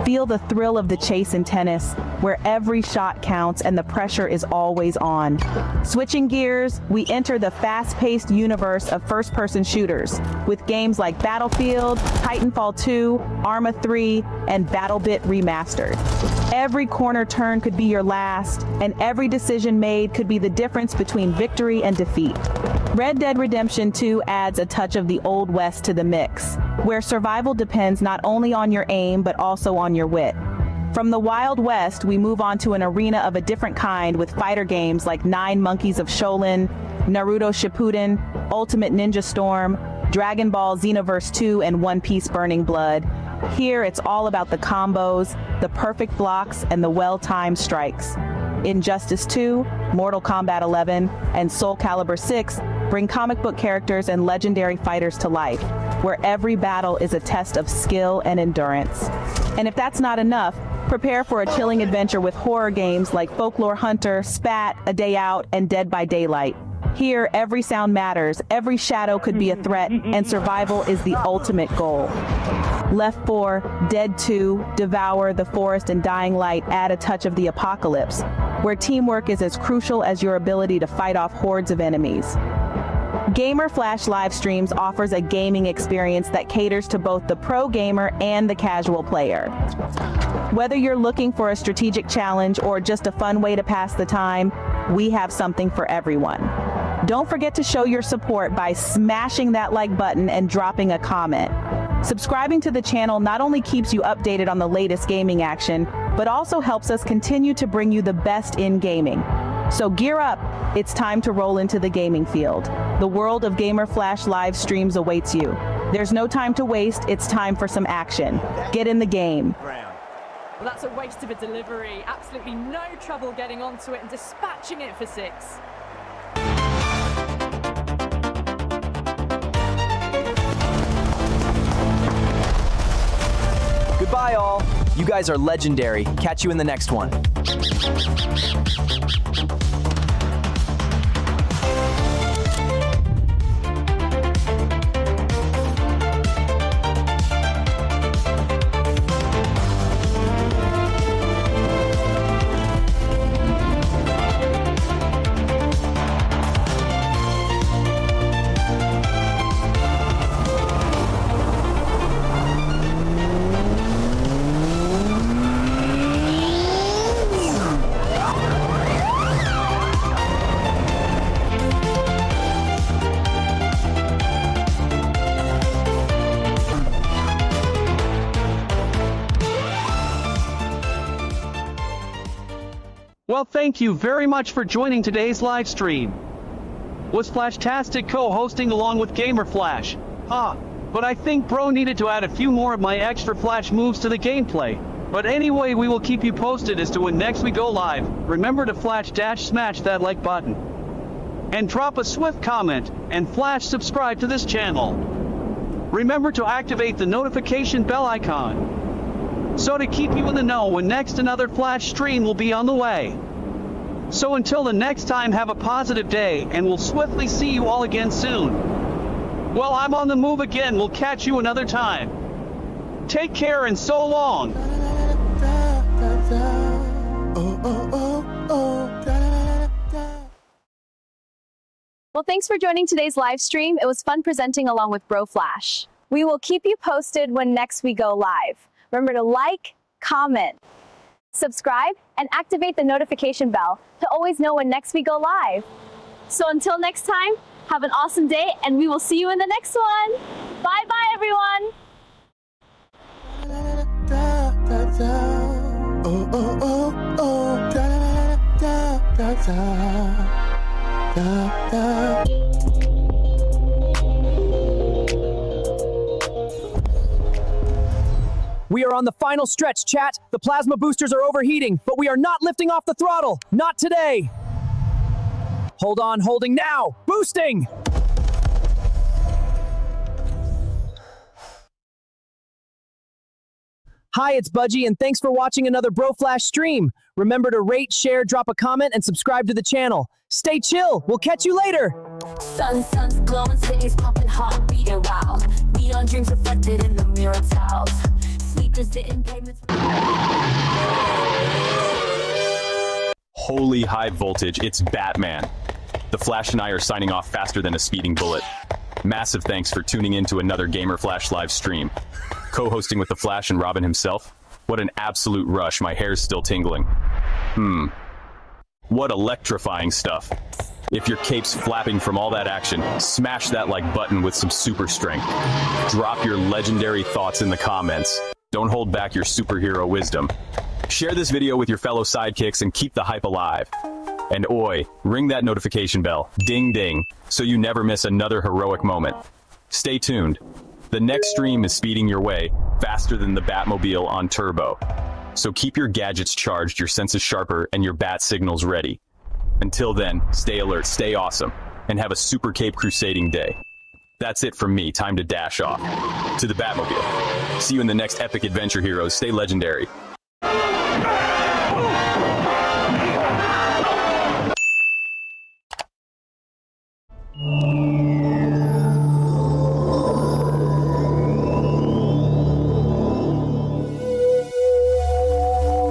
Feel the thrill of the chase in tennis, where every shot counts and the pressure is always on. Switching gears, we enter the fast-paced universe of first-person shooters, with games like Battlefield, Titanfall 2, Arma 3, and BattleBit Remastered. Every corner turn could be your last, and every decision made could be the difference between victory and defeat. Red Dead Redemption 2 adds a touch of the Old West to the mix, where survival depends not only on your aim but also on your wit. From the Wild West, we move on to an arena of a different kind with fighter games like 9 Monkeys of Shaolin, Naruto Shippuden, Ultimate Ninja Storm, Dragon Ball Xenoverse 2, and One Piece Burning Blood. Here, it's all about the combos, the perfect blocks, and the well-timed strikes. Injustice 2, Mortal Kombat 11, and Soul Calibur 6 bring comic book characters and legendary fighters to life, where every battle is a test of skill and endurance. And if that's not enough, prepare for a chilling adventure with horror games like Folklore Hunter, Spat, A Day Out, and Dead by Daylight. Here, every sound matters, every shadow could be a threat, and survival is the ultimate goal. Left 4, Dead 2, Devour, The Forest, and Dying Light add a touch of the apocalypse, where teamwork is as crucial as your ability to fight off hordes of enemies. Gamer Flash live streams offers a gaming experience that caters to both the pro gamer and the casual player. Whether you're looking for a strategic challenge or just a fun way to pass the time, we have something for everyone. Don't forget to show your support by smashing that like button and dropping a comment. Subscribing to the channel not only keeps you updated on the latest gaming action, but also helps us continue to bring you the best in gaming. So gear up, it's time to roll into the gaming field. The world of Gamer Flash live streams awaits you. There's no time to waste, it's time for some action. Get in the game. Well, that's a waste of a delivery. Absolutely no trouble getting onto it and dispatching it for 6. Goodbye, all. You guys are legendary. Catch you in the next one. Well, thank you very much for joining today's live stream. Was Flashtastic co-hosting along with Gamer Flash? But I think bro needed to add a few more of my extra flash moves to the gameplay. But anyway, we will keep you posted as to when next we go live. Remember to smash that like button. And drop a swift comment, and flash subscribe to this channel. Remember to activate the notification bell icon, so to keep you in the know when next another flash stream will be on the way. So until the next time, have a positive day, and we'll swiftly see you all again soon. Well, I'm on the move again. We'll catch you another time. Take care and so long. Well, thanks for joining today's live stream. It was fun presenting along with Bro Flash. We will keep you posted when next we go live. Remember to like, comment, subscribe, and activate the notification bell to always know when next we go live. So until next time, have an awesome day, and we will see you in the next one. Bye-bye, everyone. We are on the final stretch, chat. The plasma boosters are overheating, but we are not lifting off the throttle. Not today. Hold on, holding now. Boosting! Hi, it's Budgie, and thanks for watching another Bro Flash stream. Remember to rate, share, drop a comment, and subscribe to the channel. Stay chill. We'll catch you later. Sun's glowing, cities pumping, heart beating wild. Neon dreams reflected in the mirror tiles. Sleepers sitting payments. Holy high voltage, it's Batman. The Flash and I are signing off faster than a speeding bullet. Massive thanks for tuning in to another Gamer Flash live stream. Co-hosting with the Flash and Robin himself. What an absolute rush, my hair's still tingling. What electrifying stuff. If your cape's flapping from all that action, smash that like button with some super strength. Drop your legendary thoughts in the comments. Don't hold back your superhero wisdom. Share this video with your fellow sidekicks and keep the hype alive. And oi, ring that notification bell, ding ding, so you never miss another heroic moment. Stay tuned. The next stream is speeding your way, faster than the Batmobile on turbo. So keep your gadgets charged, your senses sharper, and your bat signals ready. Until then, stay alert, stay awesome, and have a super cape crusading day. That's it from me, time to dash off. To the Batmobile. See you in the next epic adventure, heroes. Stay legendary.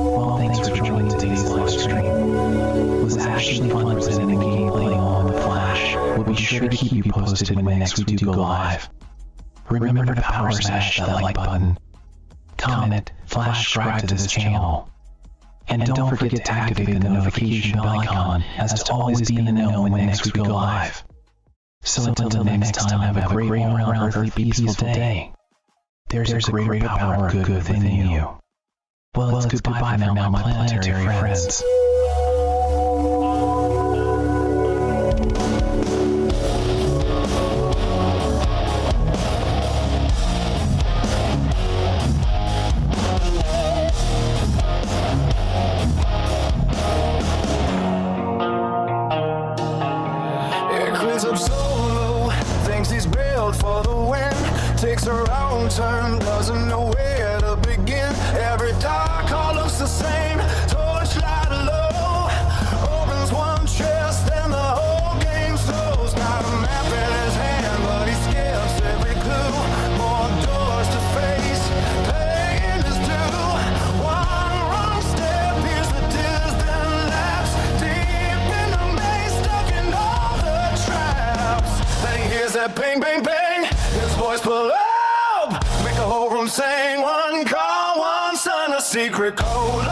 Well, thanks for joining today's live stream. It was actually fun presenting gameplay on the Flash. We'll be sure to keep you posted when next we do go live. Remember to power smash that like button, comment, flash subscribe to this channel, and don't forget to activate the notification bell icon as to always be in the know when next we go live. So until next time, have a great all-around earthly peaceful day. There's a great power of good within you. Well, it's goodbye for now, my planetary friends. Takes a wrong turn, doesn't know where to begin. Every dark hall looks the same. Torchlight low, opens one chest, then the whole game slows. Got a map in his hand, but he skips every clue. More doors to face, paying his due. One wrong step, here's the distant lapse. Deep in the maze, stuck in all the traps. Then he hears that bang, bang, bang. His voice pull up, make the whole room sing. One call, one son, a secret code.